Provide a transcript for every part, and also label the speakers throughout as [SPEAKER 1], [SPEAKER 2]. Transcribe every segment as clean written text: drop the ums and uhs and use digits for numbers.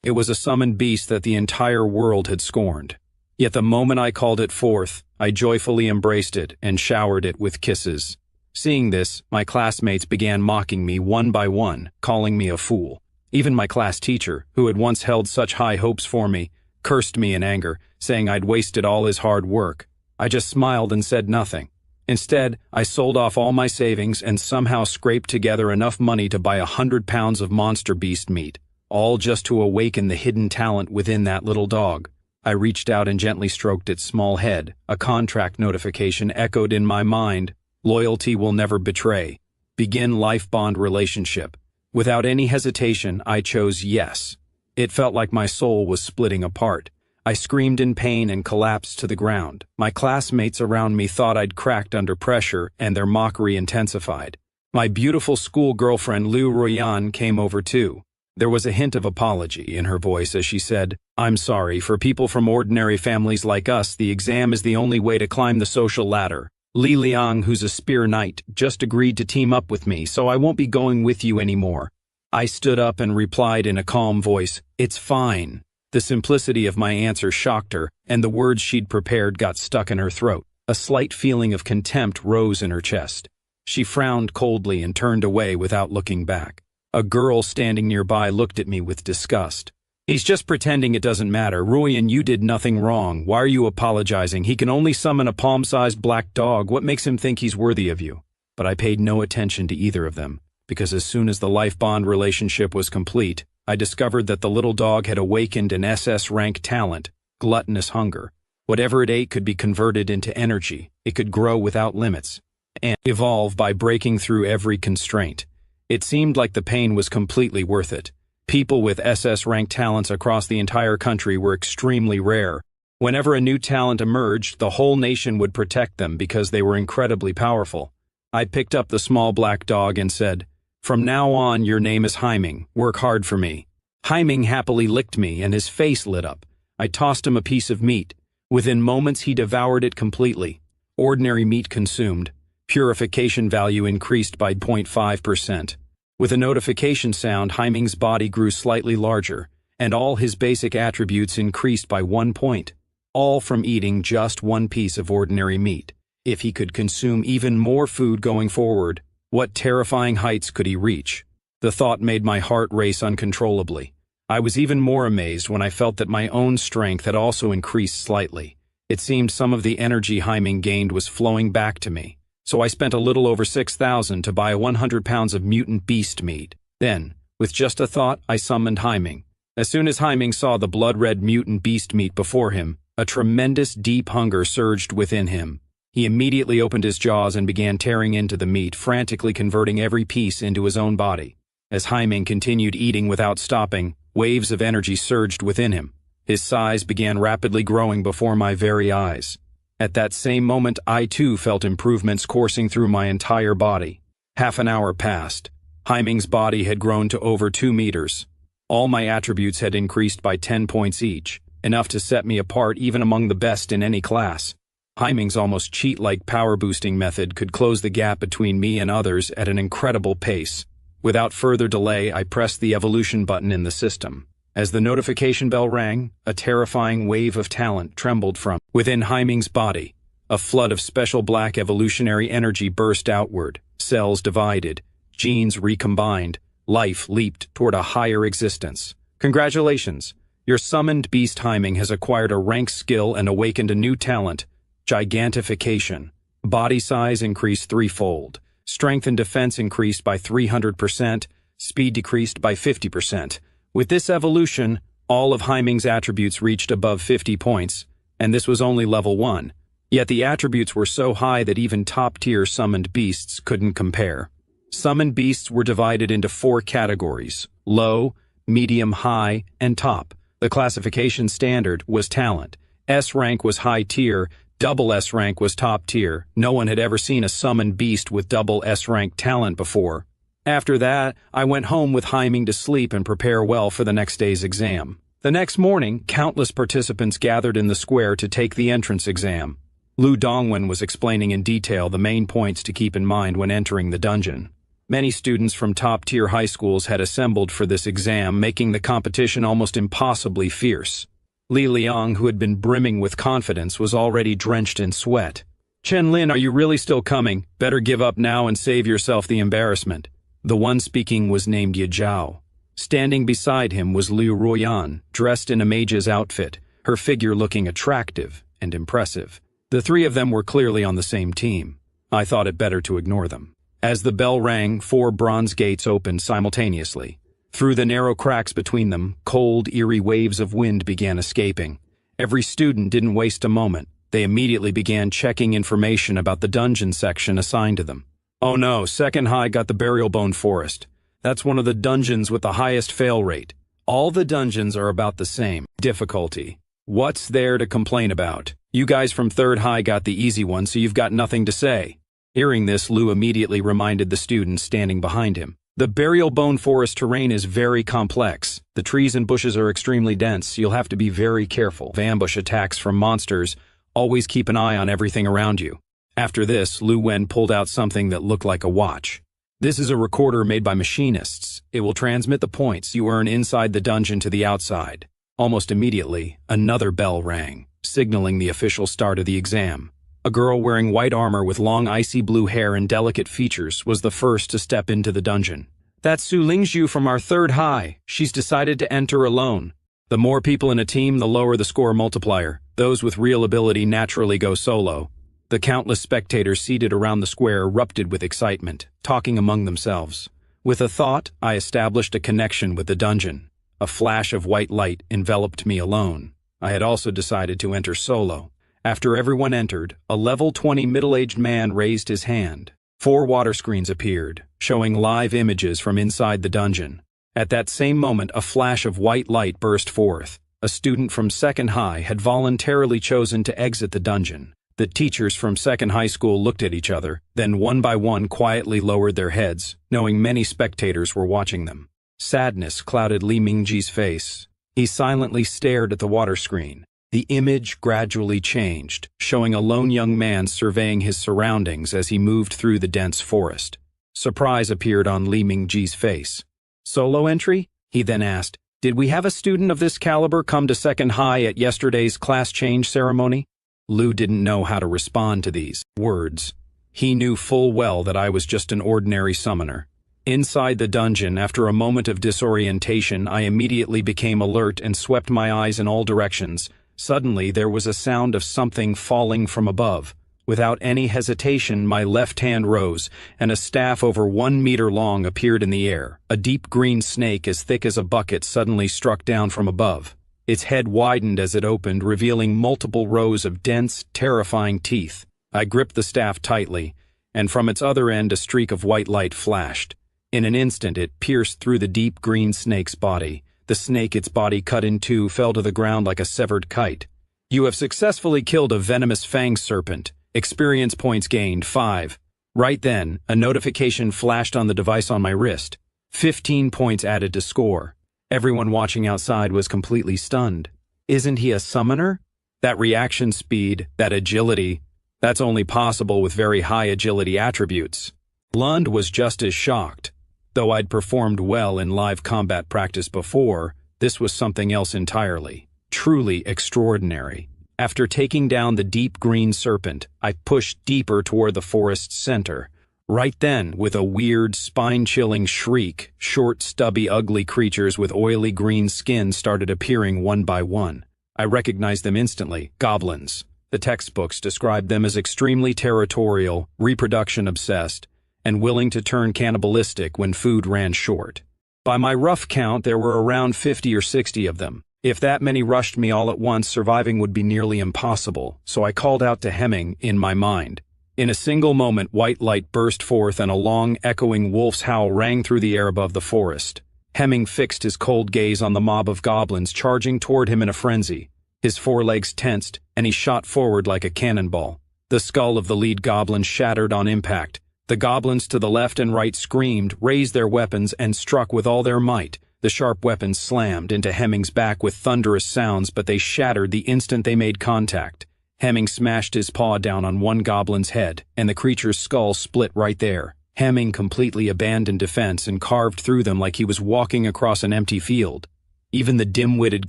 [SPEAKER 1] It was a summoned beast that the entire world had scorned. Yet the moment I called it forth, I joyfully embraced it and showered it with kisses. Seeing this, my classmates began mocking me one by one, calling me a fool. Even my class teacher, who had once held such high hopes for me, cursed me in anger, saying I'd wasted all his hard work. I just smiled and said nothing. Instead, I sold off all my savings and somehow scraped together enough money to buy 100 pounds of monster beast meat, all just to awaken the hidden talent within that little dog. I reached out and gently stroked its small head. A contract notification echoed in my mind. Loyalty will never betray. Begin life bond relationship. Without any hesitation, I chose yes. It felt like my soul was splitting apart. I screamed in pain and collapsed to the ground. My classmates around me thought I'd cracked under pressure, and their mockery intensified. My beautiful school girlfriend Liu Ruyan came over too. There was a hint of apology in her voice as she said, "I'm sorry, for people from ordinary families like us, the exam is the only way to climb the social ladder. Li Liang, who's a spear knight, just agreed to team up with me, so I won't be going with you anymore." I stood up and replied in a calm voice, "It's fine." The simplicity of my answer shocked her, and the words she'd prepared got stuck in her throat. A slight feeling of contempt rose in her chest. She frowned coldly and turned away without looking back. A girl standing nearby looked at me with disgust. "He's just pretending it doesn't matter. Ruyan, you did nothing wrong. Why are you apologizing? He can only summon a palm-sized black dog. What makes him think he's worthy of you?" But I paid no attention to either of them, because as soon as the life bond relationship was complete, I discovered that the little dog had awakened an SS-Rank talent, gluttonous hunger. Whatever it ate could be converted into energy. It could grow without limits and evolve by breaking through every constraint. It seemed like the pain was completely worth it. People with SS-Rank talents across the entire country were extremely rare. Whenever a new talent emerged, the whole nation would protect them because they were incredibly powerful. I picked up the small black dog and said, "From now on, your name is Haiming. Work hard for me." Haiming happily licked me, and his face lit up. I tossed him a piece of meat. Within moments, he devoured it completely. Ordinary meat consumed. Purification value increased by 0.5%. With a notification sound, Haiming's body grew slightly larger, and all his basic attributes increased by 1 point. All from eating just one piece of ordinary meat. If he could consume even more food going forward, what terrifying heights could he reach? The thought made my heart race uncontrollably. I was even more amazed when I felt that my own strength had also increased slightly. It seemed some of the energy Haiming gained was flowing back to me, so I spent a little over 6,000 to buy 100 pounds of mutant beast meat. Then, with just a thought, I summoned Haiming. As soon as Haiming saw the blood-red mutant beast meat before him, a tremendous deep hunger surged within him. He immediately opened his jaws and began tearing into the meat, frantically converting every piece into his own body. As Haiming continued eating without stopping, waves of energy surged within him. His size began rapidly growing before my very eyes. At that same moment, I too felt improvements coursing through my entire body. Half an hour passed. Haiming's body had grown to over 2 meters. All my attributes had increased by 10 points each, enough to set me apart even among the best in any class. Haiming's almost cheat-like power-boosting method could close the gap between me and others at an incredible pace. Without further delay, I pressed the evolution button in the system. As the notification bell rang, a terrifying wave of talent trembled from within Haiming's body. A flood of special black evolutionary energy burst outward. Cells divided. Genes recombined. Life leaped toward a higher existence. Congratulations! Your summoned beast Haiming has acquired a rank skill and awakened a new talent. Gigantification. Body size increased 3-fold. Strength and defense increased by 300%. Speed decreased by 50%. With this evolution, all of Haiming's attributes reached above 50 points, and this was only level 1. Yet the attributes were so high that even top-tier summoned beasts couldn't compare. Summoned beasts were divided into 4 categories: low, medium, high, and top. The classification standard was talent. S rank was high tier, double S rank was top tier. No one had ever seen a summoned beast with double S rank talent before. After that, I went home with Haiming to sleep and prepare well for the next day's exam. The next morning, countless participants gathered in the square to take the entrance exam. Lu Dongwen was explaining in detail the main points to keep in mind when entering the dungeon. Many students from top-tier high schools had assembled for this exam, making the competition almost impossibly fierce. Li Liang, who had been brimming with confidence, was already drenched in sweat. "Chen Lin, are you really still coming? Better give up now and save yourself the embarrassment." The one speaking was named Ye Zhao. Standing beside him was Liu Ruoyan, dressed in a mage's outfit, her figure looking attractive and impressive. The three of them were clearly on the same team. I thought it better to ignore them. As the bell rang, 4 bronze gates opened simultaneously. Through the narrow cracks between them, cold, eerie waves of wind began escaping. Every student didn't waste a moment. They immediately began checking information about the dungeon section assigned to them. "Oh no, Second High got the Burial Bone Forest. That's one of the dungeons with the highest fail rate. All the dungeons are about the same difficulty. What's there to complain about? You guys from Third High got the easy one, so you've got nothing to say." Hearing this, Liu immediately reminded the students standing behind him. "The Burial Bone Forest terrain is very complex. The trees and bushes are extremely dense. You'll have to be very careful of ambush attacks from monsters. Always keep an eye on everything around you." After this, Lu Wen pulled out something that looked like a watch. "This is a recorder made by machinists. It will transmit the points you earn inside the dungeon to the outside." Almost immediately, another bell rang, signaling the official start of the exam. A girl wearing white armor with long icy blue hair and delicate features was the first to step into the dungeon. "That's Su Lingzhu from our Third High. She's decided to enter alone." The more people in a team, the lower the score multiplier. Those with real ability naturally go solo. The countless spectators seated around the square erupted with excitement, talking among themselves. With a thought, I established a connection with the dungeon. A flash of white light enveloped me alone. I had also decided to enter solo. After everyone entered, a level 20 middle-aged man raised his hand. 4 water screens appeared, showing live images from inside the dungeon. At that same moment, a flash of white light burst forth. A student from Second High had voluntarily chosen to exit the dungeon. The teachers from Second High School looked at each other, then one by one quietly lowered their heads, knowing many spectators were watching them. Sadness clouded Li Mingji's face. He silently stared at the water screen. The image gradually changed, showing a lone young man surveying his surroundings as he moved through the dense forest. Surprise appeared on Li Mingji's face. "Solo entry?" he then asked. "Did we have a student of this caliber come to Second High at yesterday's class change ceremony?" Liu didn't know how to respond to these words. He knew full well that I was just an ordinary summoner. Inside the dungeon, after a moment of disorientation, I immediately became alert and swept my eyes in all directions. Suddenly, there was a sound of something falling from above. Without any hesitation, my left hand rose, and a staff over 1 meter long appeared in the air. A deep green snake as thick as a bucket suddenly struck down from above. Its head widened as it opened, revealing multiple rows of dense, terrifying teeth. I gripped the staff tightly, and from its other end a streak of white light flashed. In an instant, it pierced through the deep green snake's body. The snake, its body cut in two, fell to the ground like a severed kite. "You have successfully killed a venomous fang serpent. Experience points gained, 5. Right then, a notification flashed on the device on my wrist. 15 points added to score. Everyone watching outside was completely stunned. Isn't he a summoner? That reaction speed, that agility, that's only possible with very high agility attributes. Lund was just as shocked. Though I'd performed well in live combat practice before, this was something else entirely. Truly extraordinary. After taking down the deep green serpent, I pushed deeper toward the forest's center. Right then, with a weird, spine-chilling shriek, short, stubby, ugly creatures with oily green skin started appearing one by one. I recognized them instantly, goblins. The textbooks described them as extremely territorial, reproduction-obsessed, and willing to turn cannibalistic when food ran short. By my rough count, there were around 50 or 60 of them. If that many rushed me all at once, surviving would be nearly impossible, so I called out to Hemming in my mind. In a single moment, white light burst forth and a long, echoing wolf's howl rang through the air above the forest. Hemming fixed his cold gaze on the mob of goblins charging toward him in a frenzy. His forelegs tensed, and he shot forward like a cannonball. The skull of the lead goblin shattered on impact. The goblins to the left and right screamed, raised their weapons, and struck with all their might. The sharp weapons slammed into Hemming's back with thunderous sounds, but they shattered the instant they made contact. Hemming smashed his paw down on one goblin's head, and the creature's skull split right there. Hemming completely abandoned defense and carved through them like he was walking across an empty field. Even the dim-witted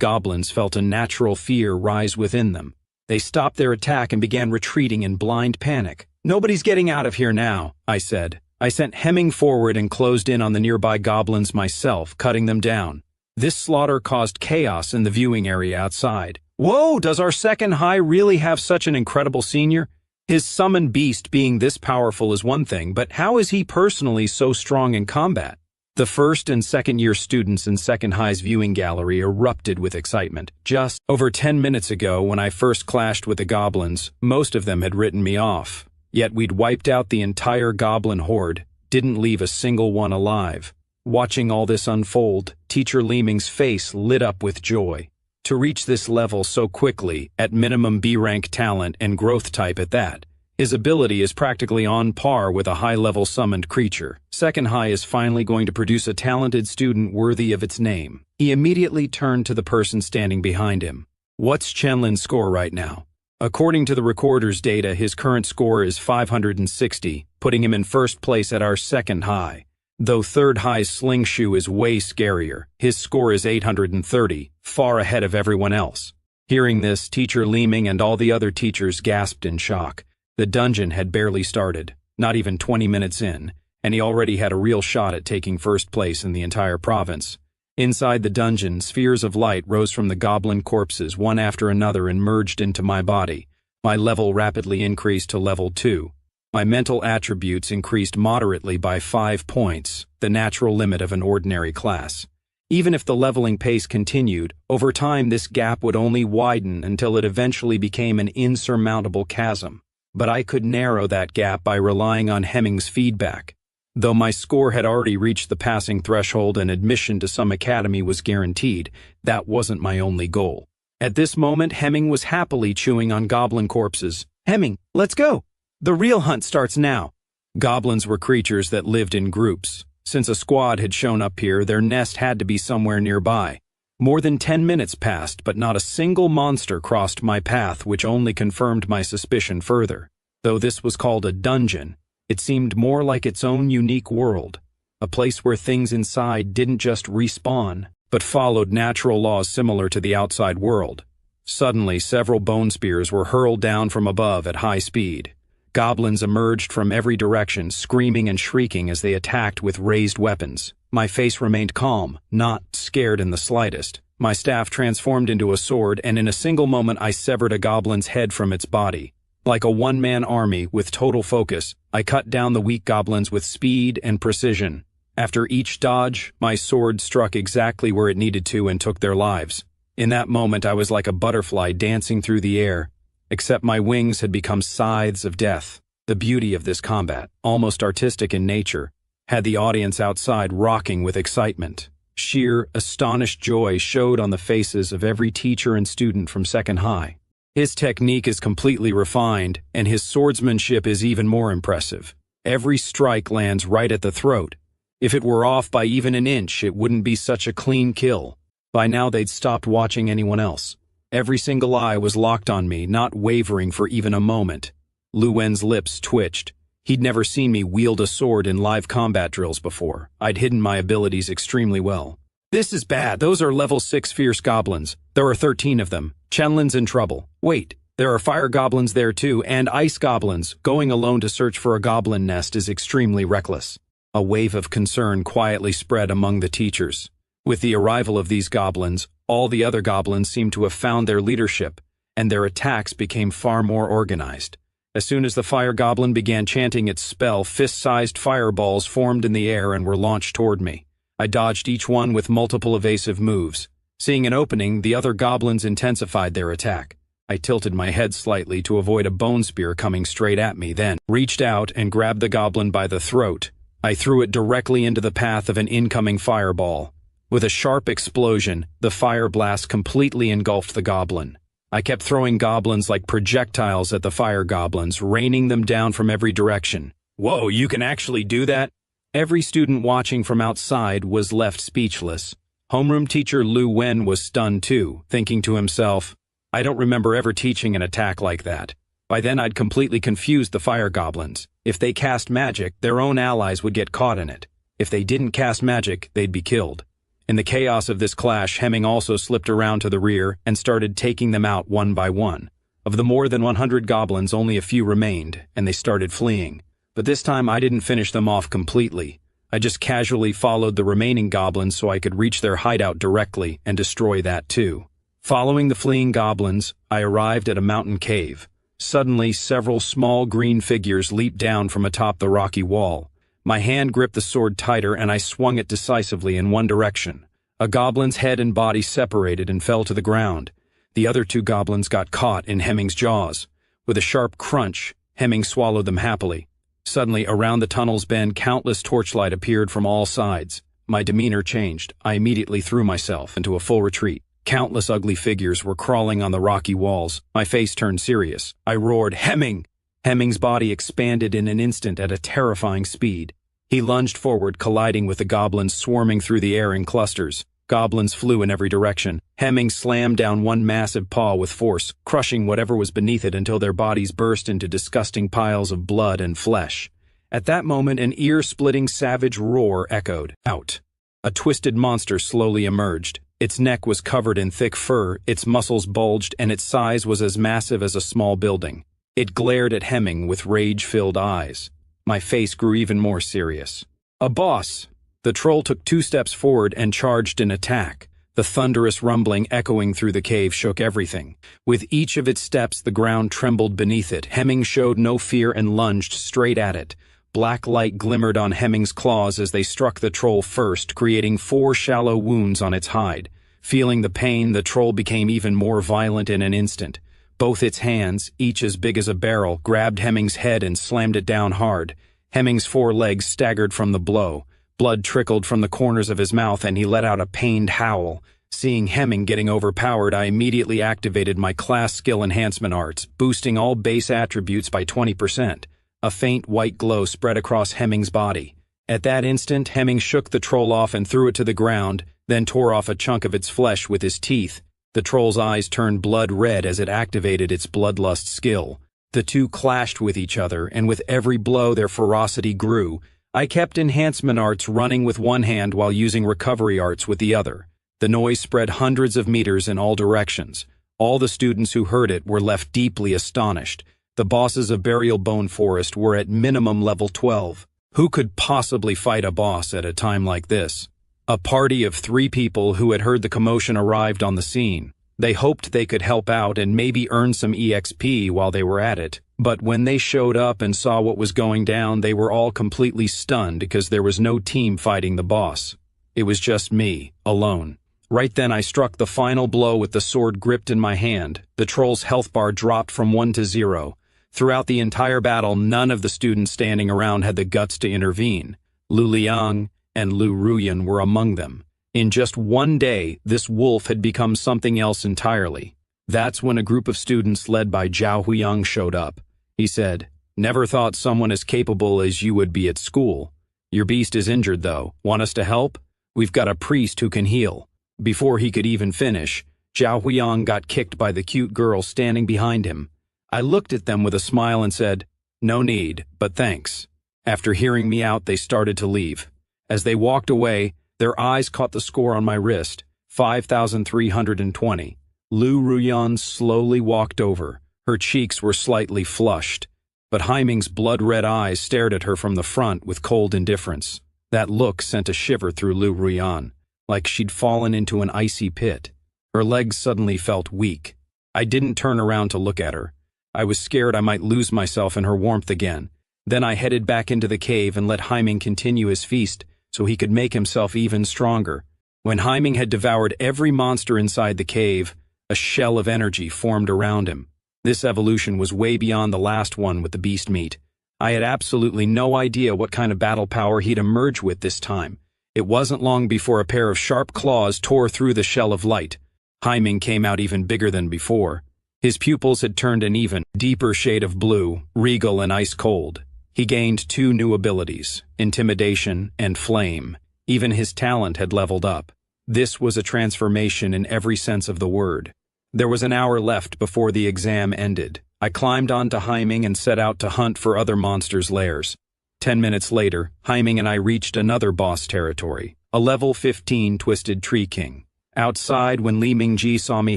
[SPEAKER 1] goblins felt a natural fear rise within them. They stopped their attack and began retreating in blind panic. "Nobody's getting out of here now," I said. I sent Hemming forward and closed in on the nearby goblins myself, cutting them down. This slaughter caused chaos in the viewing area outside. Whoa, does our second high really have such an incredible senior? His summoned beast being this powerful is one thing, but how is he personally so strong in combat? The first and second year students in second high's viewing gallery erupted with excitement. Just over 10 minutes ago, when I first clashed with the goblins, most of them had written me off. Yet we'd wiped out the entire goblin horde, didn't leave a single one alive. Watching all this unfold, Teacher Leeming's face lit up with joy. To reach this level so quickly, at minimum B-rank talent and growth type at that, his ability is practically on par with a high-level summoned creature. Second high is finally going to produce a talented student worthy of its name. He immediately turned to the person standing behind him. "What's Chenlin's score right now?" According to the recorder's data, his current score is 560, putting him in first place at our second high. Though third high's sling shoe is way scarier, his score is 830, far ahead of everyone else. Hearing this, Teacher Leeming and all the other teachers gasped in shock. The dungeon had barely started, not even 20 minutes in, and he already had a real shot at taking first place in the entire province. Inside the dungeon, spheres of light rose from the goblin corpses one after another and merged into my body. My level rapidly increased to level 2. My mental attributes increased moderately by 5 points, the natural limit of an ordinary class. Even if the leveling pace continued, over time this gap would only widen until it eventually became an insurmountable chasm. But I could narrow that gap by relying on Hemming's feedback. Though my score had already reached the passing threshold and admission to some academy was guaranteed, that wasn't my only goal. At this moment, Hemming was happily chewing on goblin corpses. "Hemming, let's go! The real hunt starts now." Goblins were creatures that lived in groups. Since a squad had shown up here, their nest had to be somewhere nearby. More than 10 minutes passed, but not a single monster crossed my path, which only confirmed my suspicion further. Though this was called a dungeon, it seemed more like its own unique world, a place where things inside didn't just respawn, but followed natural laws similar to the outside world. Suddenly, several bone spears were hurled down from above at high speed. Goblins emerged from every direction, screaming and shrieking as they attacked with raised weapons. My face remained calm, not scared in the slightest. My staff transformed into a sword, and in a single moment I severed a goblin's head from its body. Like a one-man army with total focus, I cut down the weak goblins with speed and precision. After each dodge, my sword struck exactly where it needed to and took their lives. In that moment, I was like a butterfly dancing through the air, except my wings had become scythes of death. The beauty of this combat, almost artistic in nature, had the audience outside rocking with excitement. Sheer, astonished joy showed on the faces of every teacher and student from second high. His technique is completely refined, and his swordsmanship is even more impressive. Every strike lands right at the throat. If it were off by even an inch, it wouldn't be such a clean kill. By now they'd stopped watching anyone else. Every single eye was locked on me, not wavering for even a moment. Lu Wen's lips twitched. He'd never seen me wield a sword in live combat drills before. I'd hidden my abilities extremely well. "This is bad. Those are level 6 fierce goblins. There are 13 of them. Chenlin's in trouble. Wait, there are fire goblins there too, and ice goblins. Going alone to search for a goblin nest is extremely reckless." A wave of concern quietly spread among the teachers. With the arrival of these goblins, all the other goblins seemed to have found their leadership, and their attacks became far more organized. As soon as the fire goblin began chanting its spell, fist-sized fireballs formed in the air and were launched toward me. I dodged each one with multiple evasive moves. Seeing an opening, the other goblins intensified their attack. I tilted my head slightly to avoid a bone spear coming straight at me, then reached out and grabbed the goblin by the throat. I threw it directly into the path of an incoming fireball. With a sharp explosion, the fire blast completely engulfed the goblin. I kept throwing goblins like projectiles at the fire goblins, raining them down from every direction. "Whoa, you can actually do that?" Every student watching from outside was left speechless. Homeroom teacher Lu Wen was stunned too, thinking to himself, "I don't remember ever teaching an attack like that." By then I'd completely confused the fire goblins. If they cast magic, their own allies would get caught in it. If they didn't cast magic, they'd be killed. In the chaos of this clash, Hemming also slipped around to the rear and started taking them out one by one. Of the more than 100 goblins, only a few remained, and they started fleeing. But this time I didn't finish them off completely. I just casually followed the remaining goblins so I could reach their hideout directly and destroy that too. Following the fleeing goblins, I arrived at a mountain cave. Suddenly, several small green figures leaped down from atop the rocky wall. My hand gripped the sword tighter and I swung it decisively in one direction. A goblin's head and body separated and fell to the ground. The other two goblins got caught in Hemming's jaws. With a sharp crunch, Hemming swallowed them happily. Suddenly, around the tunnel's bend, countless torchlight appeared from all sides. My demeanor changed. I immediately threw myself into a full retreat. Countless ugly figures were crawling on the rocky walls. My face turned serious. I roared, "Hemming!" Hemming's body expanded in an instant at a terrifying speed. He lunged forward, colliding with the goblins swarming through the air in clusters. Goblins flew in every direction. Hemming slammed down one massive paw with force, crushing whatever was beneath it until their bodies burst into disgusting piles of blood and flesh. At that moment, an ear-splitting savage roar echoed out. A twisted monster slowly emerged. Its neck was covered in thick fur, its muscles bulged, and its size was as massive as a small building. It glared at Hemming with rage-filled eyes. My face grew even more serious. "A boss!" The troll took 2 steps forward and charged in attack. The thunderous rumbling echoing through the cave shook everything. With each of its steps, the ground trembled beneath it. Hemming showed no fear and lunged straight at it. Black light glimmered on Hemming's claws as they struck the troll first, creating 4 shallow wounds on its hide. Feeling the pain, the troll became even more violent in an instant. Both its hands, each as big as a barrel, grabbed Hemming's head and slammed it down hard. Hemming's 4 legs staggered from the blow. Blood trickled from the corners of his mouth and he let out a pained howl. Seeing Hemming getting overpowered, I immediately activated my class skill enhancement arts, boosting all base attributes by 20%. A faint white glow spread across Hemming's body. At that instant, Hemming shook the troll off and threw it to the ground, then tore off a chunk of its flesh with his teeth. The troll's eyes turned blood red as it activated its bloodlust skill. The two clashed with each other, and with every blow their ferocity grew. I kept enhancement arts running with one hand while using recovery arts with the other. The noise spread hundreds of meters in all directions. All the students who heard it were left deeply astonished. The bosses of Burial Bone Forest were at minimum level 12. Who could possibly fight a boss at a time like this? A party of 3 people who had heard the commotion arrived on the scene. They hoped they could help out and maybe earn some EXP while they were at it. But when they showed up and saw what was going down, they were all completely stunned because there was no team fighting the boss. It was just me, alone. Right then I struck the final blow with the sword gripped in my hand. The troll's health bar dropped from 1 to 0. Throughout the entire battle, none of the students standing around had the guts to intervene. Lu Liang and Lu Ruyan were among them. In just one day, this wolf had become something else entirely. That's when a group of students led by Zhao Huyang showed up. He said, "Never thought someone as capable as you would be at school. Your beast is injured, though. Want us to help? We've got a priest who can heal." Before he could even finish, Zhao Huyang got kicked by the cute girl standing behind him. I looked at them with a smile and said, "No need, but thanks." After hearing me out, they started to leave. As they walked away, their eyes caught the score on my wrist, 5,320. Lu Ruyan slowly walked over. Her cheeks were slightly flushed, but Hyming's blood-red eyes stared at her from the front with cold indifference. That look sent a shiver through Lu Ruyan, like she'd fallen into an icy pit. Her legs suddenly felt weak. I didn't turn around to look at her. I was scared I might lose myself in her warmth again. Then I headed back into the cave and let Hyming continue his feast so he could make himself even stronger. When Hyming had devoured every monster inside the cave, a shell of energy formed around him. This evolution was way beyond the last one with the beast meat. I had absolutely no idea what kind of battle power he'd emerge with this time. It wasn't long before a pair of sharp claws tore through the shell of light. Hyming came out even bigger than before. His pupils had turned an even, deeper shade of blue, regal and ice-cold. He gained 2 new abilities, intimidation and flame. Even his talent had leveled up. This was a transformation in every sense of the word. There was an hour left before the exam ended. I climbed onto Heiming and set out to hunt for other monsters' lairs. 10 minutes later, Heiming and I reached another boss territory, a level 15 Twisted Tree King. Outside, when Li Mingji saw me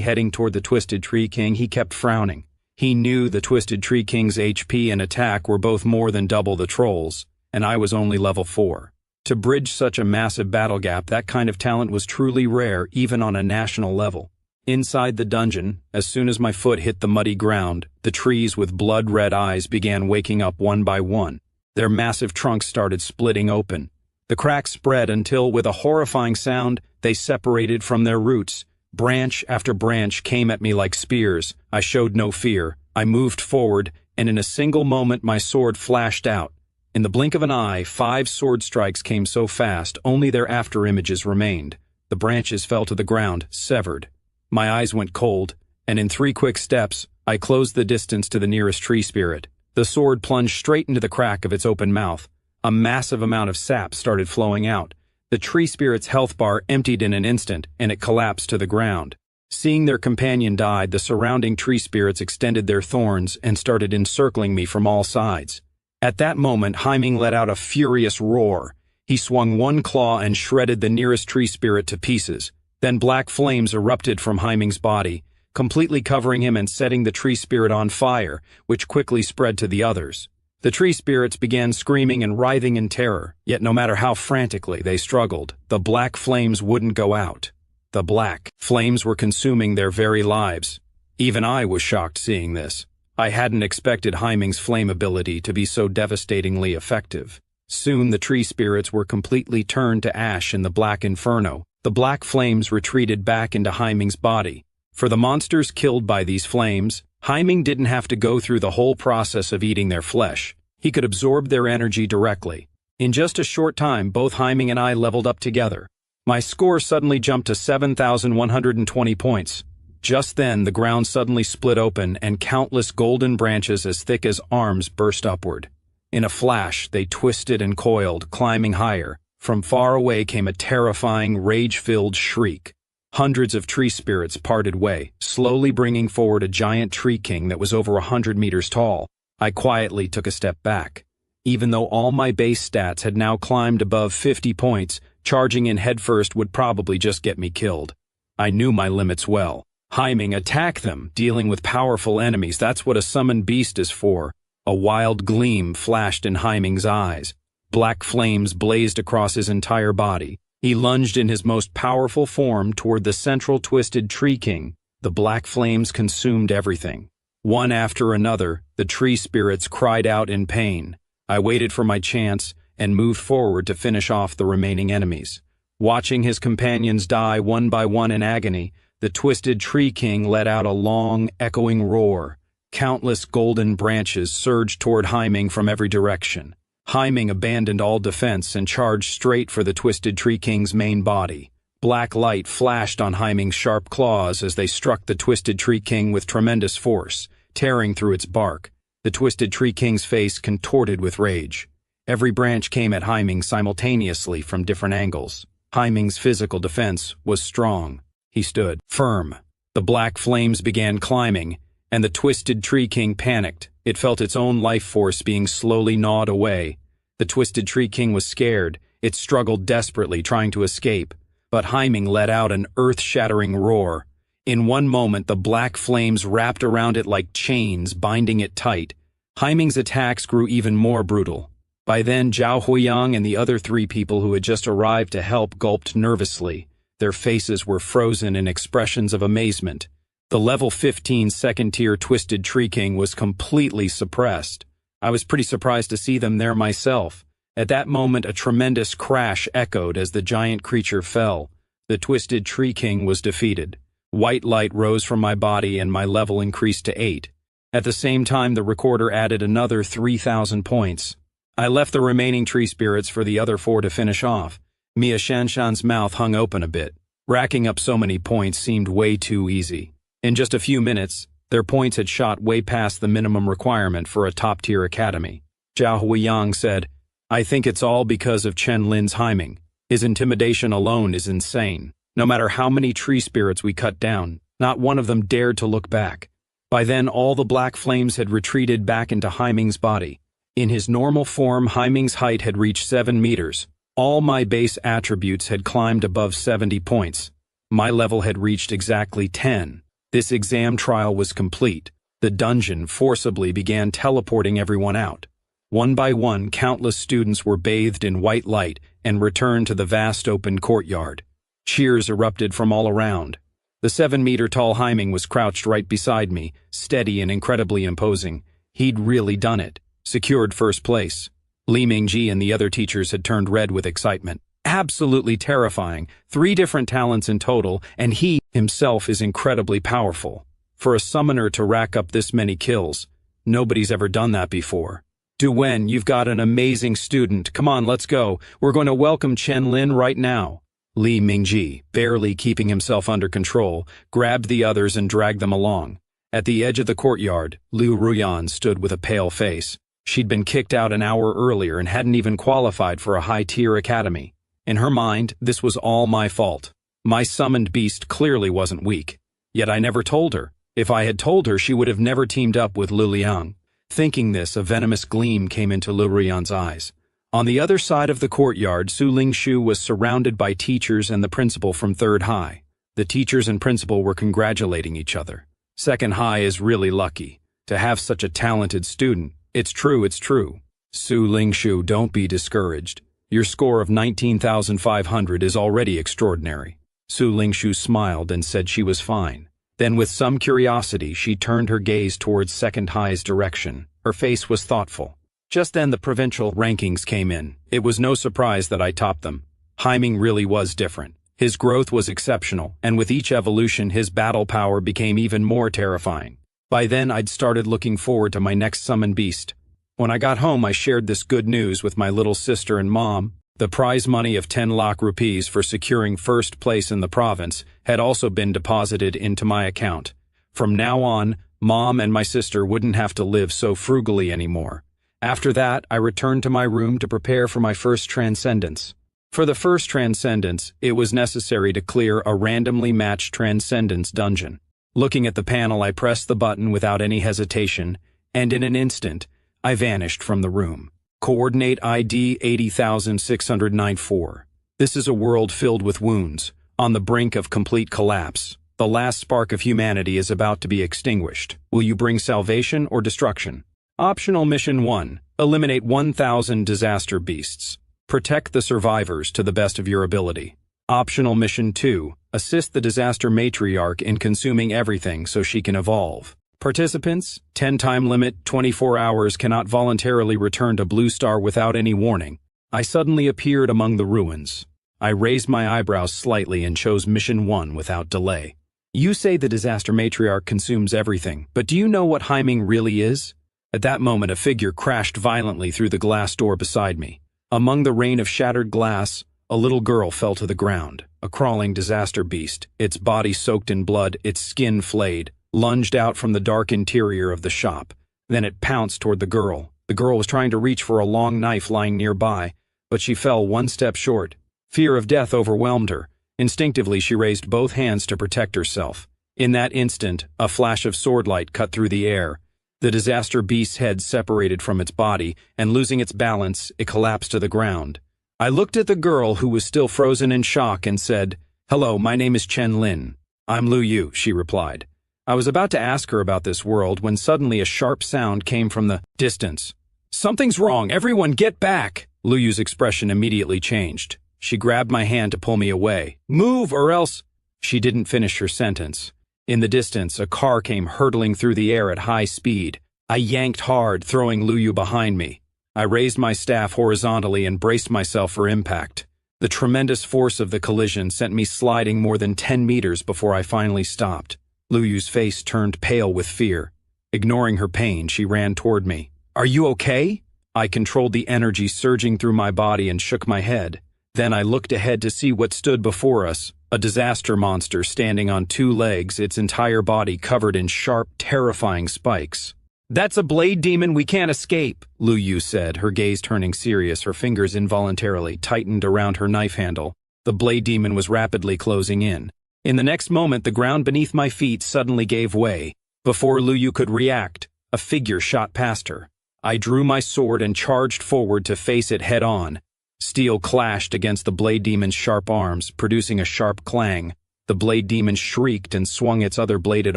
[SPEAKER 1] heading toward the Twisted Tree King, he kept frowning. He knew the Twisted Tree King's HP and attack were both more than double the troll's, and I was only level 4. To bridge such a massive battle gap, that kind of talent was truly rare, even on a national level. Inside the dungeon, as soon as my foot hit the muddy ground, the trees with blood-red eyes began waking up one by one. Their massive trunks started splitting open. The cracks spread until, with a horrifying sound, they separated from their roots. Branch after branch came at me like spears. I showed no fear. I moved forward, and in a single moment my sword flashed out. In the blink of an eye, 5 sword strikes came so fast, only their after-images remained. The branches fell to the ground, severed. My eyes went cold, and in 3 quick steps, I closed the distance to the nearest tree spirit. The sword plunged straight into the crack of its open mouth. A massive amount of sap started flowing out. The tree spirit's health bar emptied in an instant, and it collapsed to the ground. Seeing their companion die, the surrounding tree spirits extended their thorns and started encircling me from all sides. At that moment, Heiming let out a furious roar. He swung one claw and shredded the nearest tree spirit to pieces. Then black flames erupted from Heiming's body, completely covering him and setting the tree spirit on fire, which quickly spread to the others. The tree spirits began screaming and writhing in terror, yet no matter how frantically they struggled, the black flames wouldn't go out. The black flames were consuming their very lives. Even I was shocked seeing this. I hadn't expected Heiming's flame ability to be so devastatingly effective. Soon the tree spirits were completely turned to ash in the black inferno. The black flames retreated back into Heiming's body. For the monsters killed by these flames, Heiming didn't have to go through the whole process of eating their flesh. He could absorb their energy directly. In just a short time, both Heiming and I leveled up together. My score suddenly jumped to 7,120 points. Just then, the ground suddenly split open and countless golden branches as thick as arms burst upward. In a flash, they twisted and coiled, climbing higher. From far away came a terrifying, rage-filled shriek. Hundreds of tree spirits parted way, slowly bringing forward a giant tree king that was over 100 meters tall. I quietly took a step back. Even though all my base stats had now climbed above 50 points, charging in headfirst would probably just get me killed. I knew my limits well. Heiming, attack them, dealing with powerful enemies. That's what a summoned beast is for. A wild gleam flashed in Heiming's eyes. Black flames blazed across his entire body. He lunged in his most powerful form toward the central Twisted Tree King. The black flames consumed everything. One after another, the tree spirits cried out in pain. I waited for my chance and moved forward to finish off the remaining enemies. Watching his companions die one by one in agony, the Twisted Tree King let out a long, echoing roar. Countless golden branches surged toward Heiming from every direction. Heiming abandoned all defense and charged straight for the Twisted Tree King's main body. Black light flashed on Heiming's sharp claws as they struck the Twisted Tree King with tremendous force, tearing through its bark. The Twisted Tree King's face contorted with rage. Every branch came at Heiming simultaneously from different angles. Heiming's physical defense was strong. He stood firm. The black flames began climbing, and the Twisted Tree King panicked. It felt its own life force being slowly gnawed away. The Twisted Tree King was scared. It struggled desperately, trying to escape. But Heiming let out an earth-shattering roar. In one moment, the black flames wrapped around it like chains, binding it tight. Heiming's attacks grew even more brutal. By then, Zhao Huiyang and the other 3 people who had just arrived to help gulped nervously. Their faces were frozen in expressions of amazement. The level 15 second-tier Twisted Tree King was completely suppressed. I was pretty surprised to see them there myself. At that moment, a tremendous crash echoed as the giant creature fell. The Twisted Tree King was defeated. White light rose from my body and my level increased to 8. At the same time, the recorder added another 3,000 points. I left the remaining tree spirits for the other 4 to finish off. Mia Shanshan's mouth hung open a bit. Racking up so many points seemed way too easy. In just a few minutes, their points had shot way past the minimum requirement for a top-tier academy. Zhao Huiyang said, "I think it's all because of Chen Lin's Heiming. His intimidation alone is insane. No matter how many tree spirits we cut down, not one of them dared to look back. By then, all the black flames had retreated back into Haiming's body. In his normal form, Haiming's height had reached 7 meters. All my base attributes had climbed above 70 points. My level had reached exactly 10. This exam trial was complete. The dungeon forcibly began teleporting everyone out. One by one, countless students were bathed in white light and returned to the vast open courtyard. Cheers erupted from all around. The 7-meter-tall Haiming was crouched right beside me, steady and incredibly imposing. He'd really done it. Secured first place. Li Mingji and the other teachers had turned red with excitement. Absolutely terrifying. 3 different talents in total, and he himself is incredibly powerful. For a summoner to rack up this many kills, nobody's ever done that before. Duwen, you've got an amazing student. Come on, let's go. We're going to welcome Chen Lin right now. Li Mingji, barely keeping himself under control, grabbed the others and dragged them along. At the edge of the courtyard, Liu Ruyan stood with a pale face. She'd been kicked out an hour earlier and hadn't even qualified for a high-tier academy. In her mind, this was all my fault. My summoned beast clearly wasn't weak. Yet I never told her. If I had told her, she would have never teamed up with Lu Liang. Thinking this, a venomous gleam came into Liu Ruyan's eyes. On the other side of the courtyard, Su Lingshu was surrounded by teachers and the principal from Third High. The teachers and principal were congratulating each other. Second High is really lucky to have such a talented student. It's true, it's true. Su Lingshu, don't be discouraged. Your score of 19,500 is already extraordinary. Su Lingshu smiled and said she was fine. Then with some curiosity, she turned her gaze towards Second High's direction. Her face was thoughtful. Just then the provincial rankings came in. It was no surprise that I topped them. Haiming really was different. His growth was exceptional, and with each evolution his battle power became even more terrifying. By then I'd started looking forward to my next summoned beast. When I got home I shared this good news with my little sister and mom. The prize money of 10 lakh rupees for securing first place in the province had also been deposited into my account. From now on, Mom and my sister wouldn't have to live so frugally anymore. After that, I returned to my room to prepare for my first transcendence. For the first transcendence, it was necessary to clear a randomly matched transcendence dungeon. Looking at the panel, I pressed the button without any hesitation, and in an instant, I vanished from the room. Coordinate ID 80,694. This is a world filled with wounds, on the brink of complete collapse. The last spark of humanity is about to be extinguished. Will you bring salvation or destruction? Optional Mission 1. Eliminate 1,000 disaster beasts. Protect the survivors to the best of your ability. Optional Mission 2. Assist the disaster matriarch in consuming everything so she can evolve. Participants, 10 time limit, 24 hours, cannot voluntarily return to Blue Star without any warning. I suddenly appeared among the ruins. I raised my eyebrows slightly and chose Mission 1 without delay. You say the disaster matriarch consumes everything, but do you know what Haiming really is? At that moment, a figure crashed violently through the glass door beside me. Among the rain of shattered glass, a little girl fell to the ground. A crawling disaster beast, its body soaked in blood, its skin flayed, lunged out from the dark interior of the shop. Then it pounced toward the girl. The girl was trying to reach for a long knife lying nearby, but she fell one step short. Fear of death overwhelmed her. Instinctively, she raised both hands to protect herself. In that instant, a flash of swordlight cut through the air. The disaster beast's head separated from its body, and losing its balance, it collapsed to the ground. I looked at the girl, who was still frozen in shock, and said, "Hello, my name is Chen Lin." "I'm Lu Yu," she replied. I was about to ask her about this world when suddenly a sharp sound came from the distance. "Something's wrong, everyone get back!" Lu Yu's expression immediately changed. She grabbed my hand to pull me away. "Move or else—" She didn't finish her sentence. In the distance, a car came hurtling through the air at high speed. I yanked hard, throwing Lu Yu behind me. I raised my staff horizontally and braced myself for impact. The tremendous force of the collision sent me sliding more than 10 meters before I finally stopped. Lu Yu's face turned pale with fear. Ignoring her pain, she ran toward me. "Are you okay?" I controlled the energy surging through my body and shook my head. Then I looked ahead to see what stood before us, a disaster monster standing on 2 legs, its entire body covered in sharp, terrifying spikes. "That's a blade demon, we can't escape," Lu Yu said, her gaze turning serious, her fingers involuntarily tightened around her knife handle. The blade demon was rapidly closing in. In the next moment, the ground beneath my feet suddenly gave way. Before Lu Yu could react, a figure shot past her. I drew my sword and charged forward to face it head-on. Steel clashed against the blade demon's sharp arms, producing a sharp clang. The blade demon shrieked and swung its other bladed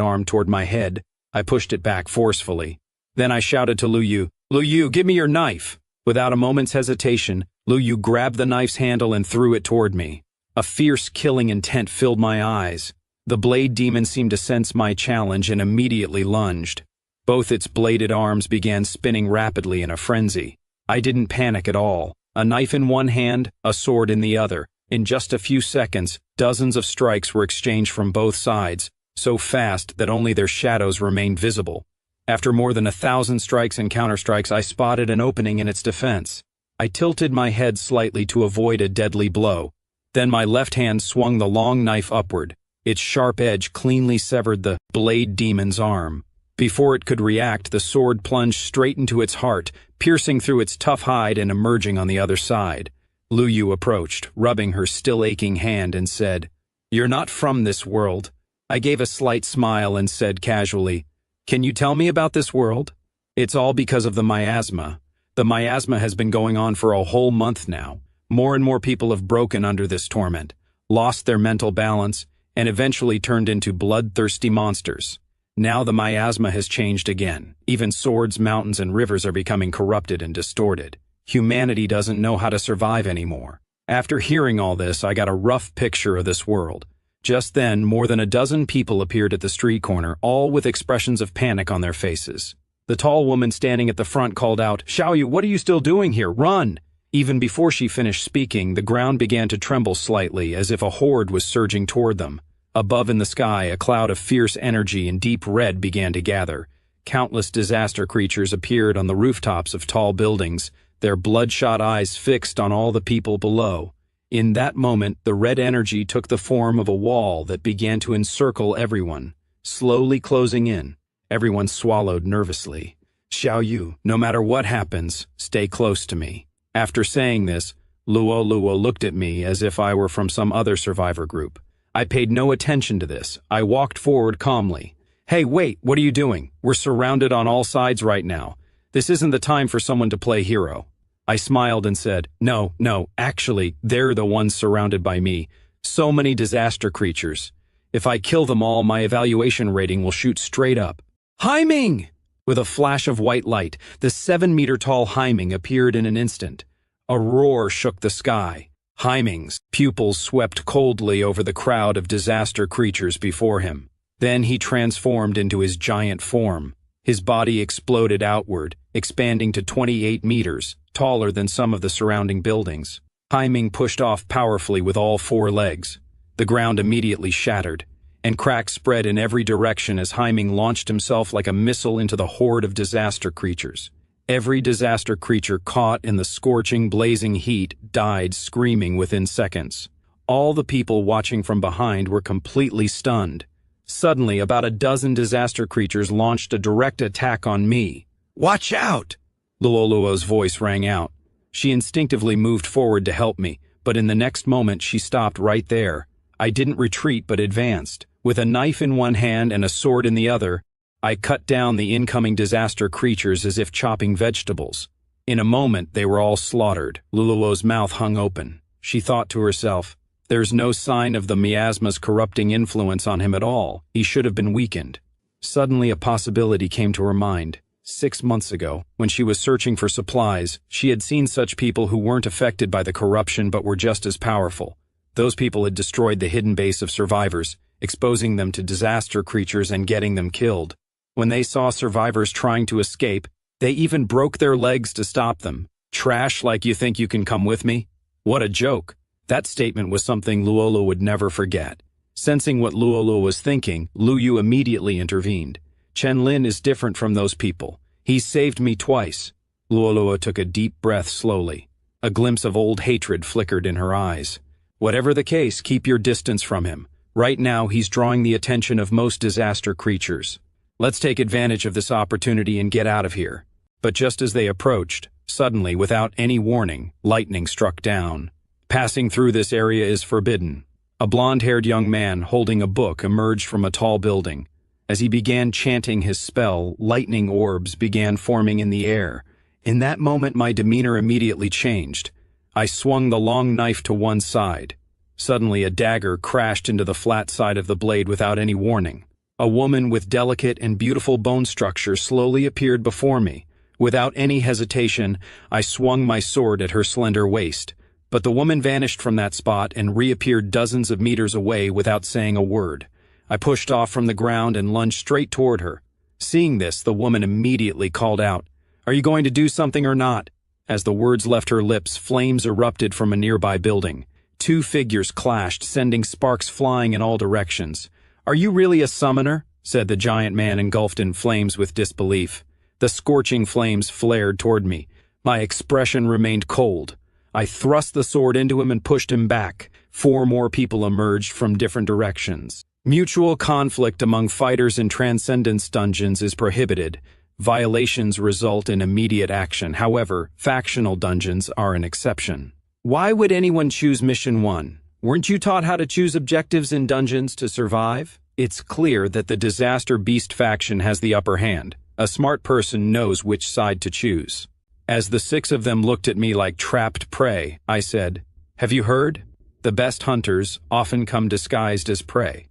[SPEAKER 1] arm toward my head. I pushed it back forcefully. Then I shouted to Lu Yu, give me your knife! Without a moment's hesitation, Lu Yu grabbed the knife's handle and threw it toward me. A fierce killing intent filled my eyes. The blade demon seemed to sense my challenge and immediately lunged. Both its bladed arms began spinning rapidly in a frenzy. I didn't panic at all. A knife in one hand, a sword in the other. In just a few seconds, dozens of strikes were exchanged from both sides, so fast that only their shadows remained visible. After more than 1,000 strikes and counterstrikes, I spotted an opening in its defense. I tilted my head slightly to avoid a deadly blow. Then my left hand swung the long knife upward. Its sharp edge cleanly severed the blade demon's arm. Before it could react, the sword plunged straight into its heart, piercing through its tough hide and emerging on the other side. Lu Yu approached, rubbing her still aching hand, and said, "You're not from this world." I gave a slight smile and said casually, "Can you tell me about this world?" "It's all because of the miasma. The miasma has been going on for a whole month now. More and more people have broken under this torment, lost their mental balance, and eventually turned into bloodthirsty monsters. Now the miasma has changed again. Even swords, mountains, and rivers are becoming corrupted and distorted. Humanity doesn't know how to survive anymore." After hearing all this, I got a rough picture of this world. Just then, more than a dozen people appeared at the street corner, all with expressions of panic on their faces. The tall woman standing at the front called out, "Xiaoyu, what are you still doing here? Run!" Even before she finished speaking, the ground began to tremble slightly, as if a horde was surging toward them. Above in the sky, a cloud of fierce energy and deep red began to gather. Countless disaster creatures appeared on the rooftops of tall buildings, their bloodshot eyes fixed on all the people below. In that moment, the red energy took the form of a wall that began to encircle everyone, slowly closing in. Everyone swallowed nervously. "Xiaoyu, no matter what happens, stay close to me." After saying this, Luo looked at me as if I were from some other survivor group. I paid no attention to this. I walked forward calmly. "Hey, wait, what are you doing? We're surrounded on all sides right now. This isn't the time for someone to play hero." I smiled and said, No, actually, they're the ones surrounded by me. So many disaster creatures. If I kill them all, my evaluation rating will shoot straight up." "Haiming!" With a flash of white light, the 7-meter-tall Haiming appeared in an instant. A roar shook the sky. Haiming's pupils swept coldly over the crowd of disaster creatures before him. Then he transformed into his giant form. His body exploded outward, expanding to 28 meters, taller than some of the surrounding buildings. Haiming pushed off powerfully with all 4 legs. The ground immediately shattered, and cracks spread in every direction as Haiming launched himself like a missile into the horde of disaster creatures. Every disaster creature caught in the scorching, blazing heat died screaming within seconds. All the people watching from behind were completely stunned. Suddenly, about a dozen disaster creatures launched a direct attack on me. "Watch out!" Luoluo's voice rang out. She instinctively moved forward to help me, but in the next moment she stopped right there. I didn't retreat but advanced. With a knife in one hand and a sword in the other, I cut down the incoming disaster creatures as if chopping vegetables. In a moment, they were all slaughtered. Luoluo's mouth hung open. She thought to herself, "There's no sign of the miasma's corrupting influence on him at all. He should have been weakened." Suddenly, a possibility came to her mind. 6 months ago, when she was searching for supplies, she had seen such people who weren't affected by the corruption but were just as powerful. Those people had destroyed the hidden base of survivors, exposing them to disaster creatures and getting them killed. When they saw survivors trying to escape, they even broke their legs to stop them. "Trash like you think you can come with me?" What a joke. That statement was something Luoluo would never forget. Sensing what Luoluo was thinking, Lu Yu immediately intervened. "Chen Lin is different from those people. He's saved me twice." Luoluo took a deep breath slowly. A glimpse of old hatred flickered in her eyes. "Whatever the case, keep your distance from him. Right now, he's drawing the attention of most disaster creatures. Let's take advantage of this opportunity and get out of here." But just as they approached, suddenly, without any warning, lightning struck down. "Passing through this area is forbidden." A blonde-haired young man holding a book emerged from a tall building. As he began chanting his spell, lightning orbs began forming in the air. In that moment, my demeanor immediately changed. I swung the long knife to one side. Suddenly, a dagger crashed into the flat side of the blade without any warning. A woman with delicate and beautiful bone structure slowly appeared before me. Without any hesitation, I swung my sword at her slender waist. But the woman vanished from that spot and reappeared dozens of meters away without saying a word. I pushed off from the ground and lunged straight toward her. Seeing this, the woman immediately called out, "Are you going to do something or not?" As the words left her lips, flames erupted from a nearby building. Two figures clashed, sending sparks flying in all directions. "Are you really a summoner?" said the giant man, engulfed in flames with disbelief. The scorching flames flared toward me. My expression remained cold. I thrust the sword into him and pushed him back. 4 more people emerged from different directions. Mutual conflict among fighters in Transcendence dungeons is prohibited. Violations result in immediate action. However, factional dungeons are an exception. Why would anyone choose Mission 1? Weren't you taught how to choose objectives in dungeons to survive? It's clear that the Disaster Beast faction has the upper hand. A smart person knows which side to choose. As the 6 of them looked at me like trapped prey, I said, "Have you heard? The best hunters often come disguised as prey.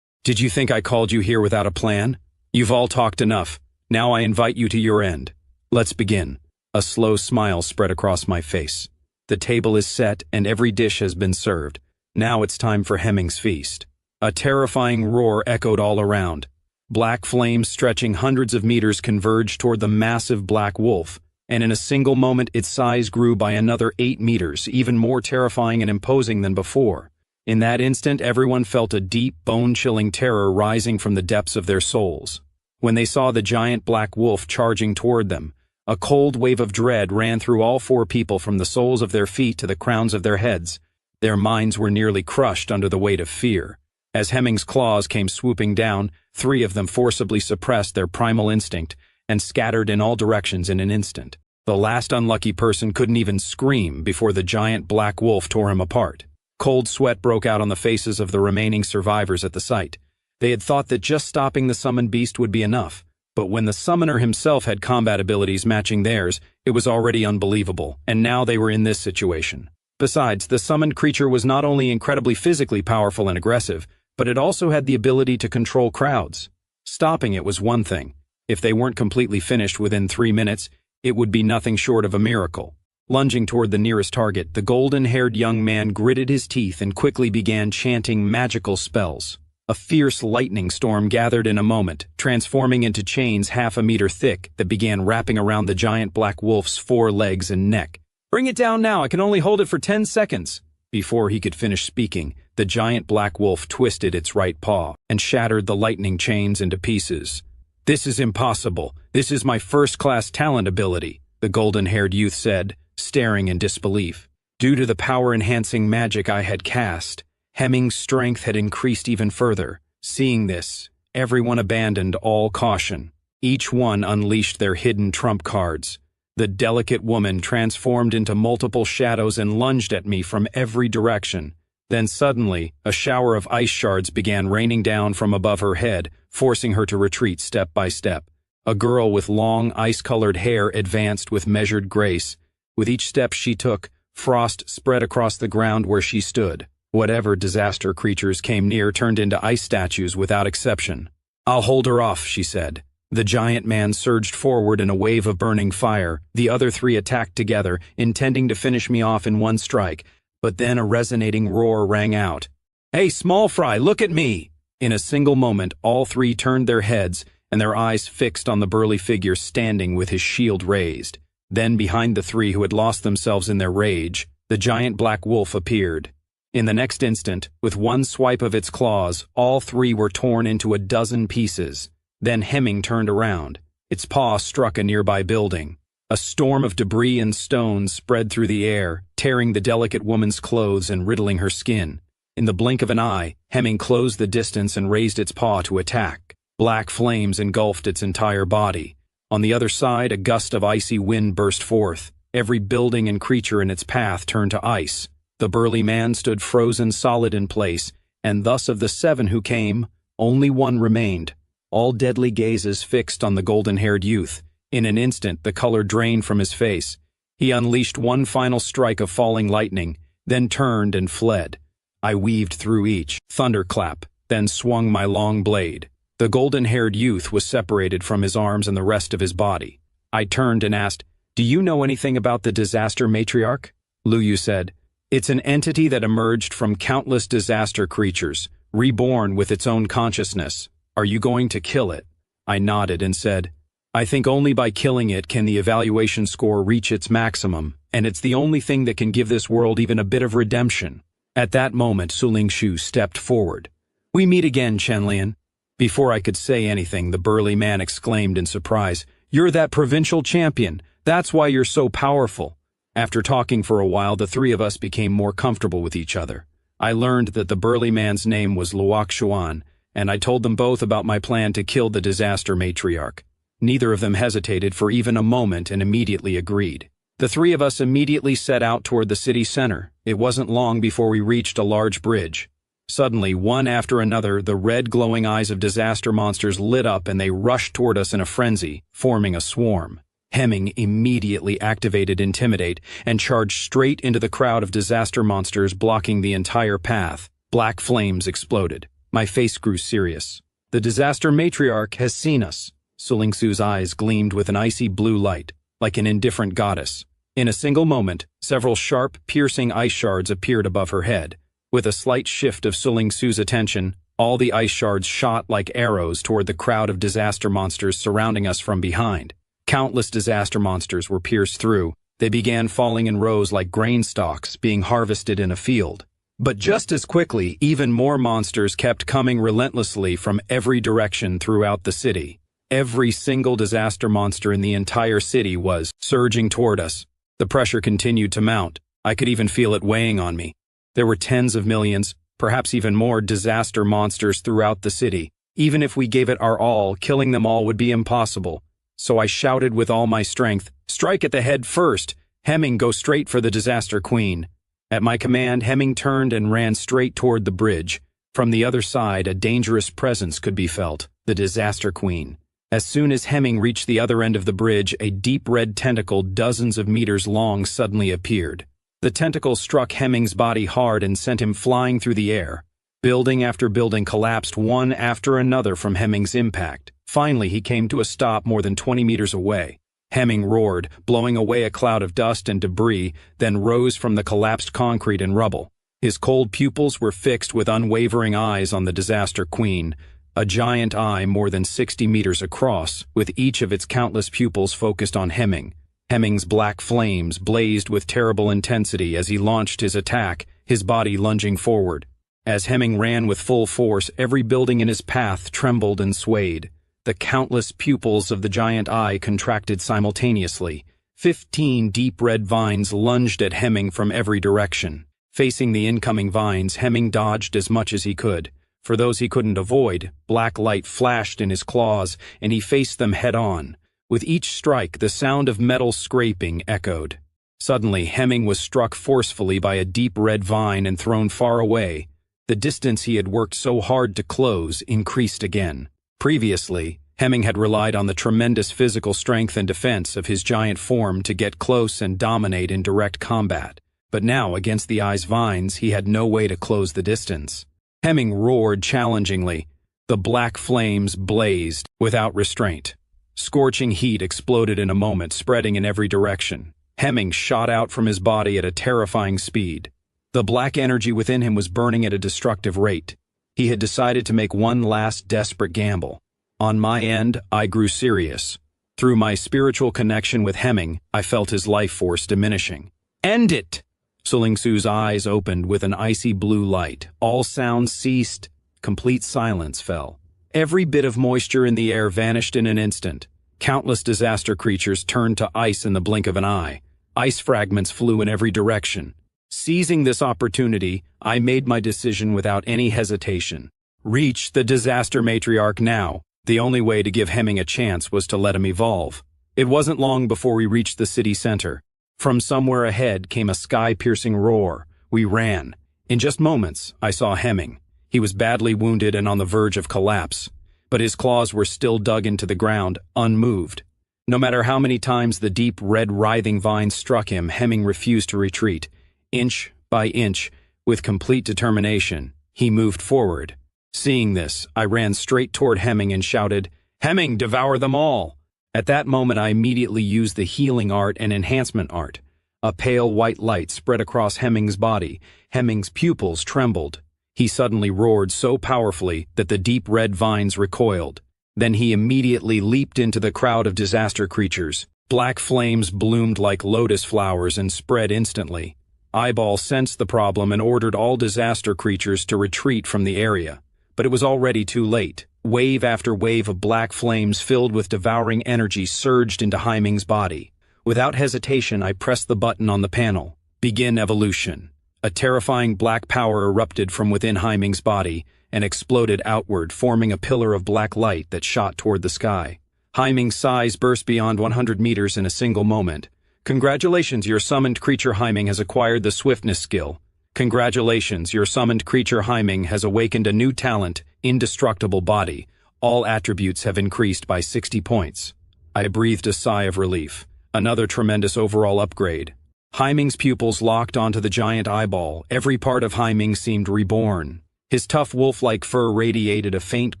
[SPEAKER 1] Did you think I called you here without a plan? You've all talked enough. Now I invite you to your end. Let's begin." A slow smile spread across my face. The table is set and every dish has been served. Now it's time for Hemming's feast. A terrifying roar echoed all around. Black flames stretching hundreds of meters converged toward the massive black wolf, and in a single moment its size grew by another 8 meters, even more terrifying and imposing than before. In that instant, everyone felt a deep, bone-chilling terror rising from the depths of their souls. When they saw the giant black wolf charging toward them, a cold wave of dread ran through all 4 people from the soles of their feet to the crowns of their heads. Their minds were nearly crushed under the weight of fear. As Hemming's claws came swooping down, 3 of them forcibly suppressed their primal instinct and scattered in all directions in an instant. The last unlucky person couldn't even scream before the giant black wolf tore him apart. Cold sweat broke out on the faces of the remaining survivors at the sight. They had thought that just stopping the summoned beast would be enough, but when the summoner himself had combat abilities matching theirs, it was already unbelievable, and now they were in this situation. Besides, the summoned creature was not only incredibly physically powerful and aggressive, but it also had the ability to control crowds. Stopping it was one thing. If they weren't completely finished within 3 minutes, it would be nothing short of a miracle. Lunging toward the nearest target, the golden-haired young man gritted his teeth and quickly began chanting magical spells. A fierce lightning storm gathered in a moment, transforming into chains half a meter thick that began wrapping around the giant black wolf's 4 legs and neck. "Bring it down now, I can only hold it for 10 seconds. Before he could finish speaking, the giant black wolf twisted its right paw and shattered the lightning chains into pieces. "This is impossible. This is my first-class talent ability," the golden-haired youth said, staring in disbelief. Due to the power-enhancing magic I had cast, Hemming's strength had increased even further. Seeing this, everyone abandoned all caution. Each one unleashed their hidden trump cards. The delicate woman transformed into multiple shadows and lunged at me from every direction. Then suddenly, a shower of ice shards began raining down from above her head, forcing her to retreat step by step. A girl with long, ice-colored hair advanced with measured grace. With each step she took, frost spread across the ground where she stood. Whatever disaster creatures came near turned into ice statues without exception. "I'll hold her off," she said. The giant man surged forward in a wave of burning fire. The other 3 attacked together, intending to finish me off in one strike, but then a resonating roar rang out. "Hey, small fry, look at me!" In a single moment, all 3 turned their heads, and their eyes fixed on the burly figure standing with his shield raised. Then behind the 3 who had lost themselves in their rage, the giant black wolf appeared. In the next instant, with one swipe of its claws, all 3 were torn into a dozen pieces. Then Hemming turned around. Its paw struck a nearby building. A storm of debris and stones spread through the air, tearing the delicate woman's clothes and riddling her skin. In the blink of an eye, Hemming closed the distance and raised its paw to attack. Black flames engulfed its entire body. On the other side, a gust of icy wind burst forth. Every building and creature in its path turned to ice. The burly man stood frozen solid in place, and thus of the 7 who came, only 1 remained. all deadly gazes fixed on the golden-haired youth. In an instant, the color drained from his face. He unleashed one final strike of falling lightning, then turned and fled. I weaved through each thunderclap, then swung my long blade. The golden-haired youth was separated from his arms and the rest of his body. I turned and asked, "Do you know anything about the disaster matriarch?" Lu Yu said, "It's an entity that emerged from countless disaster creatures, reborn with its own consciousness. Are you going to kill it?" I nodded and said, "I think only by killing it can the evaluation score reach its maximum, and it's the only thing that can give this world even a bit of redemption." At that moment, Su Lingshu stepped forward. "We meet again, Chenlian." Before I could say anything, the burly man exclaimed in surprise, "You're that provincial champion. That's why you're so powerful." After talking for a while, the three of us became more comfortable with each other. I learned that the burly man's name was Luok Xuan, and I told them both about my plan to kill the disaster matriarch. Neither of them hesitated for even a moment and immediately agreed. The three of us immediately set out toward the city center. It wasn't long before we reached a large bridge. Suddenly, one after another, the red glowing eyes of disaster monsters lit up and they rushed toward us in a frenzy, forming a swarm. Hemming immediately activated Intimidate and charged straight into the crowd of disaster monsters, blocking the entire path. Black flames exploded. My face grew serious. "The disaster matriarch has seen us." Su Lingsu's eyes gleamed with an icy blue light, like an indifferent goddess. In a single moment, several sharp, piercing ice shards appeared above her head. With a slight shift of Su Lingsu's attention, all the ice shards shot like arrows toward the crowd of disaster monsters surrounding us from behind. Countless disaster monsters were pierced through. They began falling in rows like grain stalks being harvested in a field. But just as quickly, even more monsters kept coming relentlessly from every direction throughout the city. Every single disaster monster in the entire city was surging toward us. The pressure continued to mount. I could even feel it weighing on me. There were tens of millions, perhaps even more, disaster monsters throughout the city. Even if we gave it our all, killing them all would be impossible. So I shouted with all my strength, "Strike at the head first! Hemming, go straight for the disaster queen." At my command, Hemming turned and ran straight toward the bridge. From the other side, a dangerous presence could be felt, the disaster queen. As soon as Hemming reached the other end of the bridge, a deep red tentacle dozens of meters long suddenly appeared. The tentacle struck Hemming's body hard and sent him flying through the air. Building after building collapsed one after another from Hemming's impact. Finally, he came to a stop more than 20 meters away. Hemming roared, blowing away a cloud of dust and debris, then rose from the collapsed concrete and rubble. His cold pupils were fixed with unwavering eyes on the disaster queen, a giant eye more than 60 meters across, with each of its countless pupils focused on Hemming. Hemming's black flames blazed with terrible intensity as he launched his attack, his body lunging forward. As Hemming ran with full force, every building in his path trembled and swayed. The countless pupils of the giant eye contracted simultaneously. 15 deep red vines lunged at Hemming from every direction. Facing the incoming vines, Hemming dodged as much as he could. For those he couldn't avoid, black light flashed in his claws, and he faced them head-on. With each strike, the sound of metal scraping echoed. Suddenly, Hemming was struck forcefully by a deep red vine and thrown far away. The distance he had worked so hard to close increased again. Previously, Hemming had relied on the tremendous physical strength and defense of his giant form to get close and dominate in direct combat. But now, against the eye's vines, he had no way to close the distance. Hemming roared challengingly. The black flames blazed without restraint. Scorching heat exploded in a moment, spreading in every direction. Hemming shot out from his body at a terrifying speed. The black energy within him was burning at a destructive rate. He had decided to make one last desperate gamble. On my end, I grew serious. Through my spiritual connection with Hemming, I felt his life force diminishing. "End it!" Su Lingsu's eyes opened with an icy blue light. All sounds ceased. Complete silence fell. Every bit of moisture in the air vanished in an instant. Countless disaster creatures turned to ice in the blink of an eye. Ice fragments flew in every direction. Seizing this opportunity, I made my decision without any hesitation. Reach the disaster matriarch now. The only way to give Hemming a chance was to let him evolve. It wasn't long before we reached the city center. From somewhere ahead came a sky-piercing roar. We ran. In just moments, I saw Hemming. He was badly wounded and on the verge of collapse. but his claws were still dug into the ground, unmoved. No matter how many times the deep red writhing vines struck him, Hemming refused to retreat. Inch by inch, with complete determination, he moved forward. Seeing this, I ran straight toward Hemming and shouted, "Hemming, devour them all!" At that moment I immediately used the healing art and enhancement art. A pale white light spread across Hemming's body. Hemming's pupils trembled. He suddenly roared so powerfully that the deep red vines recoiled. Then he immediately leaped into the crowd of disaster creatures. Black flames bloomed like lotus flowers and spread instantly. Eyeball sensed the problem and ordered all disaster creatures to retreat from the area. But it was already too late. Wave after wave of black flames filled with devouring energy surged into Hemming's body. Without hesitation, I pressed the button on the panel. Begin evolution. A terrifying black power erupted from within Hemming's body and exploded outward, forming a pillar of black light that shot toward the sky. Hemming's size burst beyond 100 meters in a single moment. Congratulations, your summoned creature Hemming has acquired the swiftness skill. Congratulations, your summoned creature Hemming has awakened a new talent, indestructible body. All attributes have increased by 60 points. I breathed a sigh of relief. Another tremendous overall upgrade. Hemming's pupils locked onto the giant eyeball. Every part of Hemming seemed reborn. His tough wolf-like fur radiated a faint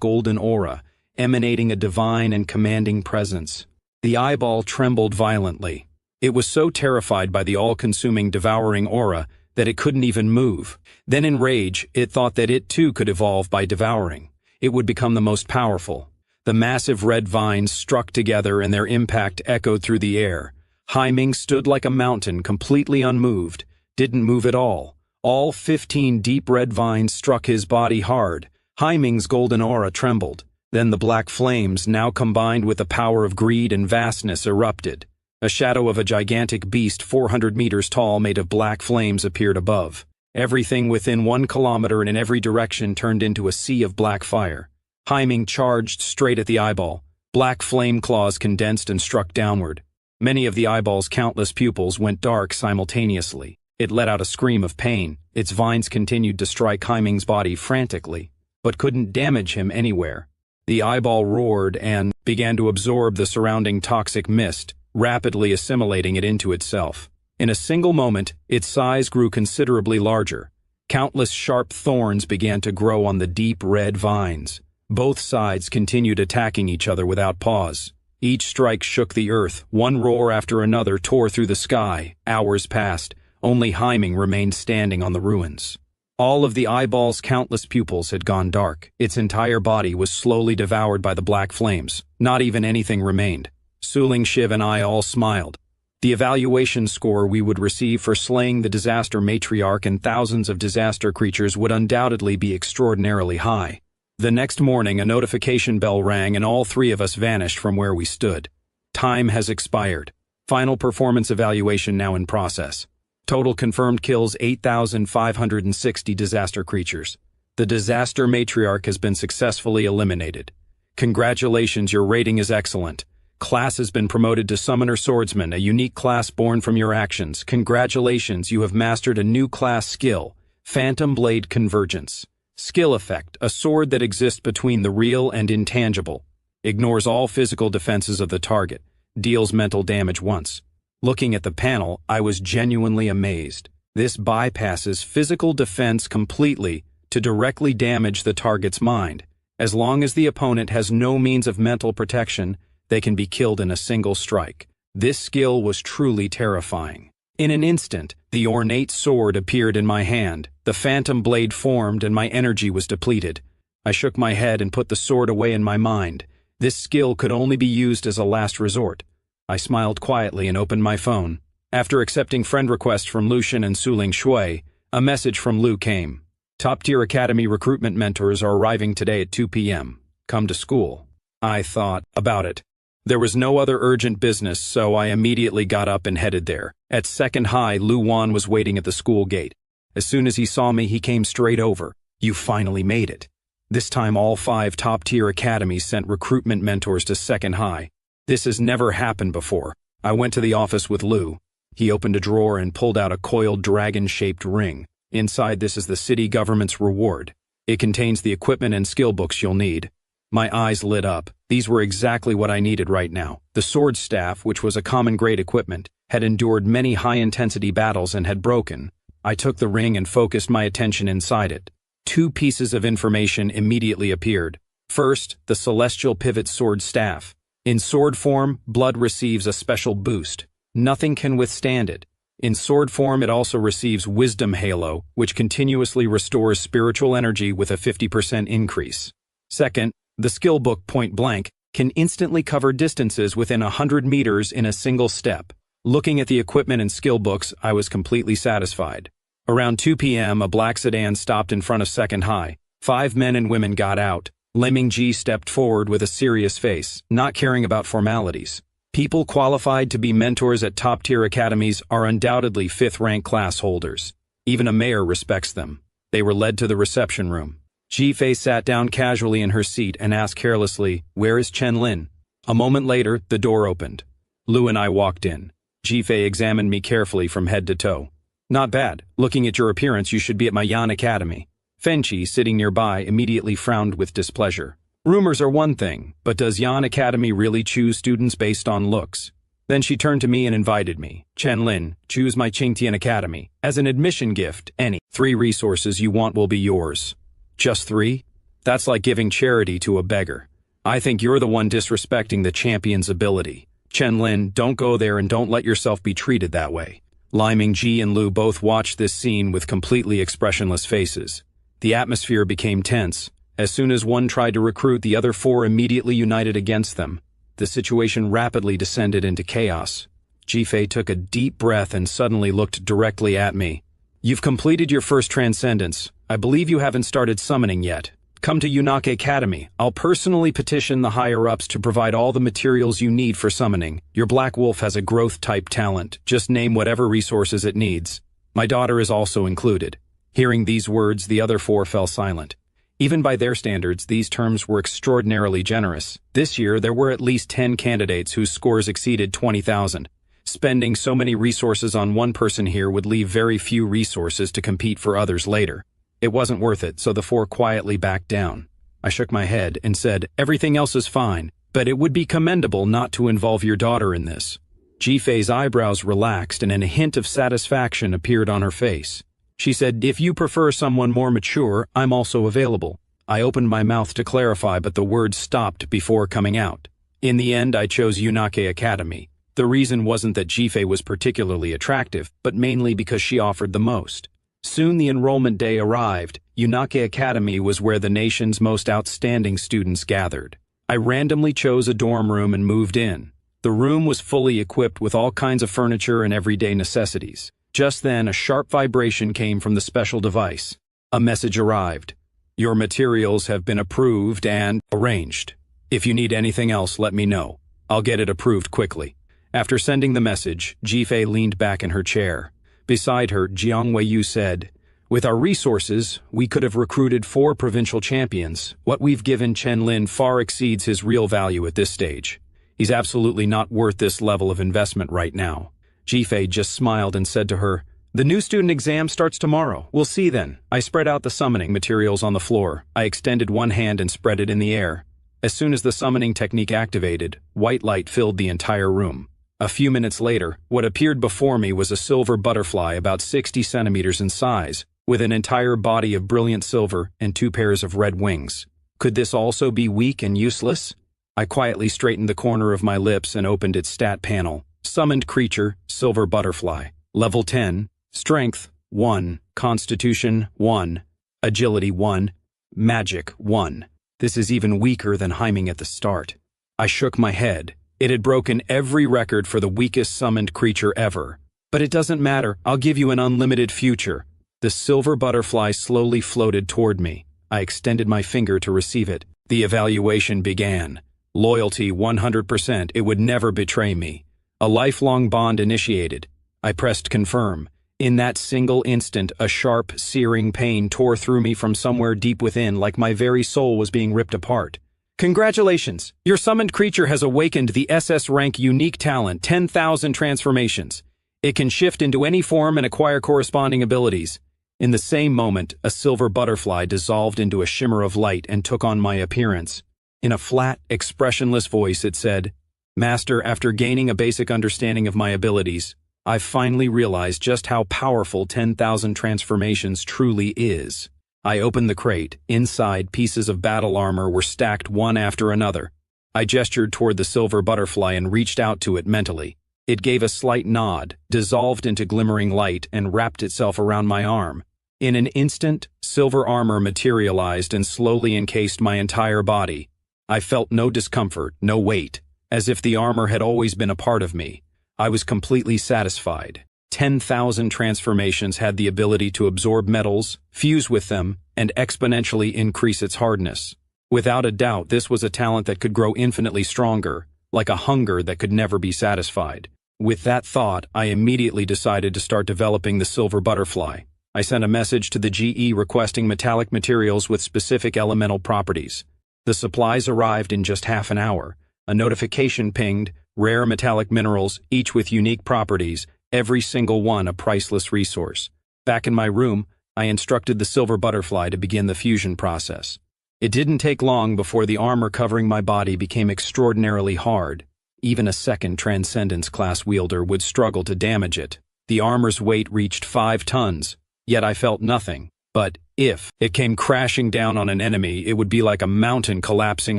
[SPEAKER 1] golden aura, emanating a divine and commanding presence. The eyeball trembled violently. It was so terrified by the all-consuming devouring aura that it couldn't even move. Then in rage, it thought that it too could evolve by devouring. It would become the most powerful. The massive red vines struck together and their impact echoed through the air. Hemming stood like a mountain, completely unmoved, didn't move at all. All 15 deep red vines struck his body hard. Hemming's golden aura trembled. Then the black flames, now combined with the power of greed and vastness, erupted. A shadow of a gigantic beast 400 meters tall made of black flames appeared above. Everything within 1 kilometer and in every direction turned into a sea of black fire. Hemming charged straight at the eyeball. Black flame claws condensed and struck downward. Many of the eyeball's countless pupils went dark simultaneously. It let out a scream of pain. Its vines continued to strike Hemming's body frantically, but couldn't damage him anywhere. The eyeball roared and began to absorb the surrounding toxic mist, rapidly assimilating it into itself. In a single moment, its size grew considerably larger. Countless sharp thorns began to grow on the deep red vines. Both sides continued attacking each other without pause. Each strike shook the earth. One roar after another tore through the sky. Hours passed. Only Hemming remained standing on the ruins. All of the eyeball's countless pupils had gone dark. Its entire body was slowly devoured by the black flames. Not even anything remained. Suling, Shiv, and I all smiled. The evaluation score we would receive for slaying the disaster matriarch and thousands of disaster creatures would undoubtedly be extraordinarily high. The next morning, a notification bell rang and all three of us vanished from where we stood. Time has expired. Final performance evaluation now in process. Total confirmed kills 8,560 disaster creatures. The disaster matriarch has been successfully eliminated. Congratulations, your rating is excellent. Class has been promoted to Summoner Swordsman, a unique class born from your actions. Congratulations, you have mastered a new class skill, Phantom Blade Convergence. Skill effect, a sword that exists between the real and intangible. Ignores all physical defenses of the target. Deals mental damage once. Looking at the panel, I was genuinely amazed. This bypasses physical defense completely to directly damage the target's mind. As long as the opponent has no means of mental protection, they can be killed in a single strike. This skill was truly terrifying. In an instant, the ornate sword appeared in my hand. The phantom blade formed and my energy was depleted. I shook my head and put the sword away in my mind. This skill could only be used as a last resort. I smiled quietly and opened my phone. After accepting friend requests from Lucian and Suling Shui, a message from Lu came. Top-tier academy recruitment mentors are arriving today at 2 p.m. Come to school. I thought about it. There was no other urgent business, so I immediately got up and headed there. At second high, Lu Wan was waiting at the school gate. As soon as he saw me, he came straight over. You finally made it. This time all 5 top-tier academies sent recruitment mentors to second high. This has never happened before. I went to the office with Lu. He opened a drawer and pulled out a coiled dragon-shaped ring. Inside this is the city government's reward. It contains the equipment and skill books you'll need. My eyes lit up. These were exactly what I needed right now. The sword staff, which was a common grade equipment, had endured many high-intensity battles and had broken. I took the ring and focused my attention inside it. Two pieces of information immediately appeared. First, the celestial pivot sword staff. In sword form, blood receives a special boost. Nothing can withstand it. In sword form, it also receives Wisdom Halo, which continuously restores spiritual energy with a 50% increase. Second, the skill book Point Blank can instantly cover distances within 100 meters in a single step. Looking at the equipment and skill books, I was completely satisfied. Around 2 p.m., a black sedan stopped in front of Second High. 5 men and women got out. Lemming G stepped forward with a serious face, not caring about formalities. People qualified to be mentors at top-tier academies are undoubtedly 5th rank class holders. Even a mayor respects them. They were led to the reception room. Ji-Fei sat down casually in her seat and asked carelessly, "Where is Chen Lin?" A moment later, the door opened. Lu and I walked in. Ji-Fei examined me carefully from head to toe. "Not bad. Looking at your appearance, you should be at my Yan Academy." Fenqi, sitting nearby, immediately frowned with displeasure. Rumors are one thing, but does Yan Academy really choose students based on looks? Then she turned to me and invited me. "Chen Lin, choose my Qingtian Academy. As an admission gift, any 3 resources you want will be yours." "Just 3? That's like giving charity to a beggar. I think you're the one disrespecting the champion's ability. Chen Lin, don't go there and don't let yourself be treated that way." Liming Ji and Lu both watched this scene with completely expressionless faces. The atmosphere became tense. As soon as one tried to recruit, the other 4 immediately united against them. The situation rapidly descended into chaos. Ji-Fei took a deep breath and suddenly looked directly at me. "You've completed your first transcendence. I believe you haven't started summoning yet. Come to Yunake Academy. I'll personally petition the higher-ups to provide all the materials you need for summoning. Your Black Wolf has a growth-type talent. Just name whatever resources it needs. My daughter is also included." Hearing these words, the other 4 fell silent. Even by their standards, these terms were extraordinarily generous. This year, there were at least 10 candidates whose scores exceeded 20,000. Spending so many resources on one person here would leave very few resources to compete for others later. It wasn't worth it, so the 4 quietly backed down. I shook my head and said, "Everything else is fine, but it would be commendable not to involve your daughter in this." Ji-Fei's eyebrows relaxed and a hint of satisfaction appeared on her face. She said, "If you prefer someone more mature, I'm also available." I opened my mouth to clarify, but the words stopped before coming out. In the end, I chose Yunake Academy. The reason wasn't that Ji-Fei was particularly attractive, but mainly because she offered the most. Soon the enrollment day arrived. Yunake Academy was where the nation's most outstanding students gathered. I randomly chose a dorm room and moved in. The room was fully equipped with all kinds of furniture and everyday necessities. Just then, a sharp vibration came from the special device. A message arrived. "Your materials have been approved and arranged. If you need anything else, let me know. I'll get it approved quickly." After sending the message, Ji-Fei leaned back in her chair. Beside her, Jiang Weiyu said, "With our resources, we could have recruited 4 provincial champions. What we've given Chen Lin far exceeds his real value at this stage. He's absolutely not worth this level of investment right now." Ji-Fei just smiled and said to her, "The new student exam starts tomorrow. We'll see then." I spread out the summoning materials on the floor. I extended one hand and spread it in the air. As soon as the summoning technique activated, white light filled the entire room. A few minutes later, what appeared before me was a silver butterfly about 60 centimeters in size, with an entire body of brilliant silver and 2 pairs of red wings. Could this also be weak and useless? I quietly straightened the corner of my lips and opened its stat panel. Summoned creature, silver butterfly. Level 10, Strength 1, Constitution 1, Agility 1, Magic 1. This is even weaker than Heiming at the start. I shook my head. It had broken every record for the weakest summoned creature ever. But it doesn't matter, I'll give you an unlimited future. The silver butterfly slowly floated toward me. I extended my finger to receive it. The evaluation began. Loyalty 100%, it would never betray me. A lifelong bond initiated. I pressed confirm. In that single instant, a sharp, searing pain tore through me from somewhere deep within, like my very soul was being ripped apart. "Congratulations! Your summoned creature has awakened the SS-Rank unique talent, 10,000 transformations. It can shift into any form and acquire corresponding abilities." In the same moment, a silver butterfly dissolved into a shimmer of light and took on my appearance. In a flat, expressionless voice it said, "Master, after gaining a basic understanding of my abilities, I've finally realized just how powerful 10,000 transformations truly is." I opened the crate. Inside, pieces of battle armor were stacked one after another. I gestured toward the silver butterfly and reached out to it mentally. It gave a slight nod, dissolved into glimmering light, and wrapped itself around my arm. In an instant, silver armor materialized and slowly encased my entire body. I felt no discomfort, no weight, as if the armor had always been a part of me. I was completely satisfied. 10,000 transformations had the ability to absorb metals, fuse with them, and exponentially increase its hardness. Without a doubt, this was a talent that could grow infinitely stronger, like a hunger that could never be satisfied. With that thought, I immediately decided to start developing the silver butterfly. I sent a message to the GE requesting metallic materials with specific elemental properties. The supplies arrived in just half an hour. A notification pinged, rare metallic minerals, each with unique properties, every single one a priceless resource. Back in my room, I instructed the silver butterfly to begin the fusion process. It didn't take long before the armor covering my body became extraordinarily hard. Even a second Transcendence class wielder would struggle to damage it. The armor's weight reached 5 tons, yet I felt nothing. But if it came crashing down on an enemy, it would be like a mountain collapsing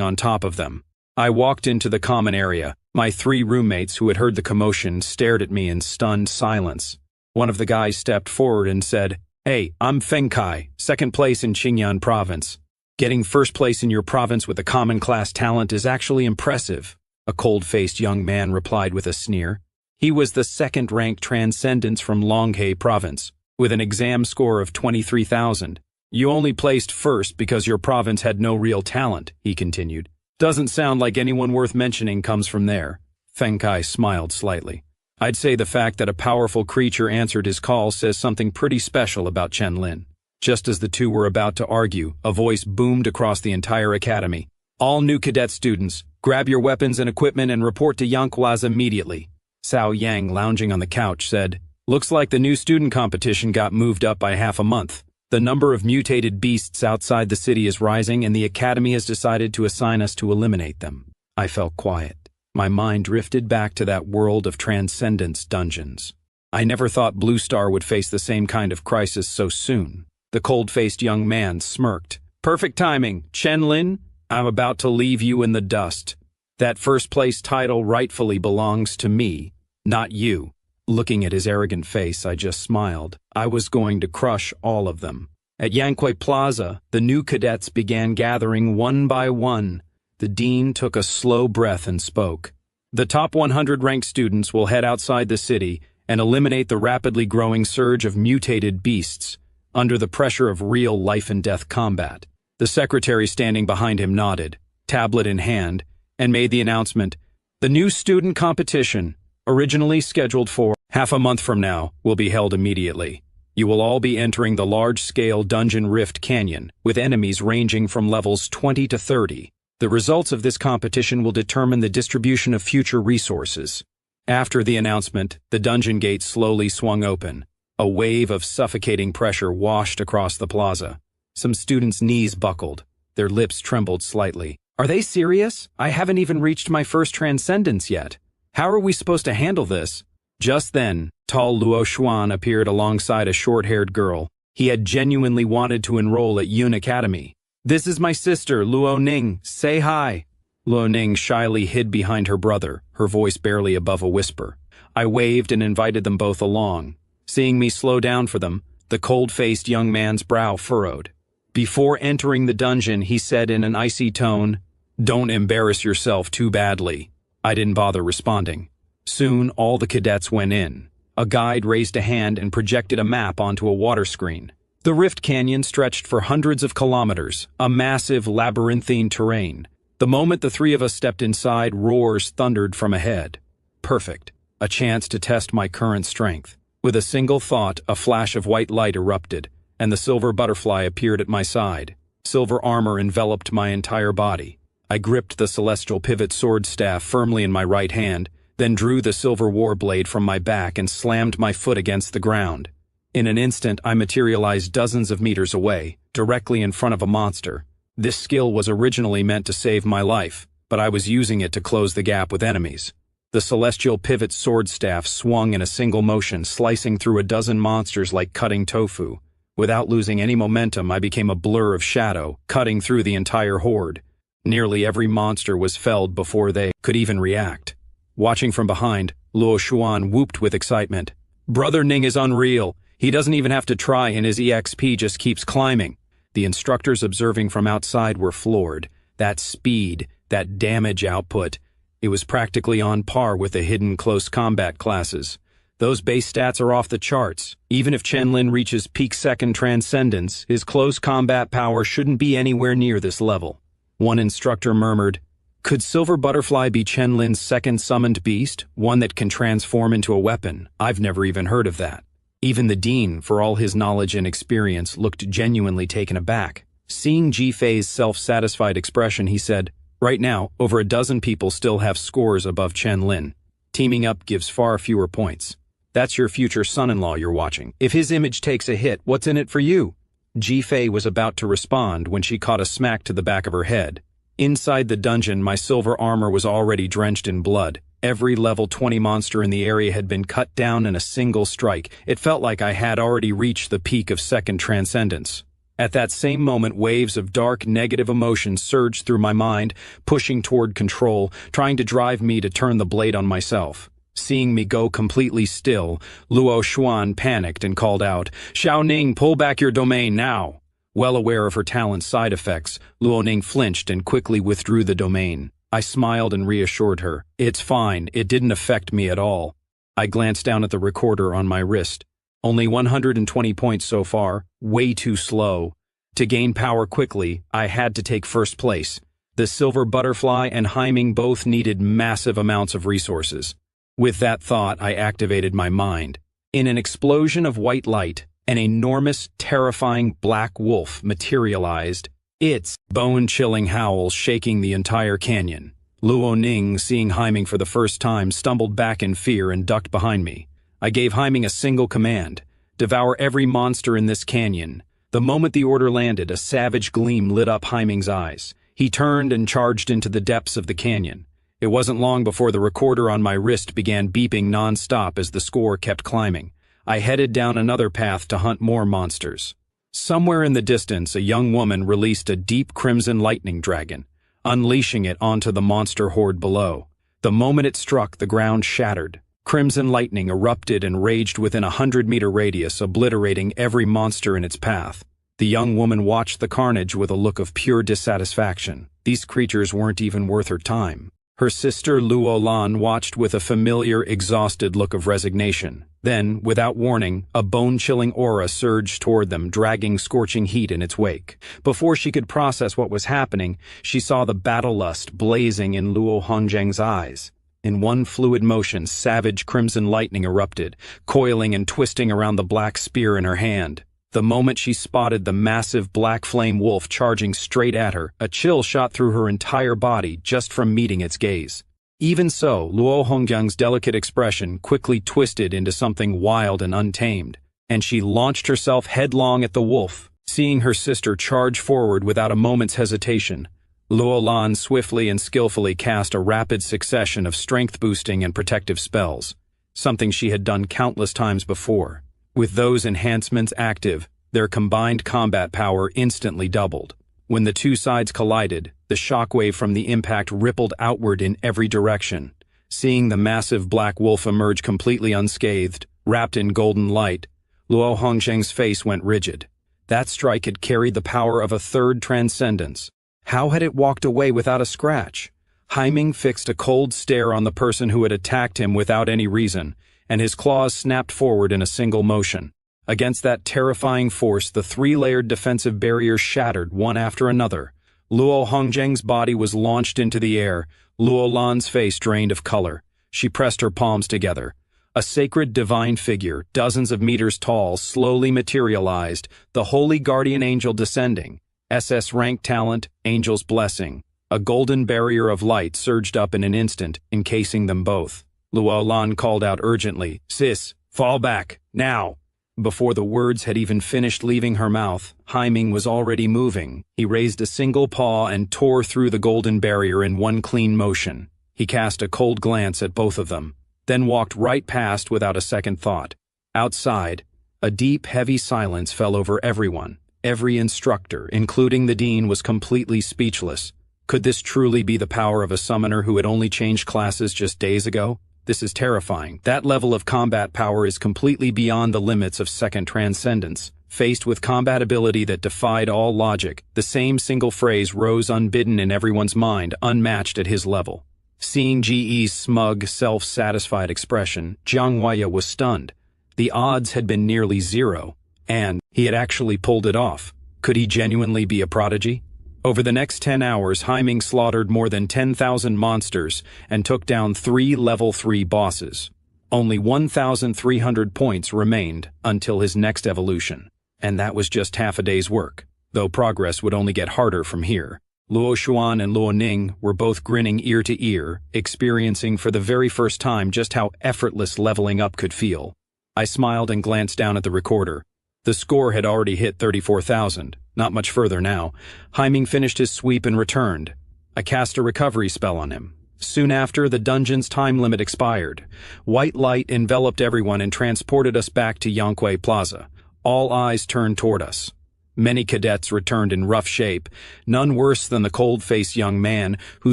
[SPEAKER 1] on top of them. I walked into the common area. My 3 roommates who had heard the commotion stared at me in stunned silence. One of the guys stepped forward and said, "Hey, I'm Feng Kai, 2nd place in Qingyuan province. Getting 1st place in your province with a common class talent is actually impressive." A cold-faced young man replied with a sneer. He was the 2nd-ranked Transcendence from Longhai province, with an exam score of 23,000. "You only placed 1st because your province had no real talent," he continued. "Doesn't sound like anyone worth mentioning comes from there." Feng Kai smiled slightly. "I'd say the fact that a powerful creature answered his call says something pretty special about Chen Lin." Just as the two were about to argue, a voice boomed across the entire academy. "All new cadet students, grab your weapons and equipment and report to Yanquaz immediately." Cao Yang, lounging on the couch, said, "Looks like the new student competition got moved up by half a month. The number of mutated beasts outside the city is rising, and the academy has decided to assign us to eliminate them." I felt quiet. My mind drifted back to that world of Transcendence dungeons. I never thought Blue Star would face the same kind of crisis so soon. The cold-faced young man smirked. "Perfect timing. Chen Lin, I'm about to leave you in the dust. That 1st-place title rightfully belongs to me, not you." Looking at his arrogant face, I just smiled. I was going to crush all of them. At Yanquai Plaza, the new cadets began gathering one by one. The dean took a slow breath and spoke. "The top 100 ranked students will head outside the city and eliminate the rapidly growing surge of mutated beasts under the pressure of real life-and-death combat." The secretary standing behind him nodded, tablet in hand, and made the announcement, "The new student competition, originally scheduled for half a month from now, will be held immediately. You will all be entering the large-scale Dungeon Rift Canyon, with enemies ranging from levels 20 to 30. The results of this competition will determine the distribution of future resources." After the announcement, the dungeon gate slowly swung open. A wave of suffocating pressure washed across the plaza. Some students' knees buckled. Their lips trembled slightly. "Are they serious? I haven't even reached my 1st Transcendence yet. How are we supposed to handle this?" Just then, tall Luo Xuan appeared alongside a short-haired girl. He had genuinely wanted to enroll at Yun Academy. "This is my sister, Luo Ning. Say hi." Luo Ning shyly hid behind her brother, her voice barely above a whisper. I waved and invited them both along. Seeing me slow down for them, the cold-faced young man's brow furrowed. Before entering the dungeon, he said in an icy tone, "Don't embarrass yourself too badly." I didn't bother responding. Soon, all the cadets went in. A guide raised a hand and projected a map onto a water screen. The Rift Canyon stretched for hundreds of kilometers, a massive labyrinthine terrain. The moment the 3 of us stepped inside, roars thundered from ahead. Perfect. A chance to test my current strength. With a single thought, a flash of white light erupted, and the silver butterfly appeared at my side. Silver armor enveloped my entire body. I gripped the celestial pivot sword staff firmly in my right hand, then drew the silver war blade from my back and slammed my foot against the ground. In an instant, I materialized dozens of meters away, directly in front of a monster. This skill was originally meant to save my life, but I was using it to close the gap with enemies. The celestial pivot sword staff swung in a single motion, slicing through a dozen monsters like cutting tofu. Without losing any momentum, I became a blur of shadow, cutting through the entire horde. Nearly every monster was felled before they could even react. Watching from behind, Luo Xuan whooped with excitement. "Brother Ning is unreal. He doesn't even have to try and his EXP just keeps climbing." The instructors observing from outside were floored. That speed, that damage output, it was practically on par with the hidden close combat classes. Those base stats are off the charts. Even if Chen-Lin reaches peak second transcendence, his close combat power shouldn't be anywhere near this level. One instructor murmured, "Could Silver Butterfly be Chen-Lin's second summoned beast, one that can transform into a weapon? I've never even heard of that." Even the dean, for all his knowledge and experience, looked genuinely taken aback. Seeing Ji-Fei's self-satisfied expression, he said, "Right now, over a dozen people still have scores above Chen-Lin. Teaming up gives far fewer points. That's your future son-in-law you're watching. If his image takes a hit, what's in it for you?" Ji-Fei was about to respond when she caught a smack to the back of her head. Inside the dungeon, my silver armor was already drenched in blood. Every level 20 monster in the area had been cut down in a single strike. It felt like I had already reached the peak of second transcendence. At that same moment, waves of dark, negative emotion surged through my mind, pushing toward control, trying to drive me to turn the blade on myself. Seeing me go completely still, Luo Xuan panicked and called out, "Xiao Ning, pull back your domain now!" Well aware of her talent's side effects, Luo Ning flinched and quickly withdrew the domain. I smiled and reassured her. "It's fine, it didn't affect me at all." I glanced down at the recorder on my wrist. Only 120 points so far, way too slow. To gain power quickly, I had to take first place. The Silver Butterfly and Haiming both needed massive amounts of resources. With that thought, I activated my mind. In an explosion of white light, an enormous, terrifying black wolf materialized, its bone-chilling howls shaking the entire canyon. Luo Ning, seeing Haiming for the first time, stumbled back in fear and ducked behind me. I gave Haiming a single command: devour every monster in this canyon. The moment the order landed, a savage gleam lit up Haiming's eyes. He turned and charged into the depths of the canyon. It wasn't long before the recorder on my wrist began beeping non-stop as the score kept climbing. I headed down another path to hunt more monsters. Somewhere in the distance, a young woman released a deep crimson lightning dragon, unleashing it onto the monster horde below. The moment it struck, the ground shattered. Crimson lightning erupted and raged within a 100-meter radius, obliterating every monster in its path. The young woman watched the carnage with a look of pure dissatisfaction. These creatures weren't even worth her time. Her sister Luo Lan watched with a familiar, exhausted look of resignation. Then, without warning, a bone-chilling aura surged toward them, dragging scorching heat in its wake. Before she could process what was happening, she saw the battle lust blazing in Luo Hongzheng's eyes. In one fluid motion, savage crimson lightning erupted, coiling and twisting around the black spear in her hand. The moment she spotted the massive black flame wolf charging straight at her, a chill shot through her entire body just from meeting its gaze. Even so, Luo Hongjiang's delicate expression quickly twisted into something wild and untamed, and she launched herself headlong at the wolf. Seeing her sister charge forward without a moment's hesitation, Luo Lan swiftly and skillfully cast a rapid succession of strength-boosting and protective spells, something she had done countless times before. With those enhancements active, their combined combat power instantly doubled. When the two sides collided, the shockwave from the impact rippled outward in every direction. Seeing the massive black wolf emerge completely unscathed, wrapped in golden light, Luo Hongzheng's face went rigid. That strike had carried the power of a third transcendence. How had it walked away without a scratch? Haiming fixed a cold stare on the person who had attacked him without any reason, and his claws snapped forward in a single motion. Against that terrifying force, the three-layered defensive barriers shattered one after another. Luo Hongzheng's body was launched into the air, Luo Lan's face drained of color. She pressed her palms together. A sacred divine figure, dozens of meters tall, slowly materialized, the holy guardian angel descending. SS-Rank talent, angel's blessing. A golden barrier of light surged up in an instant, encasing them both. Luo Lan called out urgently, "Sis, fall back, now!" Before the words had even finished leaving her mouth, Haiming was already moving. He raised a single paw and tore through the golden barrier in one clean motion. He cast a cold glance at both of them, then walked right past without a second thought. Outside, a deep, heavy silence fell over everyone. Every instructor, including the dean, was completely speechless. Could this truly be the power of a summoner who had only changed classes just days ago? This is terrifying. That level of combat power is completely beyond the limits of second transcendence. Faced with combat ability that defied all logic, the same single phrase rose unbidden in everyone's mind, unmatched at his level. Seeing GE's smug, self-satisfied expression, Jiang Huaya was stunned. The odds had been nearly zero, and he had actually pulled it off. Could he genuinely be a prodigy? Over the next 10 hours, Haiming slaughtered more than 10,000 monsters and took down 3 level 3 bosses. Only 1,300 points remained until his next evolution, and that was just half a day's work, though progress would only get harder from here. Luo Xuan and Luo Ning were both grinning ear to ear, experiencing for the very first time just how effortless leveling up could feel. I smiled and glanced down at the recorder. The score had already hit 34,000, not much further now. Haiming finished his sweep and returned. I cast a recovery spell on him. Soon after, the dungeon's time limit expired. White light enveloped everyone and transported us back to Yangkui Plaza. All eyes turned toward us. Many cadets returned in rough shape, none worse than the cold-faced young man who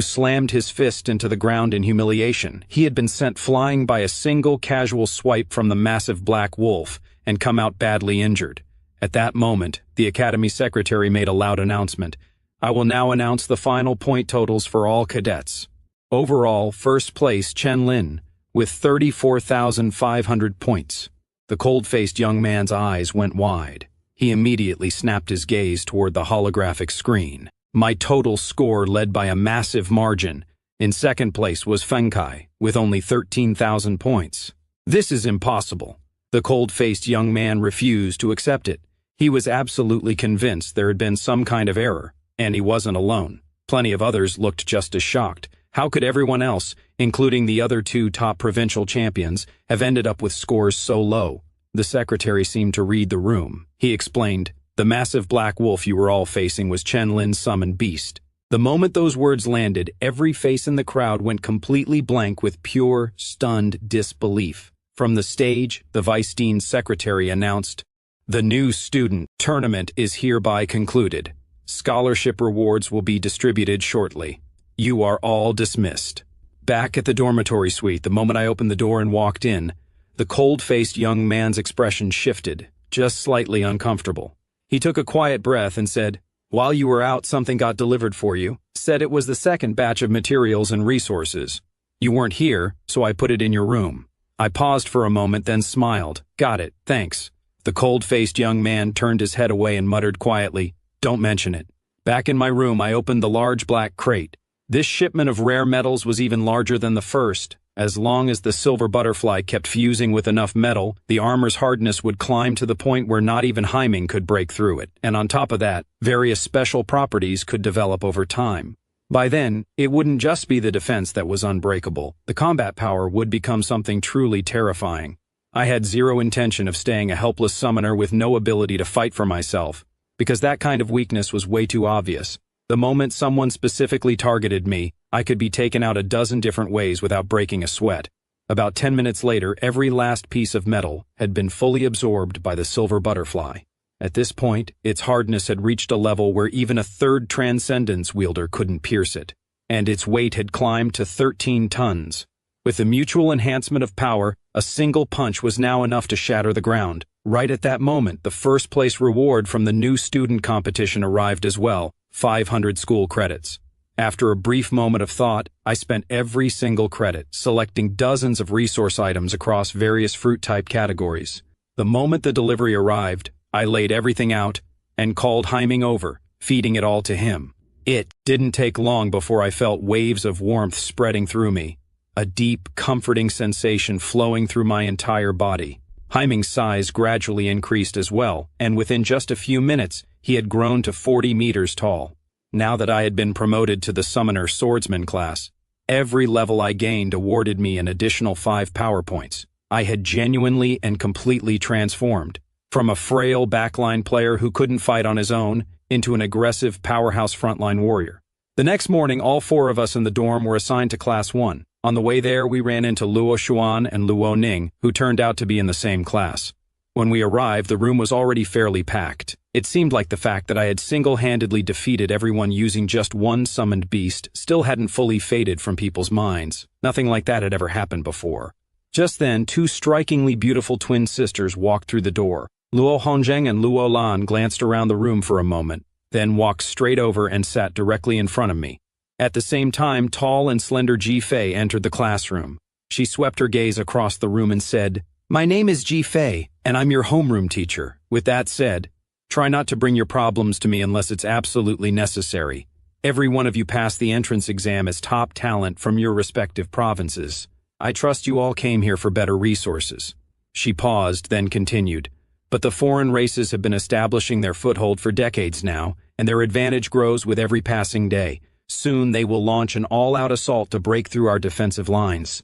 [SPEAKER 1] slammed his fist into the ground in humiliation. He had been sent flying by a single casual swipe from the massive black wolf and come out badly injured. At that moment, the Academy Secretary made a loud announcement. I will now announce the final point totals for all cadets. Overall, first place Chen Lin, with 34,500 points. The cold-faced young man's eyes went wide. He immediately snapped his gaze toward the holographic screen. My total score led by a massive margin. In second place was Feng Kai, with only 13,000 points. This is impossible. The cold-faced young man refused to accept it. He was absolutely convinced there had been some kind of error, and he wasn't alone. Plenty of others looked just as shocked. How could everyone else, including the other 2 top provincial champions, have ended up with scores so low? The secretary seemed to read the room. He explained, the massive black wolf you were all facing was Chen Lin's summoned beast. The moment those words landed, every face in the crowd went completely blank with pure, stunned disbelief. From the stage, the Vice Dean's secretary announced, the new student tournament is hereby concluded. Scholarship rewards will be distributed shortly. You are all dismissed. Back at the dormitory suite, the moment I opened the door and walked in, the cold-faced young man's expression shifted, just slightly uncomfortable. He took a quiet breath and said, while you were out, something got delivered for you. Said it was the second batch of materials and resources. You weren't here, so I put it in your room. I paused for a moment, then smiled. Got it, thanks. The cold-faced young man turned his head away and muttered quietly, don't mention it. Back in my room, I opened the large black crate. This shipment of rare metals was even larger than the first. As long as the silver butterfly kept fusing with enough metal, the armor's hardness would climb to the point where not even Haiming could break through it. And on top of that, various special properties could develop over time. By then, it wouldn't just be the defense that was unbreakable. The combat power would become something truly terrifying. I had zero intention of staying a helpless summoner with no ability to fight for myself, because that kind of weakness was way too obvious. The moment someone specifically targeted me, I could be taken out a dozen different ways without breaking a sweat. About 10 minutes later, every last piece of metal had been fully absorbed by the silver butterfly. At this point, its hardness had reached a level where even a third transcendence wielder couldn't pierce it, and its weight had climbed to 13 tons. With the mutual enhancement of power, a single punch was now enough to shatter the ground. Right at that moment, the first place reward from the new student competition arrived as well, 500 school credits. After a brief moment of thought, I spent every single credit, selecting dozens of resource items across various fruit-type categories. The moment the delivery arrived, I laid everything out and called Haiming over, feeding it all to him. It didn't take long before I felt waves of warmth spreading through me, a deep, comforting sensation flowing through my entire body. Haiming's size gradually increased as well, and within just a few minutes, he had grown to 40 meters tall. Now that I had been promoted to the Summoner Swordsman class, every level I gained awarded me an additional 5 power points. I had genuinely and completely transformed. From a frail backline player who couldn't fight on his own, into an aggressive powerhouse frontline warrior. The next morning, all 4 of us in the dorm were assigned to Class 1. On the way there, we ran into Luo Xuan and Luo Ning, who turned out to be in the same class. When we arrived, the room was already fairly packed. It seemed like the fact that I had single-handedly defeated everyone using just one summoned beast still hadn't fully faded from people's minds. Nothing like that had ever happened before. Just then, 2 strikingly beautiful twin sisters walked through the door. Luo Hongjing and Luo Lan glanced around the room for a moment, then walked straight over and sat directly in front of me. At the same time, tall and slender Ji Fei entered the classroom. She swept her gaze across the room and said, "My name is Ji Fei, and I'm your homeroom teacher. With that said, try not to bring your problems to me unless it's absolutely necessary. Every one of you passed the entrance exam as top talent from your respective provinces. I trust you all came here for better resources." She paused, then continued, "But the foreign races have been establishing their foothold for decades now, and their advantage grows with every passing day. Soon they will launch an all-out assault to break through our defensive lines."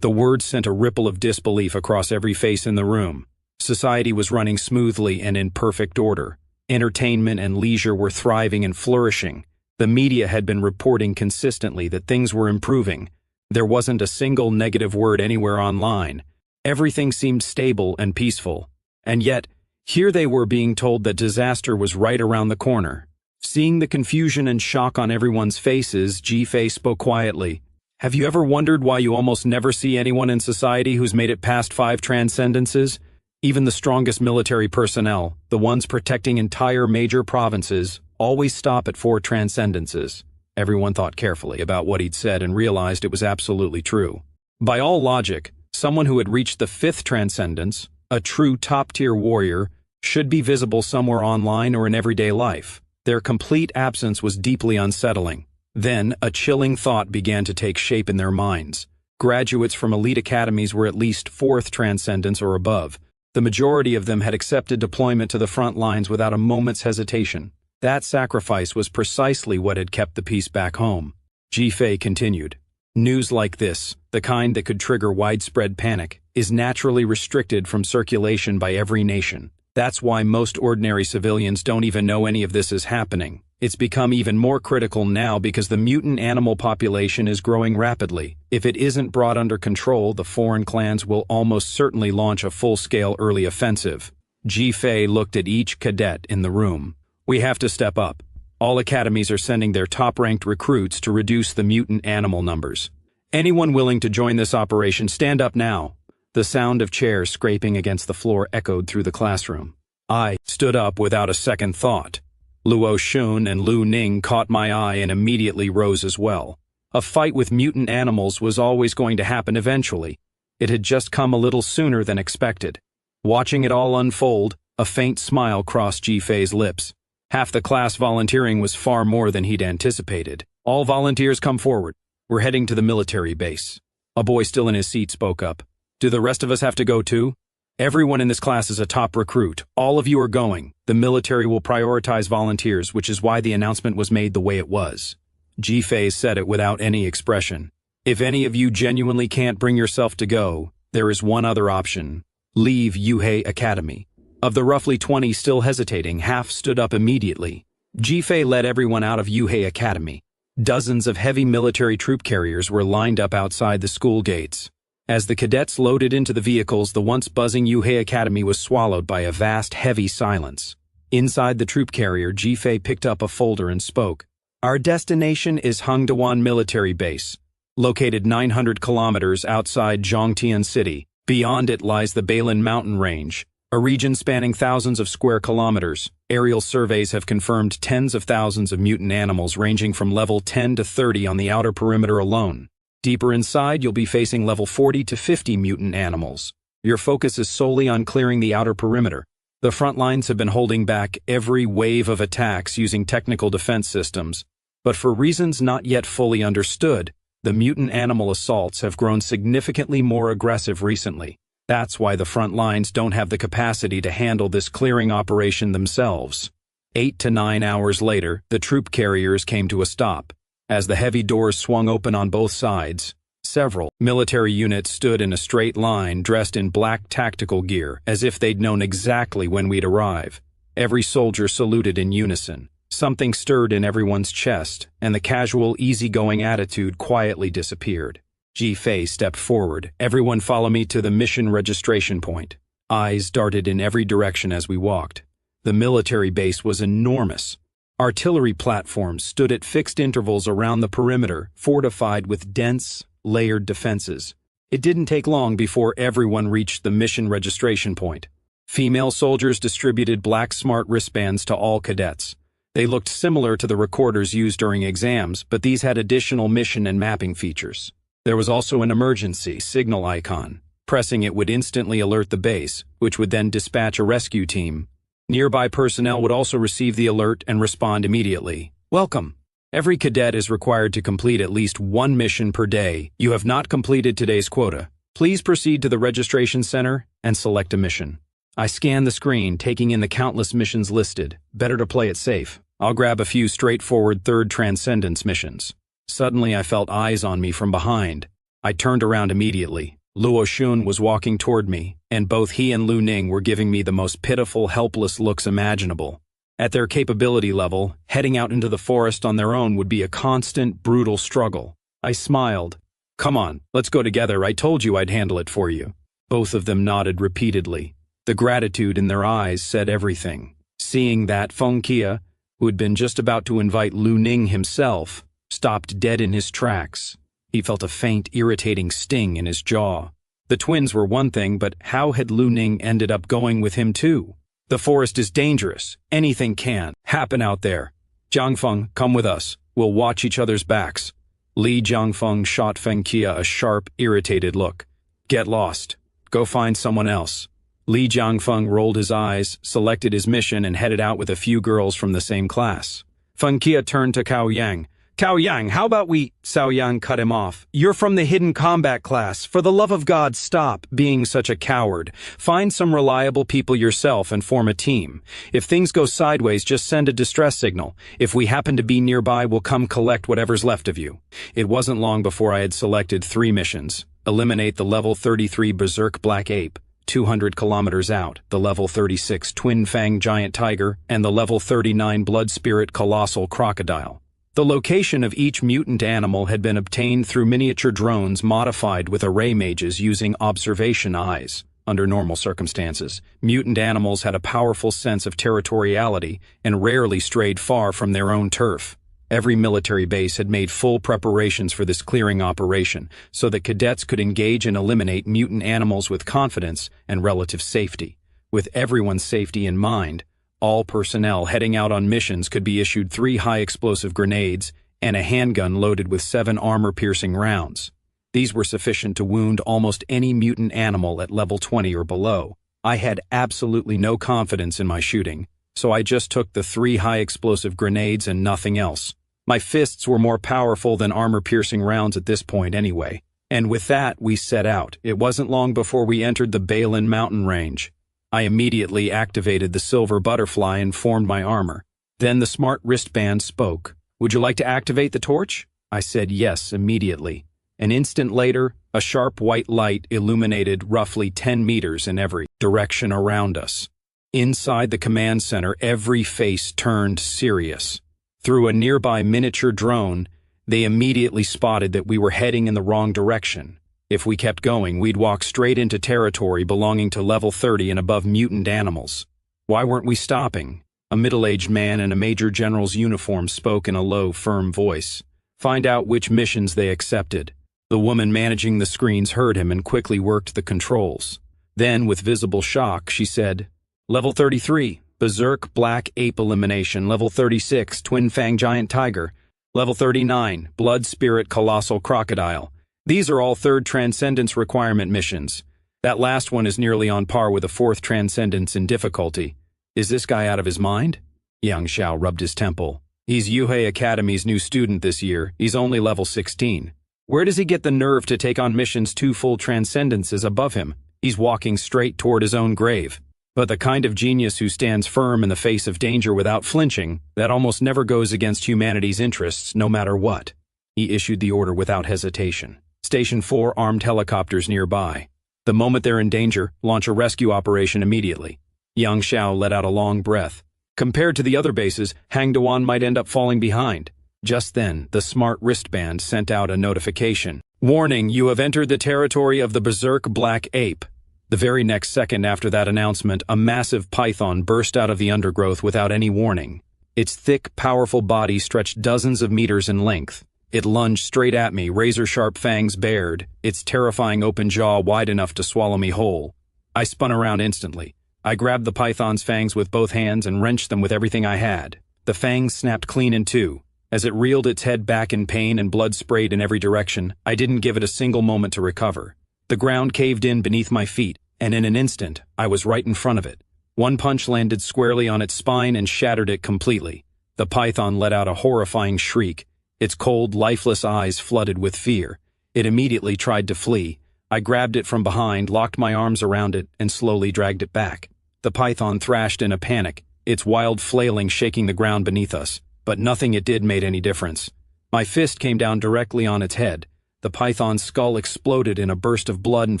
[SPEAKER 1] The words sent a ripple of disbelief across every face in the room. Society was running smoothly and in perfect order. Entertainment and leisure were thriving and flourishing. The media had been reporting consistently that things were improving. There wasn't a single negative word anywhere online. Everything seemed stable and peaceful. And yet, here they were being told that disaster was right around the corner. Seeing the confusion and shock on everyone's faces, Ji Fei spoke quietly. "Have you ever wondered why you almost never see anyone in society who's made it past 5 transcendences? Even the strongest military personnel, the ones protecting entire major provinces, always stop at 4 transcendences." Everyone thought carefully about what he'd said and realized it was absolutely true. By all logic, someone who had reached the 5th transcendence, a true top-tier warrior, should be visible somewhere online or in everyday life. Their complete absence was deeply unsettling. Then, a chilling thought began to take shape in their minds. Graduates from elite academies were at least 4th transcendence or above. The majority of them had accepted deployment to the front lines without a moment's hesitation. That sacrifice was precisely what had kept the peace back home. Ji Fei continued, "News like this, the kind that could trigger widespread panic, is naturally restricted from circulation by every nation. That's why most ordinary civilians don't even know any of this is happening. It's become even more critical now because the mutant animal population is growing rapidly. If it isn't brought under control, the foreign clans will almost certainly launch a full-scale early offensive." Ji Fei looked at each cadet in the room. "We have to step up. All academies are sending their top-ranked recruits to reduce the mutant animal numbers. Anyone willing to join this operation, stand up now." The sound of chairs scraping against the floor echoed through the classroom. I stood up without a second thought. Luo Xun and Lu Ning caught my eye and immediately rose as well. A fight with mutant animals was always going to happen eventually. It had just come a little sooner than expected. Watching it all unfold, a faint smile crossed Ji Fei's lips. Half the class volunteering was far more than he'd anticipated. "All volunteers come forward. We're heading to the military base." A boy still in his seat spoke up. "Do the rest of us have to go too?" "Everyone in this class is a top recruit. All of you are going. The military will prioritize volunteers, which is why the announcement was made the way it was." Ji Fei said it without any expression. "If any of you genuinely can't bring yourself to go, there is one other option. Leave Yuhei Academy." Of the roughly 20 still hesitating, half stood up immediately. Ji Fei led everyone out of Yuhei Academy. Dozens of heavy military troop carriers were lined up outside the school gates. As the cadets loaded into the vehicles, the once buzzing Yuhei Academy was swallowed by a vast, heavy silence. Inside the troop carrier, Ji Fei picked up a folder and spoke. "Our destination is Hangdawan Military Base, located 900 kilometers outside Zhongtian City. Beyond it lies the Bailin Mountain Range, a region spanning thousands of square kilometers. Aerial surveys have confirmed tens of thousands of mutant animals ranging from level 10 to 30 on the outer perimeter alone. Deeper inside, you'll be facing level 40 to 50 mutant animals. Your focus is solely on clearing the outer perimeter. The front lines have been holding back every wave of attacks using technical defense systems, but for reasons not yet fully understood, the mutant animal assaults have grown significantly more aggressive recently. That's why the front lines don't have the capacity to handle this clearing operation themselves." 8 to 9 hours later, the troop carriers came to a stop. As the heavy doors swung open on both sides, Several military units stood in a straight line, dressed in black tactical gear, as if they'd known exactly when we'd arrive. Every soldier saluted in unison. Something stirred in everyone's chest, and the casual, easygoing attitude quietly disappeared. Ji Fei stepped forward. "Everyone follow me to the mission registration point." Eyes darted in every direction as we walked. The military base was enormous. Artillery platforms stood at fixed intervals around the perimeter, fortified with dense, layered defenses. It didn't take long before everyone reached the mission registration point. Female soldiers distributed black smart wristbands to all cadets. They looked similar to the recorders used during exams, but these had additional mission and mapping features. There was also an emergency signal icon. Pressing it would instantly alert the base, which would then dispatch a rescue team. Nearby personnel would also receive the alert and respond immediately. "Welcome. Every cadet is required to complete at least one mission per day. You have not completed today's quota. Please proceed to the registration center and select a mission." I scanned the screen, taking in the countless missions listed. Better to play it safe. I'll grab a few straightforward third transcendence missions. Suddenly I felt eyes on me from behind. I turned around immediately. Luo Xun was walking toward me, and both he and Lu Ning were giving me the most pitiful, helpless looks imaginable. At their capability level, heading out into the forest on their own would be a constant, brutal struggle. I smiled. "Come on, let's go together. I told you I'd handle it for you." Both of them nodded repeatedly. The gratitude in their eyes said everything. Seeing that, Feng Qia, who had been just about to invite Lu Ning himself, stopped dead in his tracks. He felt a faint, irritating sting in his jaw. The twins were one thing, but how had Lu Ning ended up going with him too? "The forest is dangerous. Anything can happen out there. Jiangfeng, come with us. We'll watch each other's backs." Li Jiangfeng shot Feng Qia a sharp, irritated look. "Get lost. Go find someone else." Li Jiangfeng rolled his eyes, selected his mission, and headed out with a few girls from the same class. Feng Qia turned to Cao Yang. "Cao Yang, how about we—" Cao Yang cut him off. "You're from the hidden combat class. For the love of God, stop being such a coward. Find some reliable people yourself and form a team. If things go sideways, just send a distress signal. If we happen to be nearby, we'll come collect whatever's left of you." It wasn't long before I had selected 3 missions. Eliminate the level 33 Berserk Black Ape, 200 kilometers out, the level 36 Twin Fang Giant Tiger, and the level 39 Blood Spirit Colossal Crocodile. The location of each mutant animal had been obtained through miniature drones modified with array mages using observation eyes. Under normal circumstances, mutant animals had a powerful sense of territoriality and rarely strayed far from their own turf. Every military base had made full preparations for this clearing operation so that cadets could engage and eliminate mutant animals with confidence and relative safety. With everyone's safety in mind, all personnel heading out on missions could be issued 3 high-explosive grenades and a handgun loaded with 7 armor-piercing rounds. These were sufficient to wound almost any mutant animal at level 20 or below. I had absolutely no confidence in my shooting, so I just took the 3 high-explosive grenades and nothing else. My fists were more powerful than armor-piercing rounds at this point anyway. And with that, we set out. It wasn't long before we entered the Balin mountain range. I immediately activated the silver butterfly and formed my armor. Then the smart wristband spoke. "Would you like to activate the torch?" I said yes immediately. An instant later, a sharp white light illuminated roughly 10 meters in every direction around us. Inside the command center, every face turned serious. Through a nearby miniature drone, they immediately spotted that we were heading in the wrong direction. If we kept going, we'd walk straight into territory belonging to level 30 and above mutant animals. Why weren't we stopping? A middle-aged man in a major general's uniform spoke in a low, firm voice. Find out which missions they accepted. The woman managing the screens heard him and quickly worked the controls. Then, with visible shock, she said, "Level 33, Berserk Black Ape Elimination. Level 36, Twin Fang Giant Tiger. Level 39, Blood Spirit Colossal Crocodile. These are all 3rd Transcendence requirement missions. That last one is nearly on par with a 4th Transcendence in difficulty. Is this guy out of his mind?" Yang Xiao rubbed his temple. "He's Yuhei Academy's new student this year. He's only level 16. Where does he get the nerve to take on missions 2 full Transcendences above him? He's walking straight toward his own grave. But the kind of genius who stands firm in the face of danger without flinching, that almost never goes against humanity's interests no matter what." He issued the order without hesitation. Station 4 armed helicopters nearby. The moment they're in danger, launch a rescue operation immediately. Yang Xiao let out a long breath. Compared to the other bases, Hangduan might end up falling behind. Just then, the smart wristband sent out a notification. Warning, you have entered the territory of the Berserk Black Ape. The very next second after that announcement, a massive python burst out of the undergrowth without any warning. Its thick, powerful body stretched dozens of meters in length. It lunged straight at me, razor-sharp fangs bared, its terrifying open jaw wide enough to swallow me whole. I spun around instantly. I grabbed the python's fangs with both hands and wrenched them with everything I had. The fangs snapped clean in two. As it reeled its head back in pain and blood sprayed in every direction, I didn't give it a single moment to recover. The ground caved in beneath my feet, and in an instant, I was right in front of it. One punch landed squarely on its spine and shattered it completely. The python let out a horrifying shriek. Its cold, lifeless eyes flooded with fear. It immediately tried to flee. I grabbed it from behind, locked my arms around it, and slowly dragged it back. The python thrashed in a panic, its wild flailing shaking the ground beneath us, but nothing it did made any difference. My fist came down directly on its head. The python's skull exploded in a burst of blood and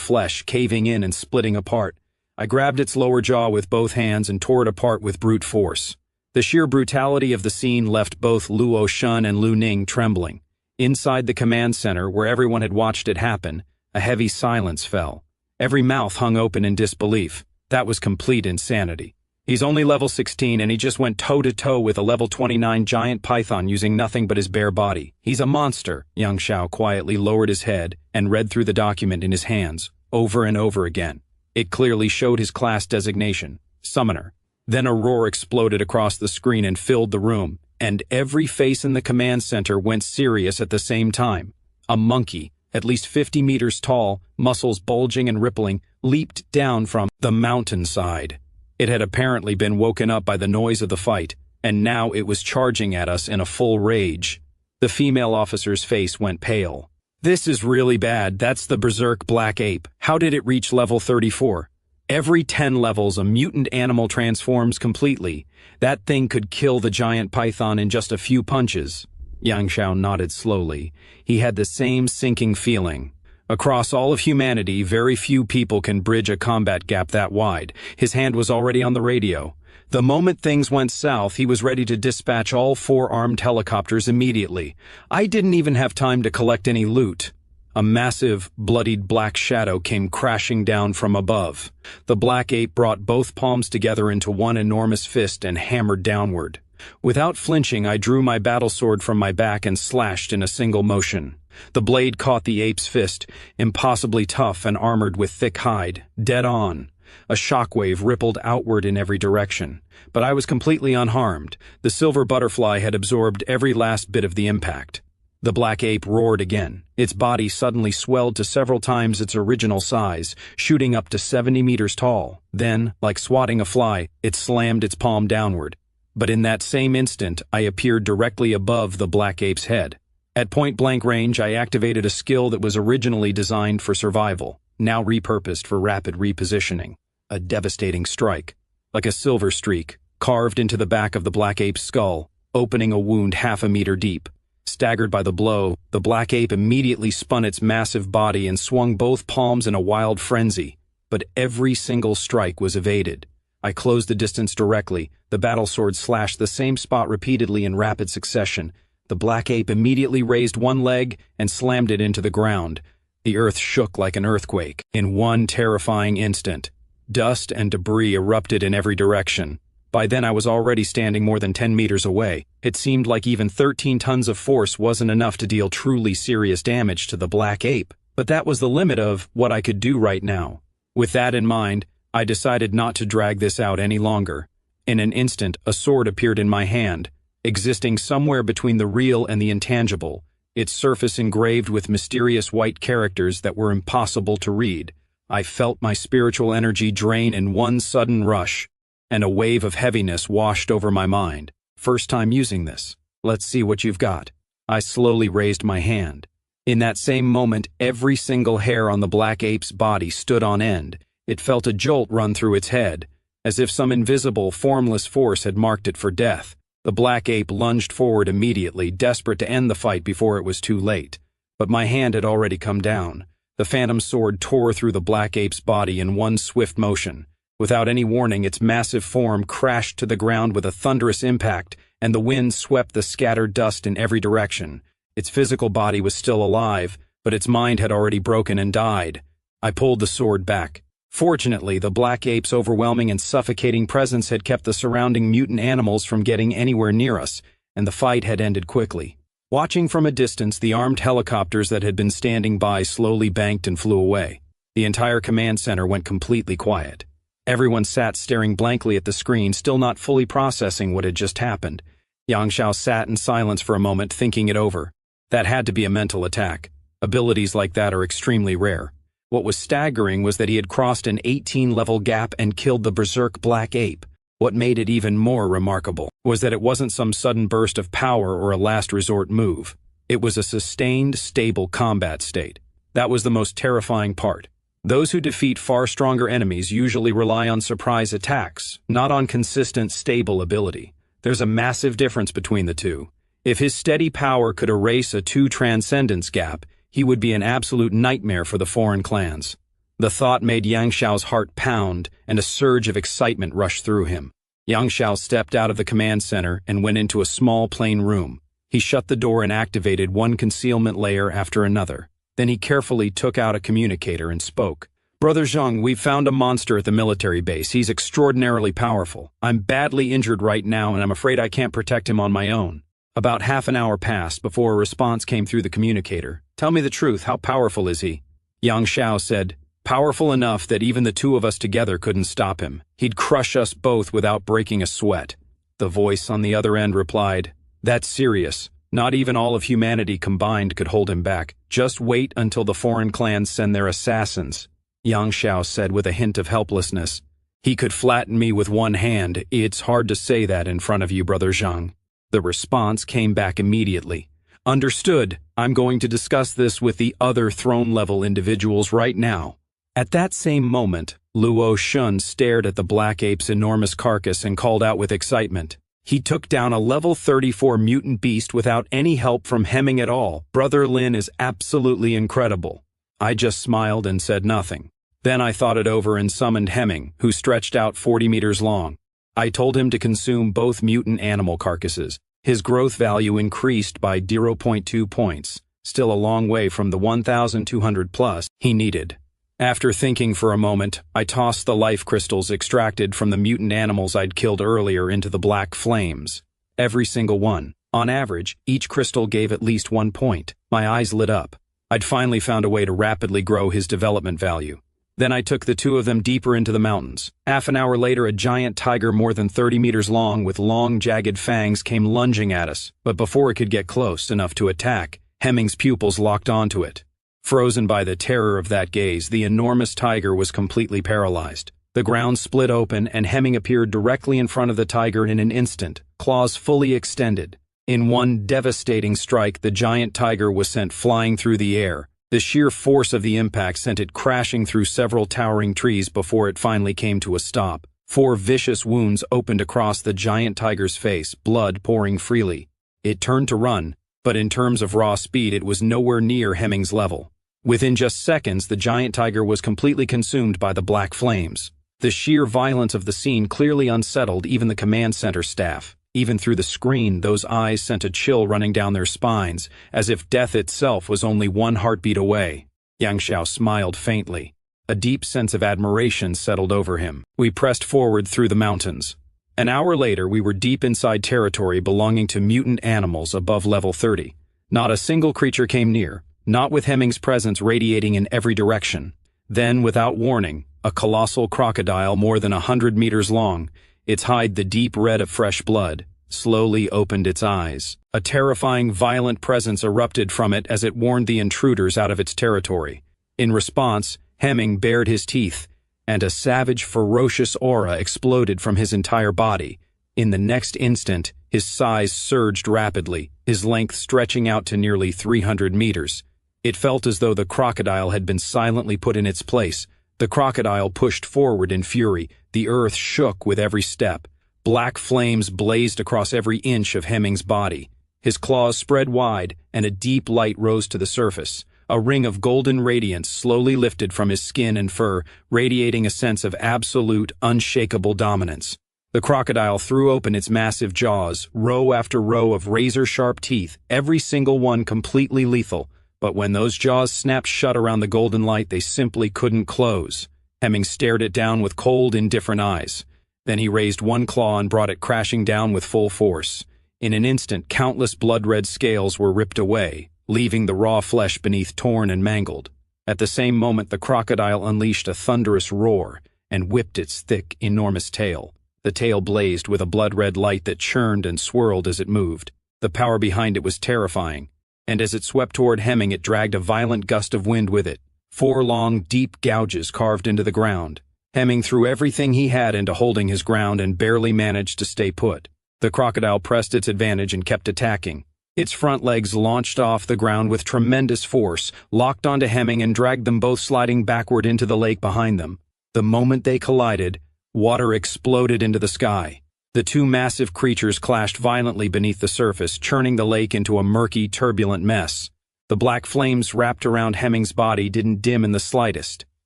[SPEAKER 1] flesh, caving in and splitting apart. I grabbed its lower jaw with both hands and tore it apart with brute force. The sheer brutality of the scene left both Luo Shun and Lu Ning trembling. Inside the command center, where everyone had watched it happen, a heavy silence fell. Every mouth hung open in disbelief. That was complete insanity. He's only level 16 and he just went toe-to-toe with a level 29 giant python using nothing but his bare body. He's a monster. Yang Xiao quietly lowered his head and read through the document in his hands, over and over again. It clearly showed his class designation, Summoner. Then a roar exploded across the screen and filled the room, and every face in the command center went serious at the same time. A monkey, at least 50 meters tall, muscles bulging and rippling, leaped down from the mountainside. It had apparently been woken up by the noise of the fight, and now it was charging at us in a full rage. The female officer's face went pale. This is really bad. That's the Berserk Black Ape. How did it reach level 34? Every 10 levels, a mutant animal transforms completely. That thing could kill the giant python in just a few punches. Yang Xiao nodded slowly. He had the same sinking feeling. Across all of humanity, very few people can bridge a combat gap that wide. His hand was already on the radio. The moment things went south, he was ready to dispatch all 4 armed helicopters immediately. I didn't even have time to collect any loot. A massive, bloodied black shadow came crashing down from above. The black ape brought both palms together into one enormous fist and hammered downward. Without flinching, I drew my battle sword from my back and slashed in a single motion. The blade caught the ape's fist, impossibly tough and armored with thick hide, dead on. A shockwave rippled outward in every direction, but I was completely unharmed. The silver butterfly had absorbed every last bit of the impact. The black ape roared again. Its body suddenly swelled to several times its original size, shooting up to 70 meters tall. Then, like swatting a fly, it slammed its palm downward. But in that same instant, I appeared directly above the black ape's head. At point-blank range, I activated a skill that was originally designed for survival, now repurposed for rapid repositioning. A devastating strike. Like a silver streak, carved into the back of the black ape's skull, opening a wound half a meter deep. Staggered by the blow, the black ape immediately spun its massive body and swung both palms in a wild frenzy. But every single strike was evaded. I closed the distance directly. The battle sword slashed the same spot repeatedly in rapid succession. The black ape immediately raised one leg and slammed it into the ground. The earth shook like an earthquake. In one terrifying instant, dust and debris erupted in every direction. By then I was already standing more than 10 meters away. It seemed like even 13 tons of force wasn't enough to deal truly serious damage to the black ape. But that was the limit of what I could do right now. With that in mind, I decided not to drag this out any longer. In an instant, a sword appeared in my hand, existing somewhere between the real and the intangible, its surface engraved with mysterious white characters that were impossible to read. I felt my spiritual energy drain in one sudden rush, and a wave of heaviness washed over my mind. First time using this. Let's see what you've got. I slowly raised my hand. In that same moment, every single hair on the black ape's body stood on end. It felt a jolt run through its head, as if some invisible, formless force had marked it for death. The black ape lunged forward immediately, desperate to end the fight before it was too late. but my hand had already come down. The phantom sword tore through the black ape's body in one swift motion. Without any warning, its massive form crashed to the ground with a thunderous impact, and the wind swept the scattered dust in every direction. Its physical body was still alive, but its mind had already broken and died. I pulled the sword back. Fortunately, the black ape's overwhelming and suffocating presence had kept the surrounding mutant animals from getting anywhere near us, and the fight had ended quickly. Watching from a distance, the armed helicopters that had been standing by slowly banked and flew away. The entire command center went completely quiet. Everyone sat staring blankly at the screen, still not fully processing what had just happened. Yang Xiao sat in silence for a moment, thinking it over. That had to be a mental attack. Abilities like that are extremely rare. What was staggering was that he had crossed an 18-level gap and killed the berserk black ape. What made it even more remarkable was that it wasn't some sudden burst of power or a last resort move. It was a sustained, stable combat state. That was the most terrifying part. Those who defeat far stronger enemies usually rely on surprise attacks, not on consistent, stable ability. There's a massive difference between the two. If his steady power could erase a 2 transcendence gap, he would be an absolute nightmare for the foreign clans. The thought made Yang Xiao's heart pound, and a surge of excitement rushed through him. Yang Xiao stepped out of the command center and went into a small plain room. He shut the door and activated one concealment layer after another. Then he carefully took out a communicator and spoke. "Brother Zhang, we've found a monster at the military base. He's extraordinarily powerful. I'm badly injured right now, and I'm afraid I can't protect him on my own." About half an hour passed before a response came through the communicator. "Tell me the truth, how powerful is he?" Yang Xiao said, "Powerful enough that even the 2 of us together couldn't stop him. He'd crush us both without breaking a sweat." The voice on the other end replied, "That's serious. Not even all of humanity combined could hold him back. Just wait until the foreign clans send their assassins." Yang Xiao said with a hint of helplessness, "He could flatten me with one hand. It's hard to say that in front of you, Brother Zhang." The response came back immediately. "Understood. I'm going to discuss this with the other throne-level individuals right now." At that same moment, Luo Shun stared at the black ape's enormous carcass and called out with excitement. "He took down a level 34 mutant beast without any help from Hemming at all. Brother Lin is absolutely incredible." I just smiled and said nothing. Then I thought it over and summoned Hemming, who stretched out 40 meters long. I told him to consume both mutant animal carcasses. His growth value increased by 0.2 points, still a long way from the 1,200 plus he needed. After thinking for a moment, I tossed the life crystals extracted from the mutant animals I'd killed earlier into the black flames. Every single one. On average, each crystal gave at least 1 point. My eyes lit up. I'd finally found a way to rapidly grow his development value. Then I took the 2 of them deeper into the mountains. Half an hour later, a giant tiger more than 30 meters long with long, jagged fangs came lunging at us, but before it could get close enough to attack, Hemming's pupils locked onto it. Frozen by the terror of that gaze, the enormous tiger was completely paralyzed. The ground split open, and Hemming appeared directly in front of the tiger in an instant, claws fully extended. In one devastating strike, the giant tiger was sent flying through the air. The sheer force of the impact sent it crashing through several towering trees before it finally came to a stop. 4 vicious wounds opened across the giant tiger's face, blood pouring freely. It turned to run, but in terms of raw speed, it was nowhere near Hemming's level. Within just seconds, the giant tiger was completely consumed by the black flames. The sheer violence of the scene clearly unsettled even the command center staff. Even through the screen, those eyes sent a chill running down their spines, as if death itself was only 1 heartbeat away. Yang Xiao smiled faintly. A deep sense of admiration settled over him. We pressed forward through the mountains. An hour later, we were deep inside territory belonging to mutant animals above level 30. Not a single creature came near, not with Hemming's presence radiating in every direction. Then, without warning, a colossal crocodile more than 100 meters long, its hide the deep red of fresh blood, slowly opened its eyes. A terrifying, violent presence erupted from it as it warned the intruders out of its territory. In response, Hemming bared his teeth, and a savage, ferocious aura exploded from his entire body. In the next instant, his size surged rapidly, his length stretching out to nearly 300 meters. It felt as though the crocodile had been silently put in its place. The crocodile pushed forward in fury. The earth shook with every step. Black flames blazed across every inch of Hemming's body. His claws spread wide, and a deep light rose to the surface. A ring of golden radiance slowly lifted from his skin and fur, radiating a sense of absolute, unshakable dominance. The crocodile threw open its massive jaws, row after row of razor-sharp teeth, every single one completely lethal. But when those jaws snapped shut around the golden light, they simply couldn't close. Hemming stared it down with cold, indifferent eyes. Then he raised one claw and brought it crashing down with full force. In an instant, countless blood-red scales were ripped away, leaving the raw flesh beneath torn and mangled. At the same moment, the crocodile unleashed a thunderous roar and whipped its thick, enormous tail. The tail blazed with a blood-red light that churned and swirled as it moved. The power behind it was terrifying, and as it swept toward Hemming, it dragged a violent gust of wind with it. 4 long, deep gouges carved into the ground. Hemming threw everything he had into holding his ground and barely managed to stay put. The crocodile pressed its advantage and kept attacking. Its front legs launched off the ground with tremendous force, locked onto Hemming and dragged them both sliding backward into the lake behind them. The moment they collided, water exploded into the sky. The two massive creatures clashed violently beneath the surface, churning the lake into a murky, turbulent mess. The black flames wrapped around Hemming's body didn't dim in the slightest.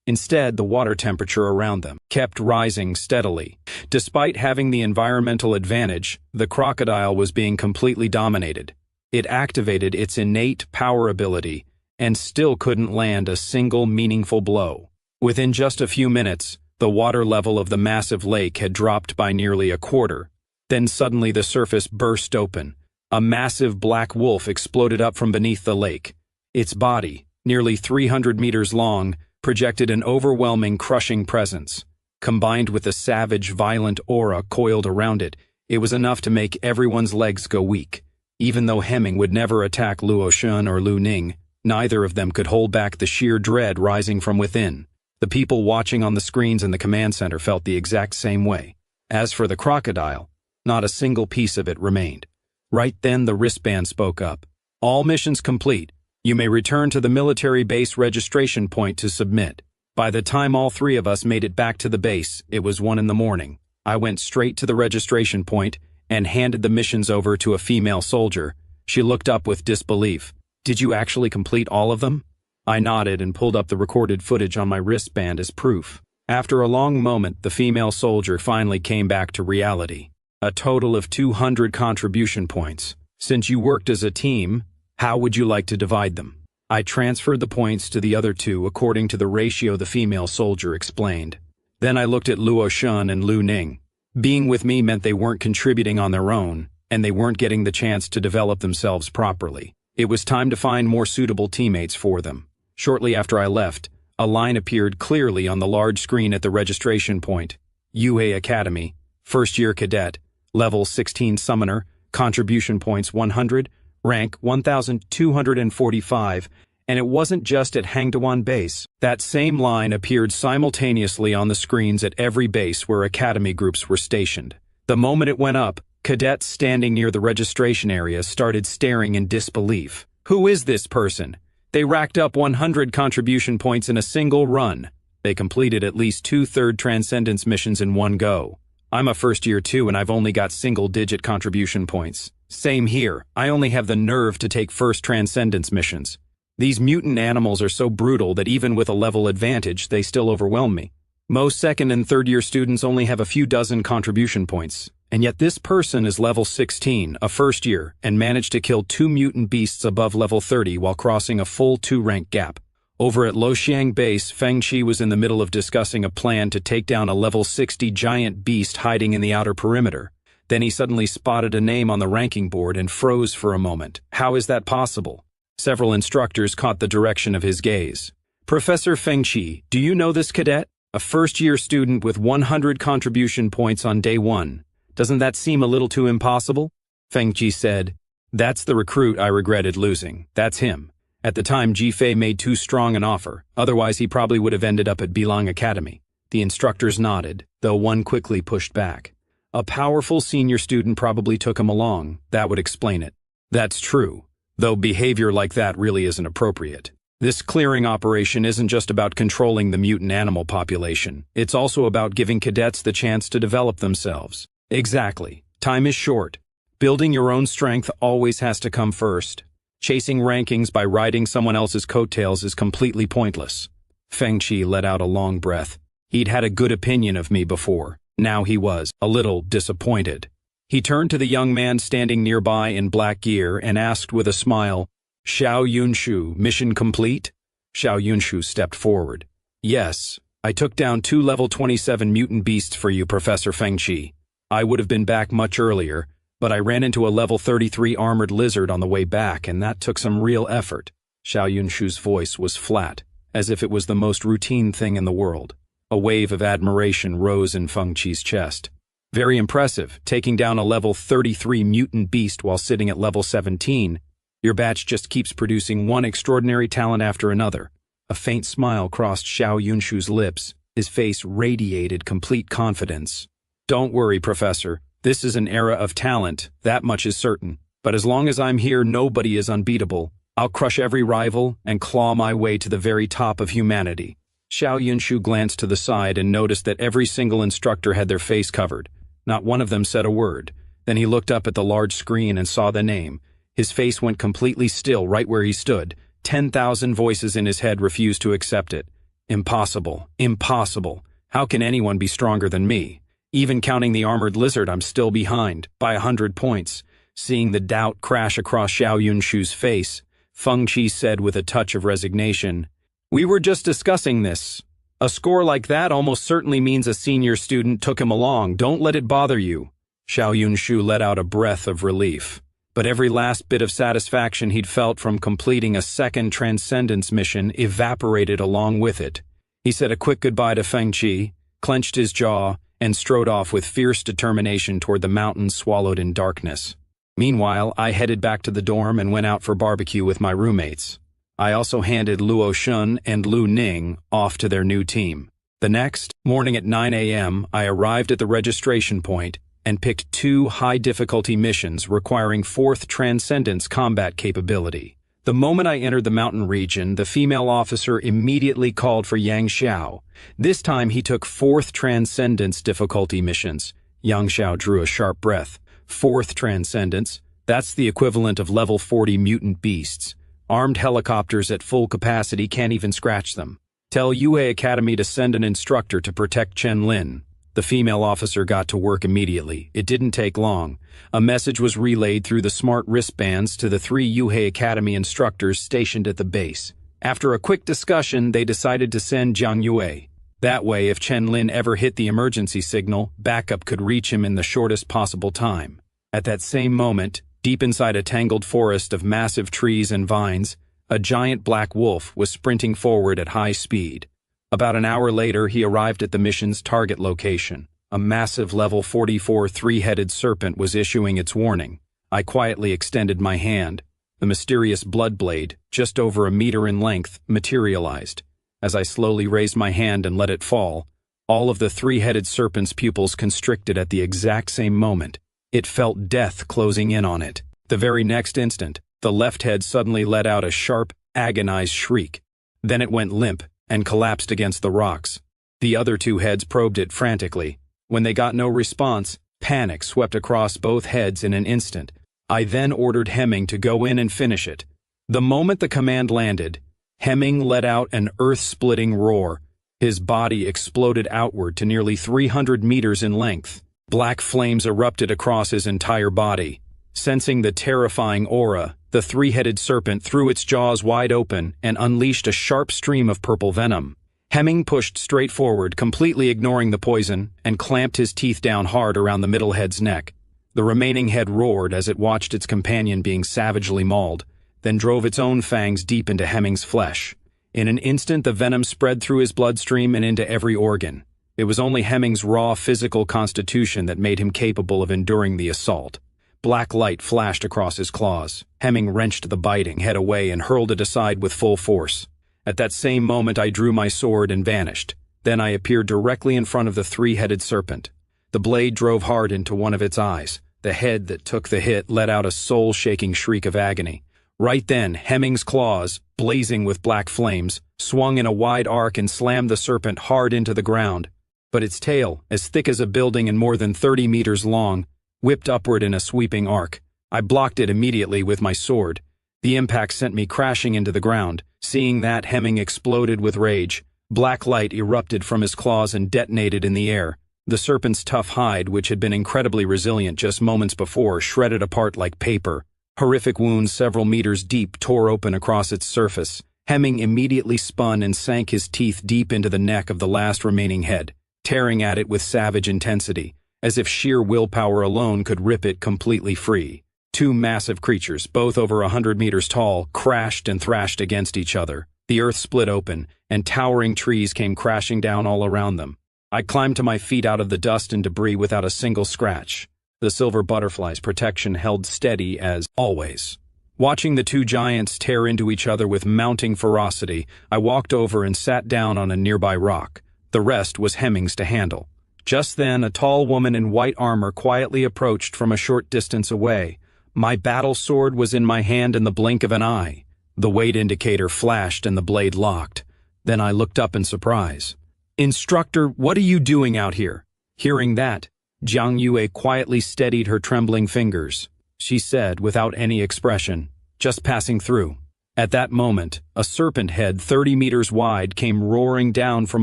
[SPEAKER 1] Instead, the water temperature around them kept rising steadily. Despite having the environmental advantage, the crocodile was being completely dominated. It activated its innate power ability and still couldn't land a single meaningful blow. Within just a few minutes, the water level of the massive lake had dropped by nearly a quarter. Then suddenly the surface burst open. A massive black wolf exploded up from beneath the lake. Its body, nearly 300 meters long, projected an overwhelming, crushing presence. Combined with the savage, violent aura coiled around it, it was enough to make everyone's legs go weak. Even though Hemming would never attack Luo Shun or Lu Ning, neither of them could hold back the sheer dread rising from within. The people watching on the screens in the command center felt the exact same way. As for the crocodile, not a single piece of it remained. Right then the wristband spoke up. "All missions complete. You may return to the military base registration point to submit." By the time all 3 of us made it back to the base, it was 1 in the morning. I went straight to the registration point and handed the missions over to a female soldier. She looked up with disbelief. "Did you actually complete all of them?" I nodded and pulled up the recorded footage on my wristband as proof. After a long moment, the female soldier finally came back to reality. "A total of 200 contribution points. Since you worked as a team, how would you like to divide them?" I transferred the points to the other 2 according to the ratio the female soldier explained. Then I looked at Luo Shun and Lu Ning. Being with me meant they weren't contributing on their own, and they weren't getting the chance to develop themselves properly. It was time to find more suitable teammates for them. Shortly after I left, a line appeared clearly on the large screen at the registration point. UA Academy, first-year cadet, level 16 summoner, contribution points 100, rank 1,245, and it wasn't just at Hangdawan base. That same line appeared simultaneously on the screens at every base where academy groups were stationed. The moment it went up, cadets standing near the registration area started staring in disbelief. "Who is this person? They racked up 100 contribution points in a single run. They completed at least 2/3 Transcendence missions in one go. I'm a first year too, and I've only got single-digit contribution points. Same here. I only have the nerve to take first Transcendence missions. These mutant animals are so brutal that even with a level advantage, they still overwhelm me. Most second and third year students only have a few dozen contribution points. And yet this person is level 16, a first year, and managed to kill 2 mutant beasts above level 30 while crossing a full 2-rank gap." Over at Loxiang base, Feng Qi was in the middle of discussing a plan to take down a level 60 giant beast hiding in the outer perimeter. Then he suddenly spotted a name on the ranking board and froze for a moment. How is that possible? Several instructors caught the direction of his gaze. "Professor Feng Qi, do you know this cadet? A first-year student with 100 contribution points on day 1. Doesn't that seem a little too impossible?" Feng Qi said, "That's the recruit I regretted losing. That's him. At the time, Ji-Fei made too strong an offer. Otherwise, he probably would have ended up at Bilang Academy." The instructors nodded, though one quickly pushed back. "A powerful senior student probably took him along. That would explain it." "That's true, though behavior like that really isn't appropriate. This clearing operation isn't just about controlling the mutant animal population. It's also about giving cadets the chance to develop themselves." "Exactly. Time is short. Building your own strength always has to come first. Chasing rankings by riding someone else's coattails is completely pointless. Feng Qi let out a long breath. He'd had a good opinion of me before. Now he was a little disappointed. He turned to the young man standing nearby in black gear and asked with a smile, "Xiao Yunshu, mission complete?" Xiao Yunshu stepped forward. "Yes, I took down 2 level 27 mutant beasts for you, Professor Feng Qi. I would have been back much earlier, but I ran into a level 33 armored lizard on the way back, and that took some real effort." Xiao Yunshu's voice was flat, as if it was the most routine thing in the world. A wave of admiration rose in Feng Qi's chest. "Very impressive, taking down a level 33 mutant beast while sitting at level 17. Your batch just keeps producing one extraordinary talent after another." A faint smile crossed Xiao Yunshu's lips. His face radiated complete confidence. "Don't worry, Professor. This is an era of talent, that much is certain. But as long as I'm here, nobody is unbeatable. I'll crush every rival and claw my way to the very top of humanity." Xiao Yunshu glanced to the side and noticed that every single instructor had their face covered. Not one of them said a word. Then he looked up at the large screen and saw the name. His face went completely still right where he stood. 10,000 voices in his head refused to accept it. Impossible. Impossible. How can anyone be stronger than me? Even counting the armored lizard, I'm still behind, by 100 points. Seeing the doubt crash across Xiao Yunshu's face, Feng Qi said with a touch of resignation, "We were just discussing this. A score like that almost certainly means a senior student took him along. Don't let it bother you." Xiao Yunshu let out a breath of relief. But every last bit of satisfaction he'd felt from completing a second transcendence mission evaporated along with it. He said a quick goodbye to Feng Qi, clenched his jaw, and strode off with fierce determination toward the mountains swallowed in darkness. Meanwhile, I headed back to the dorm and went out for barbecue with my roommates. I also handed Luo Shun and Lu Ning off to their new team. The next morning at 9 a.m., I arrived at the registration point and picked 2 high-difficulty missions requiring 4th Transcendence combat capability. The moment I entered the mountain region, the female officer immediately called for Yang Xiao. This time he took 4th Transcendence difficulty missions. Yang Xiao drew a sharp breath. 4th Transcendence? That's the equivalent of level 40 mutant beasts. Armed helicopters at full capacity can't even scratch them. Tell Yue Academy to send an instructor to protect Chen Lin. The female officer got to work immediately. It didn't take long. A message was relayed through the smart wristbands to the 3 Yue Academy instructors stationed at the base. After a quick discussion, they decided to send Jiang Yue. That way, if Chen Lin ever hit the emergency signal, backup could reach him in the shortest possible time. At that same moment, deep inside a tangled forest of massive trees and vines, a giant black wolf was sprinting forward at high speed. About an hour later, he arrived at the mission's target location. A massive level 44 three-headed serpent was issuing its warning. I quietly extended my hand. The mysterious blood blade, just over a meter in length, materialized. As I slowly raised my hand and let it fall, all of the three-headed serpent's pupils constricted at the exact same moment. It felt death closing in on it. The very next instant, the left head suddenly let out a sharp, agonized shriek. Then it went limp and collapsed against the rocks. The other 2 heads probed it frantically. When they got no response, panic swept across both heads in an instant. I then ordered Hemming to go in and finish it. The moment the command landed, Hemming let out an earth-splitting roar. His body exploded outward to nearly 300 meters in length. Black flames erupted across his entire body. Sensing the terrifying aura, the three-headed serpent threw its jaws wide open and unleashed a sharp stream of purple venom. Hemming pushed straight forward, completely ignoring the poison, and clamped his teeth down hard around the middle head's neck. The remaining head roared as it watched its companion being savagely mauled, then drove its own fangs deep into Hemming's flesh. In an instant, the venom spread through his bloodstream and into every organ. It was only Hemming's raw physical constitution that made him capable of enduring the assault. Black light flashed across his claws. Hemming wrenched the biting head away and hurled it aside with full force. At that same moment, I drew my sword and vanished. Then I appeared directly in front of the three-headed serpent. The blade drove hard into one of its eyes. The head that took the hit let out a soul-shaking shriek of agony. Right then, Hemming's claws, blazing with black flames, swung in a wide arc and slammed the serpent hard into the ground. But its tail, as thick as a building and more than 30 meters long, whipped upward in a sweeping arc. I blocked it immediately with my sword. The impact sent me crashing into the ground. Seeing that, Hemming exploded with rage. Black light erupted from his claws and detonated in the air. The serpent's tough hide, which had been incredibly resilient just moments before, shredded apart like paper. Horrific wounds several meters deep tore open across its surface. Hemming immediately spun and sank his teeth deep into the neck of the last remaining head, tearing at it with savage intensity, as if sheer willpower alone could rip it completely free. Two massive creatures, both over 100 meters tall, crashed and thrashed against each other. The earth split open, and towering trees came crashing down all around them. I climbed to my feet out of the dust and debris without a single scratch. The silver butterfly's protection held steady as always. Watching the two giants tear into each other with mounting ferocity, I walked over and sat down on a nearby rock. The rest was Hemming's to handle. Just then, a tall woman in white armor quietly approached from a short distance away. My battle sword was in my hand in the blink of an eye. The weight indicator flashed and the blade locked. Then I looked up in surprise. "Instructor, what are you doing out here?" Hearing that, Jiang Yue quietly steadied her trembling fingers. She said, without any expression, "Just passing through." At that moment, a serpent head 30 meters wide came roaring down from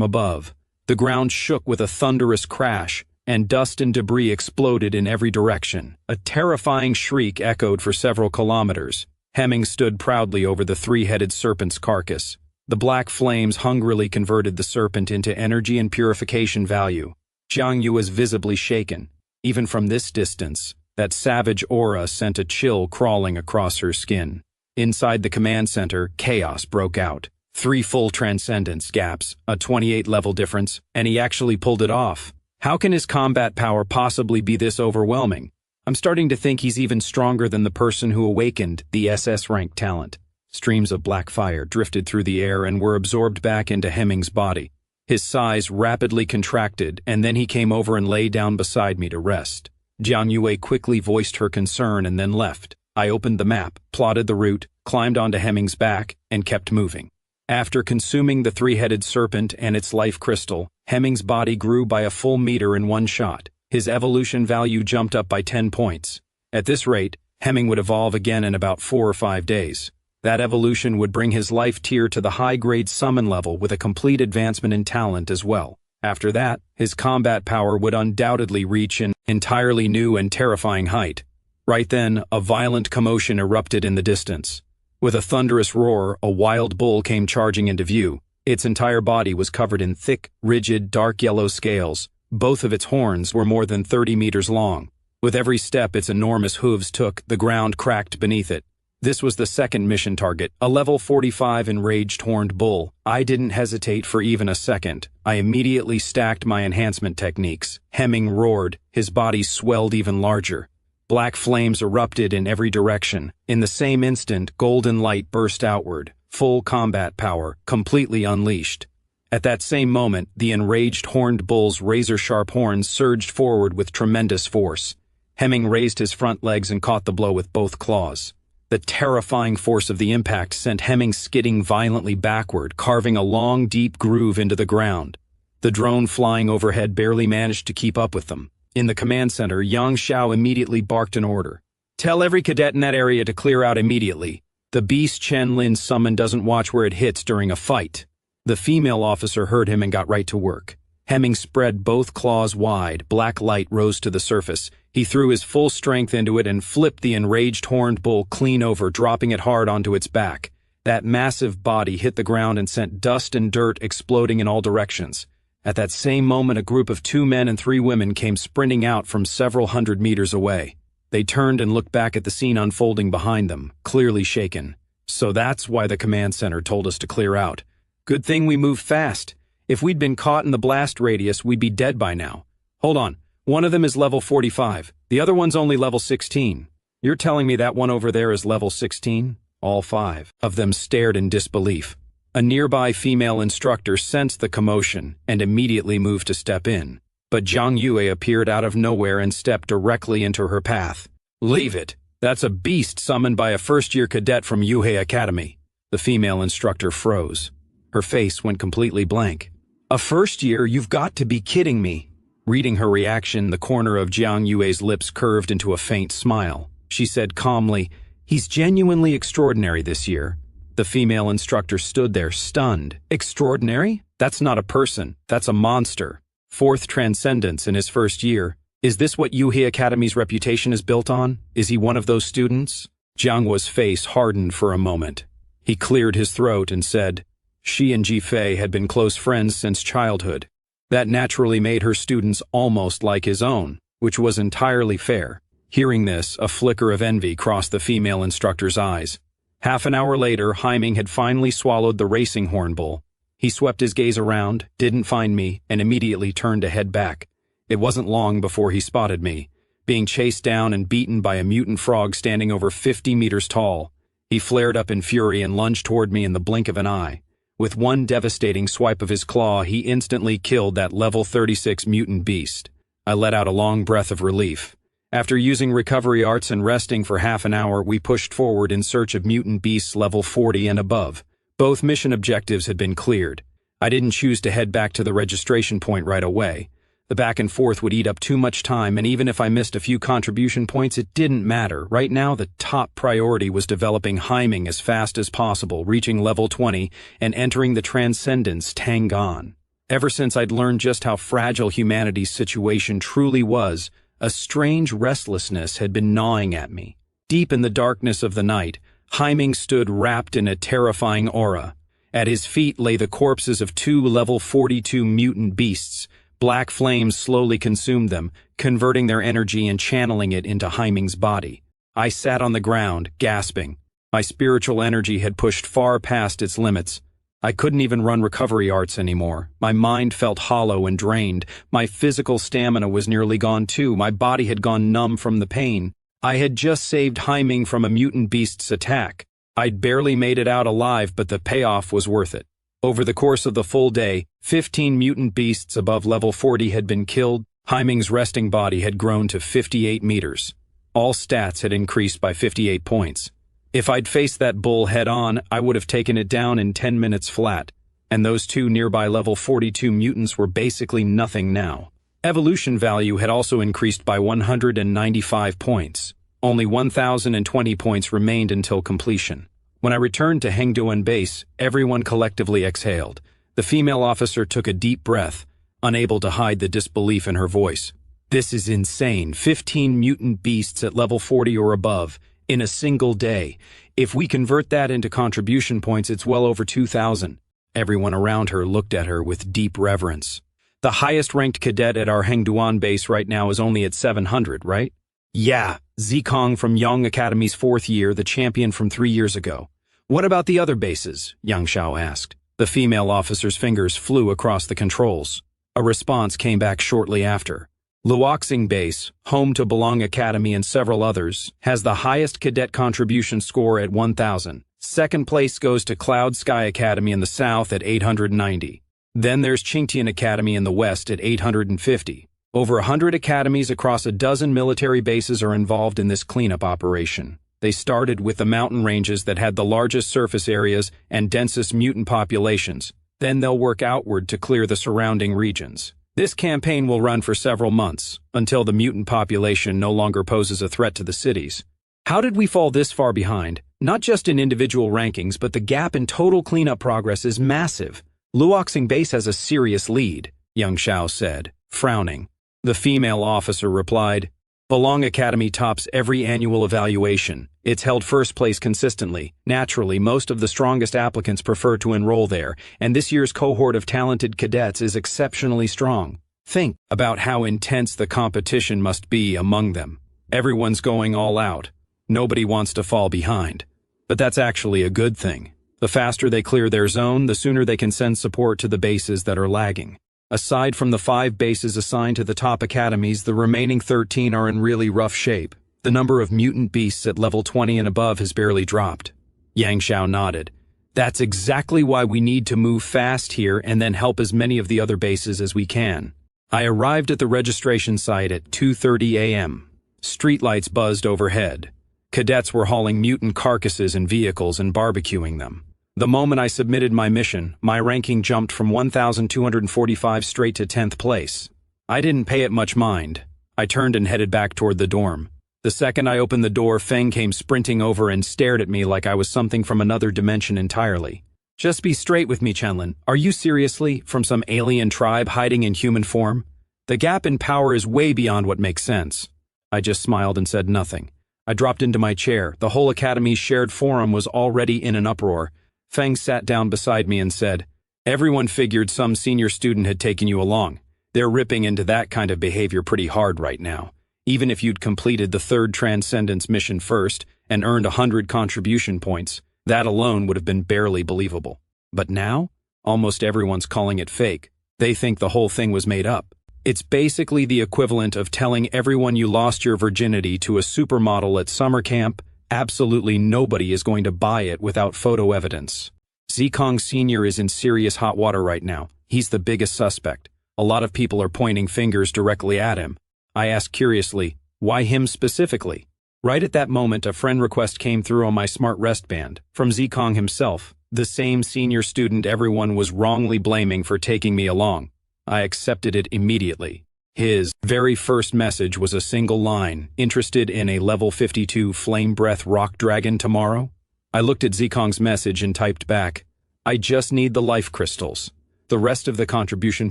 [SPEAKER 1] above. The ground shook with a thunderous crash, and dust and debris exploded in every direction. A terrifying shriek echoed for several kilometers. Hemming stood proudly over the three-headed serpent's carcass. The black flames hungrily converted the serpent into energy and purification value. Jiang Yu was visibly shaken. Even from this distance, that savage aura sent a chill crawling across her skin. Inside the command center, chaos broke out. 3 full transcendence gaps, a 28-level difference, and he actually pulled it off. How can his combat power possibly be this overwhelming? I'm starting to think he's even stronger than the person who awakened the SS-Rank talent. Streams of black fire drifted through the air and were absorbed back into Hemming's body. His size rapidly contracted, and then he came over and lay down beside me to rest. Jiang Yue quickly voiced her concern and then left. I opened the map, plotted the route, climbed onto Hemming's back, and kept moving. After consuming the three-headed serpent and its life crystal, Hemming's body grew by a full meter in one shot. His evolution value jumped up by 10 points. At this rate, Hemming would evolve again in about 4 or 5 days. That evolution would bring his life tier to the high-grade summon level with a complete advancement in talent as well. After that, his combat power would undoubtedly reach an entirely new and terrifying height. Right then, a violent commotion erupted in the distance. With a thunderous roar, a wild bull came charging into view. Its entire body was covered in thick, rigid, dark yellow scales. Both of its horns were more than 30 meters long. With every step its enormous hooves took, the ground cracked beneath it. This was the second mission target, a level 45 enraged horned bull. I didn't hesitate for even a second. I immediately stacked my enhancement techniques. Hemming roared, his body swelled even larger. Black flames erupted in every direction. In the same instant, golden light burst outward, full combat power, completely unleashed. At that same moment, the enraged horned bull's razor-sharp horns surged forward with tremendous force. Hemming raised his front legs and caught the blow with both claws. The terrifying force of the impact sent Hemming skidding violently backward, carving a long, deep groove into the ground. The drone flying overhead barely managed to keep up with them. In the command center, Yang Xiao immediately barked an order. "Tell every cadet in that area to clear out immediately. The beast Chen Lin's summon doesn't watch where it hits during a fight." The female officer heard him and got right to work. Hemming spread both claws wide. Black light rose to the surface. He threw his full strength into it and flipped the enraged horned bull clean over, dropping it hard onto its back. That massive body hit the ground and sent dust and dirt exploding in all directions. At that same moment, a group of 2 men and 3 women came sprinting out from several hundred meters away. They turned and looked back at the scene unfolding behind them, clearly shaken. So that's why the command center told us to clear out. Good thing we moved fast. If we'd been caught in the blast radius, we'd be dead by now. Hold on. One of them is level 45. The other one's only level 16. You're telling me that one over there is level 16? All 5 of them stared in disbelief. A nearby female instructor sensed the commotion and immediately moved to step in. But Jiang Yue appeared out of nowhere and stepped directly into her path. "Leave it. That's a beast summoned by a first-year cadet from Yuhei Academy." The female instructor froze. Her face went completely blank. "A first year? You've got to be kidding me." Reading her reaction, the corner of Jiang Yue's lips curved into a faint smile. She said calmly, "He's genuinely extraordinary this year." The female instructor stood there, stunned. Extraordinary? That's not a person. That's a monster. Fourth transcendence in his first year. Is this what Yuhe Academy's reputation is built on? Is he one of those students? Jiang Hua's face hardened for a moment. He cleared his throat and said, she and Ji Fei had been close friends since childhood. That naturally made her students almost like his own, which was entirely fair. Hearing this, a flicker of envy crossed the female instructor's eyes. Half an hour later, Haiming had finally swallowed the racing horn bowl. He swept his gaze around, didn't find me, and immediately turned to head back. It wasn't long before he spotted me, being chased down and beaten by a mutant frog standing over 50 meters tall. He flared up in fury and lunged toward me in the blink of an eye. With one devastating swipe of his claw, he instantly killed that level 36 mutant beast. I let out a long breath of relief. After using recovery arts and resting for half an hour, we pushed forward in search of mutant beasts level 40 and above. Both mission objectives had been cleared. I didn't choose to head back to the registration point right away. The back and forth would eat up too much time, and even if I missed a few contribution points, it didn't matter. Right now, the top priority was developing Haiming as fast as possible, reaching level 20, and entering the Transcendence Tangon. Ever since I'd learned just how fragile humanity's situation truly was, a strange restlessness had been gnawing at me. Deep in the darkness of the night, Haiming stood wrapped in a terrifying aura. At his feet lay the corpses of 2 level 42 mutant beasts. Black flames slowly consumed them, converting their energy and channeling it into Haiming's body. I sat on the ground, gasping. My spiritual energy had pushed far past its limits. I couldn't even run recovery arts anymore. My mind felt hollow and drained. My physical stamina was nearly gone too. My body had gone numb from the pain. I had just saved Haiming from a mutant beast's attack. I'd barely made it out alive, but the payoff was worth it. Over the course of the full day, 15 mutant beasts above level 40 had been killed. Haiming's resting body had grown to 58 meters. All stats had increased by 58 points. If I'd faced that bull head-on, I would have taken it down in 10 minutes flat, and those 2 nearby level 42 mutants were basically nothing now. Evolution value had also increased by 195 points. Only 1,020 points remained until completion. When I returned to Hengduan base, everyone collectively exhaled. The female officer took a deep breath, unable to hide the disbelief in her voice. This is insane. 15 mutant beasts at level 40 or above, in a single day. If we convert that into contribution points, it's well over 2,000. Everyone around her looked at her with deep reverence. The highest-ranked cadet at our Hengduan base right now is only at 700, right? Yeah, Zikong from Yang Academy's 4th year, the champion from 3 years ago. What about the other bases? Yang Xiao asked. The female officer's fingers flew across the controls. A response came back shortly after. Luoxing Base, home to Belong Academy and several others, has the highest cadet contribution score at 1,000. Second place goes to Cloud Sky Academy in the south at 890. Then there's Qingtian Academy in the west at 850. Over 100 academies across a dozen military bases are involved in this cleanup operation. They started with the mountain ranges that had the largest surface areas and densest mutant populations. Then they'll work outward to clear the surrounding regions. This campaign will run for several months, until the mutant population no longer poses a threat to the cities. How did we fall this far behind? Not just in individual rankings, but the gap in total cleanup progress is massive. Luoxing Base has a serious lead, Yang Xiao said, frowning. The female officer replied, Belong Academy tops every annual evaluation. It's held first place consistently. Naturally, most of the strongest applicants prefer to enroll there, and this year's cohort of talented cadets is exceptionally strong. Think about how intense the competition must be among them. Everyone's going all out. Nobody wants to fall behind. But that's actually a good thing. The faster they clear their zone, the sooner they can send support to the bases that are lagging. Aside from the 5 bases assigned to the top academies, the remaining 13 are in really rough shape. The number of mutant beasts at level 20 and above has barely dropped. Yang Xiao nodded. That's exactly why we need to move fast here and then help as many of the other bases as we can. I arrived at the registration site at 2:30 a.m. Streetlights buzzed overhead. Cadets were hauling mutant carcasses in vehicles and barbecuing them. The moment I submitted my mission, my ranking jumped from 1,245 straight to 10th place. I didn't pay it much mind. I turned and headed back toward the dorm. The second I opened the door, Feng came sprinting over and stared at me like I was something from another dimension entirely. Just be straight with me, Chenlin. Are you seriously from some alien tribe hiding in human form? The gap in power is way beyond what makes sense. I just smiled and said nothing. I dropped into my chair. The whole academy's shared forum was already in an uproar. Feng sat down beside me and said, "Everyone figured some senior student had taken you along. They're ripping into that kind of behavior pretty hard right now. Even if you'd completed the third Transcendence mission first and earned 100 contribution points, that alone would have been barely believable. But now, almost everyone's calling it fake. They think the whole thing was made up. It's basically the equivalent of telling everyone you lost your virginity to a supermodel at summer camp. Absolutely nobody is going to buy it without photo evidence. Zikong Sr. is in serious hot water right now. He's the biggest suspect. A lot of people are pointing fingers directly at him. I asked curiously, why him specifically? Right at that moment, a friend request came through on my smart wristband from Zikong himself, the same senior student everyone was wrongly blaming for taking me along. I accepted it immediately. His very first message was a single line, interested in a level 52 flame breath rock dragon tomorrow? I looked at Zikong's message and typed back, I just need the life crystals. The rest of the contribution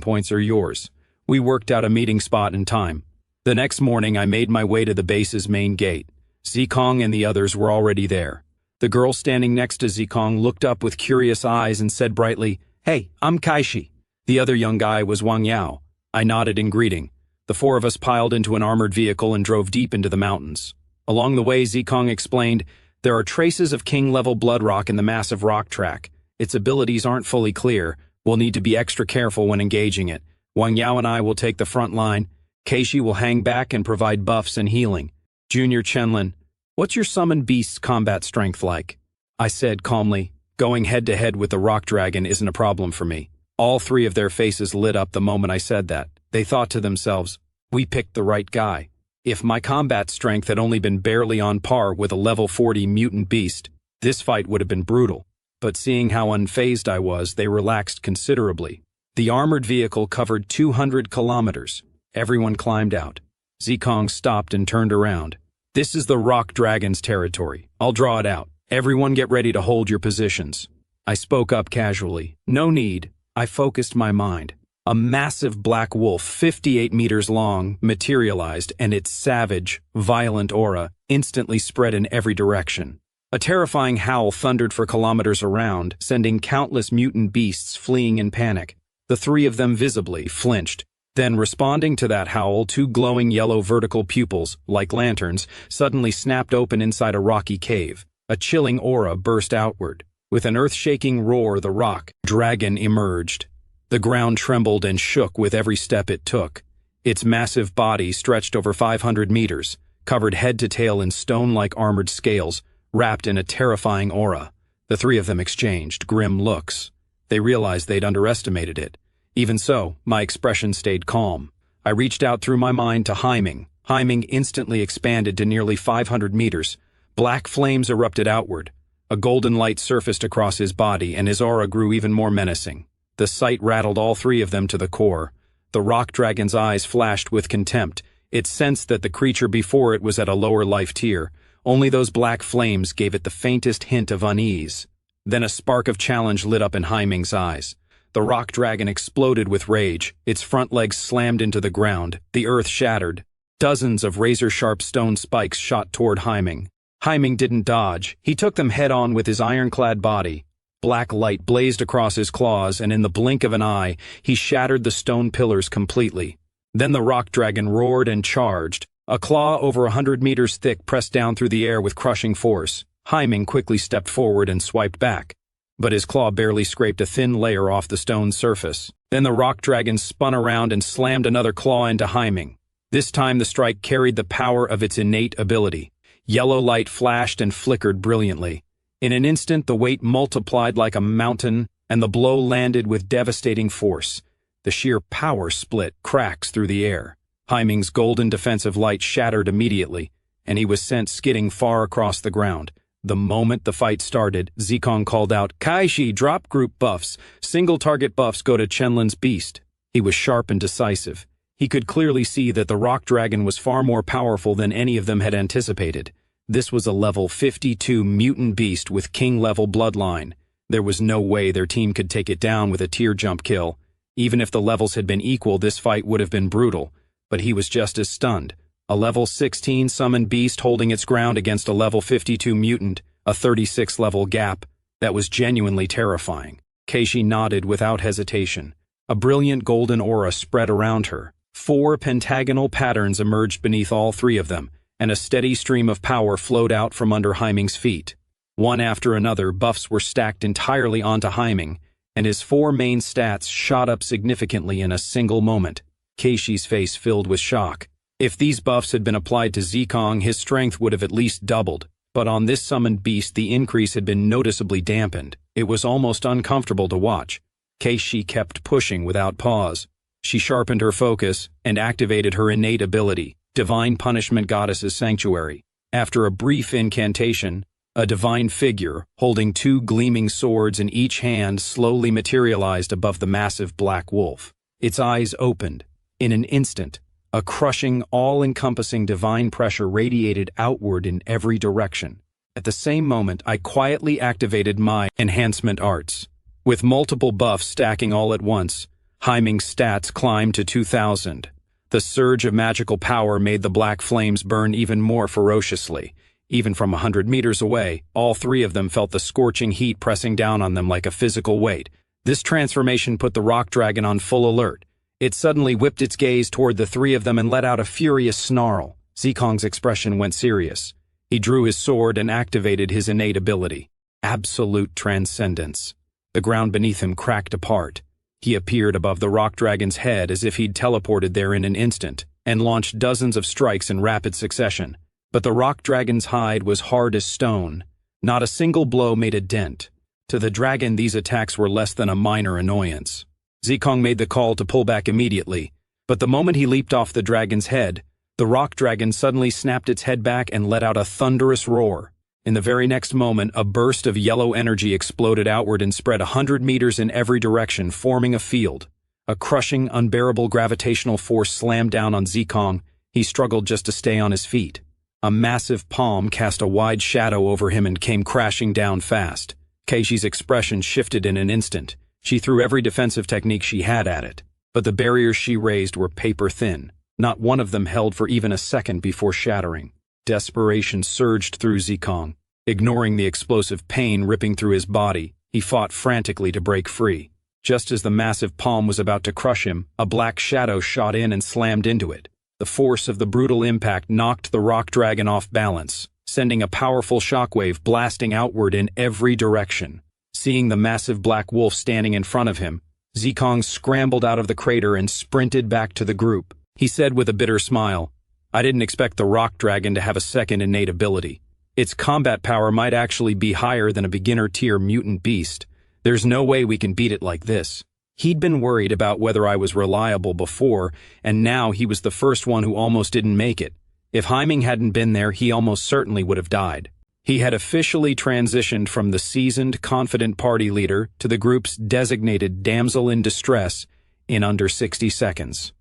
[SPEAKER 1] points are yours. We worked out a meeting spot and time. The next morning, I made my way to the base's main gate. Zikong and the others were already there. The girl standing next to Zikong looked up with curious eyes and said brightly, Hey, I'm Kaishi. The other young guy was Wang Yao. I nodded in greeting. The four of us piled into an armored vehicle and drove deep into the mountains. Along the way, Zikong explained, there are traces of king-level blood rock in the massive rock track. Its abilities aren't fully clear. We'll need to be extra careful when engaging it. Wang Yao and I will take the front line. Keishi will hang back and provide buffs and healing. Junior Chenlin, what's your summoned beast's combat strength like? I said calmly, going head-to-head with the rock dragon isn't a problem for me. All three of their faces lit up the moment I said that. They thought to themselves, we picked the right guy. If my combat strength had only been barely on par with a level 40 mutant beast, this fight would have been brutal. But seeing how unfazed I was, they relaxed considerably. The armored vehicle covered 200 kilometers. Everyone climbed out. Zikong stopped and turned around. This is the rock dragon's territory. I'll draw it out. Everyone get ready to hold your positions. I spoke up casually. No need. I focused my mind. A massive black wolf, 58 meters long, materialized, and its savage, violent aura instantly spread in every direction. A terrifying howl thundered for kilometers around, sending countless mutant beasts fleeing in panic. The three of them visibly flinched. Then, responding to that howl, two glowing yellow vertical pupils, like lanterns, suddenly snapped open inside a rocky cave. A chilling aura burst outward. With an earth-shaking roar, the rock dragon emerged. The ground trembled and shook with every step it took. Its massive body stretched over 500 meters, covered head to tail in stone-like armored scales, wrapped in a terrifying aura. The three of them exchanged grim looks. They realized they'd underestimated it. Even so, my expression stayed calm. I reached out through my mind to Heiming. Heiming instantly expanded to nearly 500 meters. Black flames erupted outward. A golden light surfaced across his body, and his aura grew even more menacing. The sight rattled all three of them to the core. The rock dragon's eyes flashed with contempt. It sensed that the creature before it was at a lower life tier. Only those black flames gave it the faintest hint of unease. Then a spark of challenge lit up in Heiming's eyes. The rock dragon exploded with rage. Its front legs slammed into the ground. The earth shattered. Dozens of razor-sharp stone spikes shot toward Heiming. Heiming didn't dodge. He took them head-on with his ironclad body. Black light blazed across his claws, and in the blink of an eye, he shattered the stone pillars completely. Then the rock dragon roared and charged. A claw over 100 meters thick pressed down through the air with crushing force. Heiming quickly stepped forward and swiped back. But his claw barely scraped a thin layer off the stone surface. Then the rock dragon spun around and slammed another claw into Heiming. This time the strike carried the power of its innate ability. Yellow light flashed and flickered brilliantly. In an instant, the weight multiplied like a mountain, and the blow landed with devastating force. The sheer power split cracks through the air. Heiming's golden defensive light shattered immediately, and he was sent skidding far across the ground. The moment the fight started, Zikong called out, Kaishi, drop group buffs. Single target buffs go to Chenlin's beast. He was sharp and decisive. He could clearly see that the rock dragon was far more powerful than any of them had anticipated. This was a level 52 mutant beast with king-level bloodline. There was no way their team could take it down with a tier jump kill. Even if the levels had been equal, this fight would have been brutal. But he was just as stunned. A level 16 summoned beast holding its ground against a level 52 mutant, a 36-level gap. That was genuinely terrifying. Keishi nodded without hesitation. A brilliant golden aura spread around her. 4 pentagonal patterns emerged beneath all 3 of them, and a steady stream of power flowed out from under Haiming's feet. One after another, buffs were stacked entirely onto Haiming, and his 4 main stats shot up significantly in a single moment. Keishi's face filled with shock. If these buffs had been applied to Zikong, his strength would have at least doubled. But on this summoned beast, the increase had been noticeably dampened. It was almost uncomfortable to watch. Keishi kept pushing without pause. She sharpened her focus and activated her innate ability, Divine Punishment Goddess's Sanctuary. After a brief incantation, a divine figure, holding 2 gleaming swords in each hand, slowly materialized above the massive black wolf. Its eyes opened. In an instant, a crushing, all-encompassing divine pressure radiated outward in every direction. At the same moment, I quietly activated my enhancement arts. With multiple buffs stacking all at once, Haiming's stats climbed to 2,000. The surge of magical power made the black flames burn even more ferociously. Even from 100 meters away, all 3 of them felt the scorching heat pressing down on them like a physical weight. This transformation put the rock dragon on full alert. It suddenly whipped its gaze toward the 3 of them and let out a furious snarl. Zikong's expression went serious. He drew his sword and activated his innate ability, Absolute Transcendence. The ground beneath him cracked apart. He appeared above the rock dragon's head as if he'd teleported there in an instant, and launched dozens of strikes in rapid succession. But the rock dragon's hide was hard as stone. Not a single blow made a dent. To the dragon, these attacks were less than a minor annoyance. Zikong made the call to pull back immediately, but the moment he leaped off the dragon's head, the rock dragon suddenly snapped its head back and let out a thunderous roar. In the very next moment, a burst of yellow energy exploded outward and spread 100 meters in every direction, forming a field. A crushing, unbearable gravitational force slammed down on Zikong. He struggled just to stay on his feet. A massive palm cast a wide shadow over him and came crashing down fast. Keishi's expression shifted in an instant. She threw every defensive technique she had at it, but the barriers she raised were paper-thin. Not one of them held for even a second before shattering. Desperation surged through Zikong. Ignoring the explosive pain ripping through his body, he fought frantically to break free. Just as the massive palm was about to crush him, a black shadow shot in and slammed into it. The force of the brutal impact knocked the rock dragon off balance, sending a powerful shockwave blasting outward in every direction. Seeing the massive black wolf standing in front of him, Zikong scrambled out of the crater and sprinted back to the group. He said with a bitter smile, "I didn't expect the rock dragon to have a second innate ability. Its combat power might actually be higher than a beginner-tier mutant beast. There's no way we can beat it like this." He'd been worried about whether I was reliable before, and now he was the first one who almost didn't make it. If Haiming hadn't been there, he almost certainly would have died. He had officially transitioned from the seasoned, confident party leader to the group's designated damsel in distress in under 60 seconds.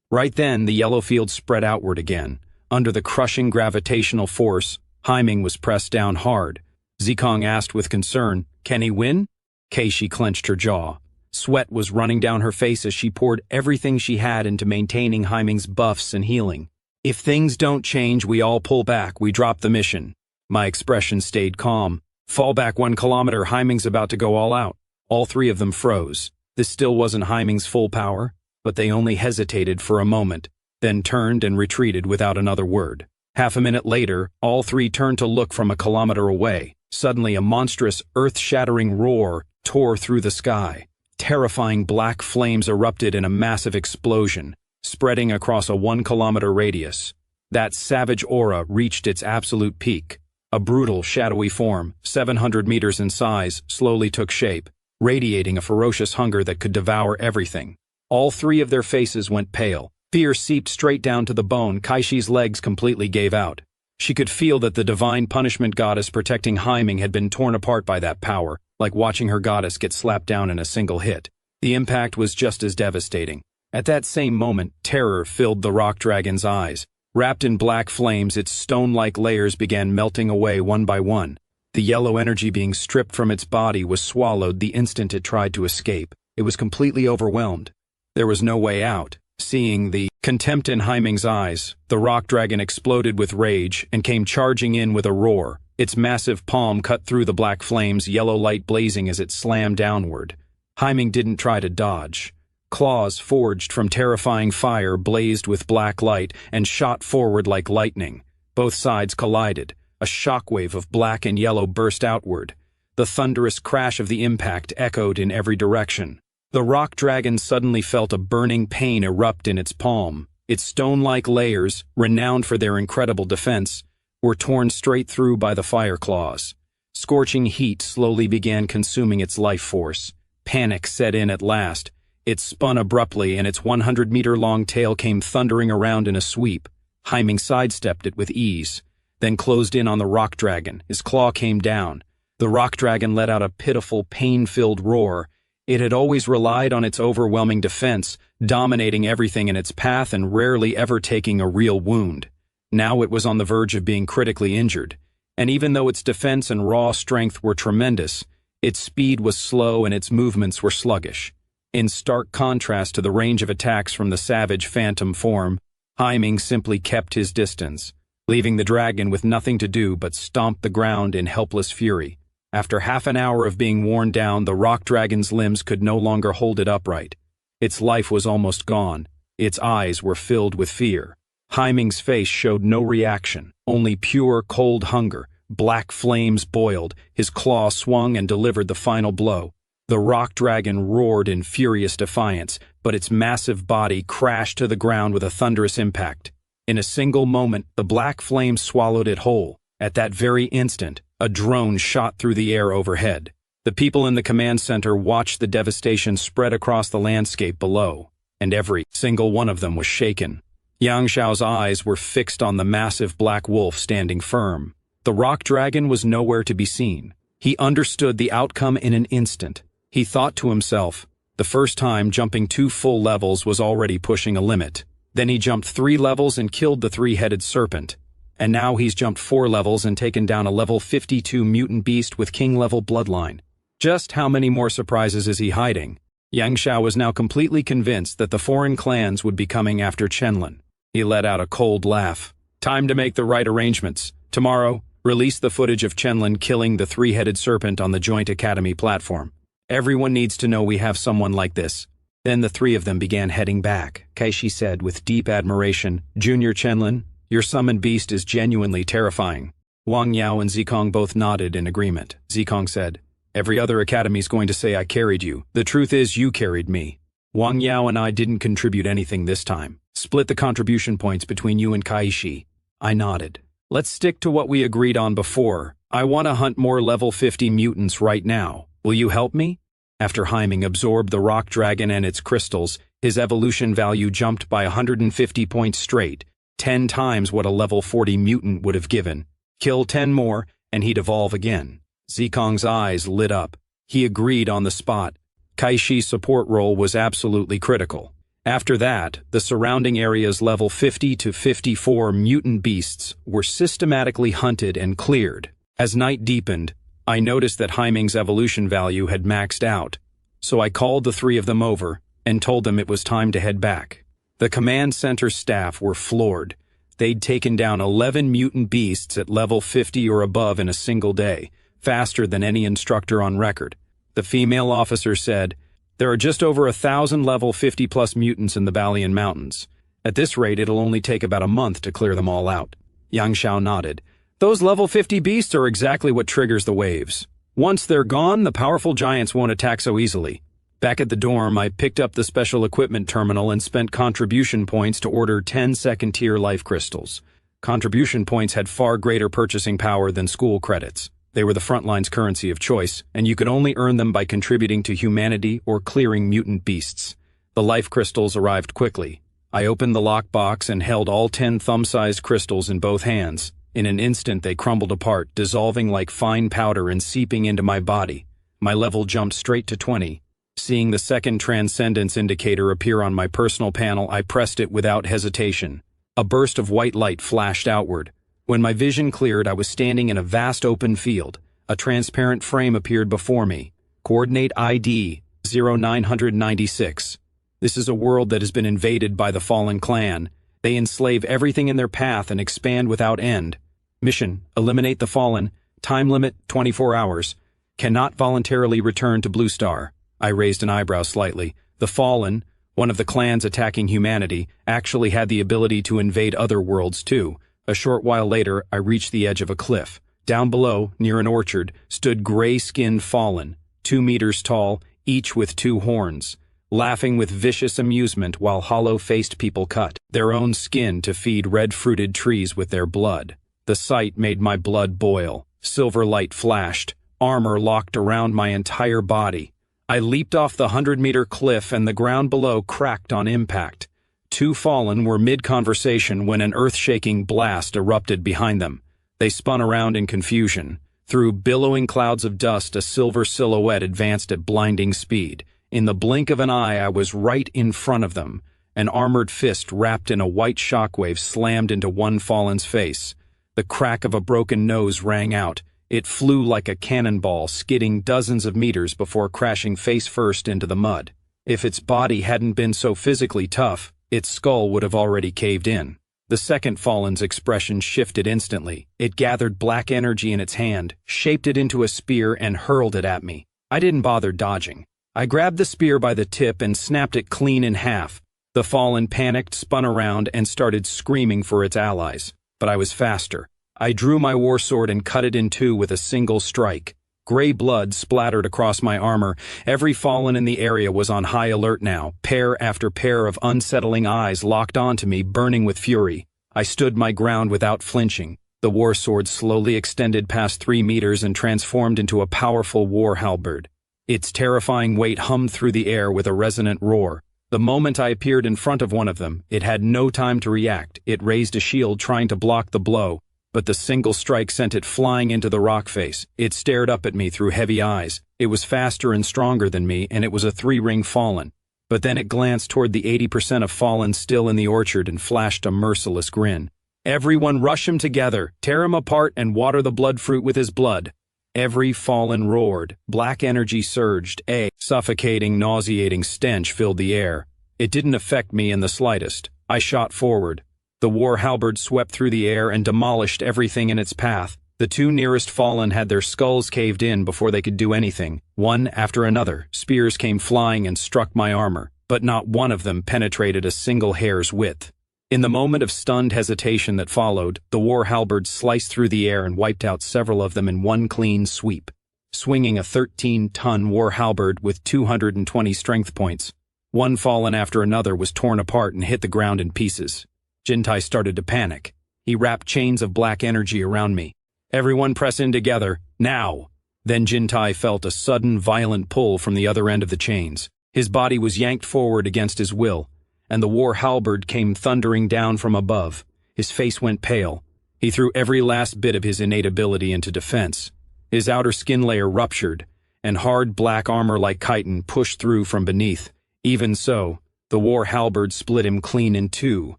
[SPEAKER 1] Right then, the yellow field spread outward again. Under the crushing gravitational force, Haiming was pressed down hard. Zikong asked with concern, "Can he win?" Keishi clenched her jaw. Sweat was running down her face as she poured everything she had into maintaining Haiming's buffs and healing. "If things don't change, we all pull back. We drop the mission." My expression stayed calm. "Fall back 1 kilometer. Haiming's about to go all out." All 3 of them froze. This still wasn't Haiming's full power, but they only hesitated for a moment, then turned and retreated without another word. Half a minute later, all 3 turned to look from a kilometer away. Suddenly, a monstrous, earth-shattering roar tore through the sky. Terrifying black flames erupted in a massive explosion, spreading across a 1-kilometer radius. That savage aura reached its absolute peak. A brutal, shadowy form, 700 meters in size, slowly took shape, radiating a ferocious hunger that could devour everything. All 3 of their faces went pale. Fear seeped straight down to the bone. Keishi's legs completely gave out. She could feel that the divine punishment goddess protecting Haiming had been torn apart by that power, like watching her goddess get slapped down in a single hit. The impact was just as devastating. At that same moment, terror filled the rock dragon's eyes. Wrapped in black flames, its stone-like layers began melting away one by one. The yellow energy being stripped from its body was swallowed the instant it tried to escape. It was completely overwhelmed. There was no way out. Seeing the contempt in Haiming's eyes, the rock dragon exploded with rage and came charging in with a roar. Its massive palm cut through the black flames, yellow light blazing as it slammed downward. Haiming didn't try to dodge. Claws forged from terrifying fire blazed with black light and shot forward like lightning. Both sides collided. A shockwave of black and yellow burst outward. The thunderous crash of the impact echoed in every direction. The rock dragon suddenly felt a burning pain erupt in its palm. Its stone-like layers, renowned for their incredible defense, were torn straight through by the fire claws. Scorching heat slowly began consuming its life force. Panic set in at last. It spun abruptly, and its 100-meter-long tail came thundering around in a sweep. Haiming sidestepped it with ease, then closed in on the rock dragon. His claw came down. The rock dragon let out a pitiful, pain-filled roar. It had always relied on its overwhelming defense, dominating everything in its path and rarely ever taking a real wound. Now it was on the verge of being critically injured, and even though its defense and raw strength were tremendous, its speed was slow and its movements were sluggish. In stark contrast to the range of attacks from the savage phantom form, Haiming simply kept his distance, leaving the dragon with nothing to do but stomp the ground in helpless fury. After half an hour of being worn down, the rock dragon's limbs could no longer hold it upright. Its life was almost gone. Its eyes were filled with fear. Haiming's face showed no reaction, only pure, cold hunger. Black flames boiled. His claw swung and delivered the final blow. The rock dragon roared in furious defiance, but its massive body crashed to the ground with a thunderous impact. In a single moment, the black flame swallowed it whole. At that very instant, a drone shot through the air overhead. The people in the command center watched the devastation spread across the landscape below, and every single one of them was shaken. Yang Xiao's eyes were fixed on the massive black wolf standing firm. The rock dragon was nowhere to be seen. He understood the outcome in an instant. He thought to himself, the first time jumping 2 full levels was already pushing a limit. Then he jumped 3 levels and killed the 3-headed serpent. And now he's jumped 4 levels and taken down a level 52 mutant beast with king-level bloodline. Just how many more surprises is he hiding? Yang Xiao was now completely convinced that the foreign clans would be coming after Chenlin. He let out a cold laugh. Time to make the right arrangements. Tomorrow, release the footage of Chenlin killing the 3-headed serpent on the Joint Academy platform. Everyone needs to know we have someone like this. Then the 3 of them began heading back. Kaishi said with deep admiration, Junior Chenlin, your summoned beast is genuinely terrifying. Wang Yao and Zikong both nodded in agreement. Zikong said, every other academy's going to say I carried you. The truth is you carried me. Wang Yao and I didn't contribute anything this time. Split the contribution points between you and Kaishi. I nodded. Let's stick to what we agreed on before. I want to hunt more level 50 mutants right now. Will you help me? After Haiming absorbed the rock dragon and its crystals, his evolution value jumped by 150 points straight, 10 times what a level 40 mutant would have given. Kill 10 more, and he'd evolve again. Zikong's eyes lit up. He agreed on the spot. Kaishi's support role was absolutely critical. After that, the surrounding area's level 50 to 54 mutant beasts were systematically hunted and cleared. As night deepened, I noticed that Haiming's evolution value had maxed out, so I called the 3 of them over and told them it was time to head back. The command center staff were floored. They'd taken down 11 mutant beasts at level 50 or above in a single day, faster than any instructor on record. The female officer said, there are just over 1,000 level 50-plus mutants in the Balian Mountains. At this rate, it'll only take about a month to clear them all out. Yang Xiao nodded. Those level 50 beasts are exactly what triggers the waves. Once they're gone, the powerful giants won't attack so easily. Back at the dorm, I picked up the special equipment terminal and spent contribution points to order 10 second-tier life crystals. Contribution points had far greater purchasing power than school credits. They were the frontline's currency of choice, and you could only earn them by contributing to humanity or clearing mutant beasts. The life crystals arrived quickly. I opened the lockbox and held all 10 thumb-sized crystals in both hands. In an instant, they crumbled apart, dissolving like fine powder and seeping into my body. My level jumped straight to 20. Seeing the second transcendence indicator appear on my personal panel, I pressed it without hesitation. A burst of white light flashed outward. When my vision cleared, I was standing in a vast open field. A transparent frame appeared before me. Coordinate ID 0996. This is a world that has been invaded by the Fallen Clan. They enslave everything in their path and expand without end. Mission: eliminate the Fallen. Time limit: 24 hours. Cannot voluntarily return to Blue Star. I raised an eyebrow slightly. The Fallen, one of the clans attacking humanity, actually had the ability to invade other worlds too. A short while later, I reached the edge of a cliff. Down below, near an orchard, stood gray-skinned Fallen, 2 meters tall, each with 2 horns, laughing with vicious amusement while hollow-faced people cut their own skin to feed red-fruited trees with their blood. The sight made my blood boil. Silver light flashed. Armor locked around my entire body. I leaped off the 100-meter cliff and the ground below cracked on impact. 2 Fallen were mid-conversation when an earth-shaking blast erupted behind them. They spun around in confusion. Through billowing clouds of dust, a silver silhouette advanced at blinding speed. In the blink of an eye, I was right in front of them. An armored fist wrapped in a white shockwave slammed into one Fallen's face. The crack of a broken nose rang out. It flew like a cannonball, skidding dozens of meters before crashing face first into the mud. If its body hadn't been so physically tough, its skull would have already caved in. The second Fallen's expression shifted instantly. It gathered black energy in its hand, shaped it into a spear, and hurled it at me. I didn't bother dodging. I grabbed the spear by the tip and snapped it clean in half. The Fallen panicked, spun around, and started screaming for its allies. But I was faster. I drew my war sword and cut it in two with a single strike. Gray blood splattered across my armor. Every Fallen in the area was on high alert now. Pair after pair of unsettling eyes locked onto me, burning with fury. I stood my ground without flinching. The war sword slowly extended past 3 meters and transformed into a powerful war halberd. Its terrifying weight hummed through the air with a resonant roar. The moment I appeared in front of one of them, it had no time to react. It raised a shield trying to block the blow, but the single strike sent it flying into the rock face. It stared up at me through heavy eyes. It was faster and stronger than me, and it was a 3-ring Fallen. But then it glanced toward the 80% of Fallen still in the orchard and flashed a merciless grin. Everyone rush him together, tear him apart, and water the blood fruit with his blood. Every Fallen roared. Black energy surged. A suffocating, nauseating stench filled the air. It didn't affect me in the slightest. I shot forward. The war halberd swept through the air and demolished everything in its path. The 2 nearest Fallen had their skulls caved in before they could do anything. One after another, spears came flying and struck my armor, but not one of them penetrated a single hair's width. In the moment of stunned hesitation that followed, the war halberd sliced through the air and wiped out several of them in one clean sweep. Swinging a 13-ton war halberd with 220 strength points, one Fallen after another was torn apart and hit the ground in pieces. Jintai started to panic. He wrapped chains of black energy around me. Everyone press in together, now! Then Jintai felt a sudden, violent pull from the other end of the chains. His body was yanked forward against his will, and the war halberd came thundering down from above. His face went pale. He threw every last bit of his innate ability into defense. His outer skin layer ruptured, and hard black armor like chitin pushed through from beneath. Even so, the war halberd split him clean in two.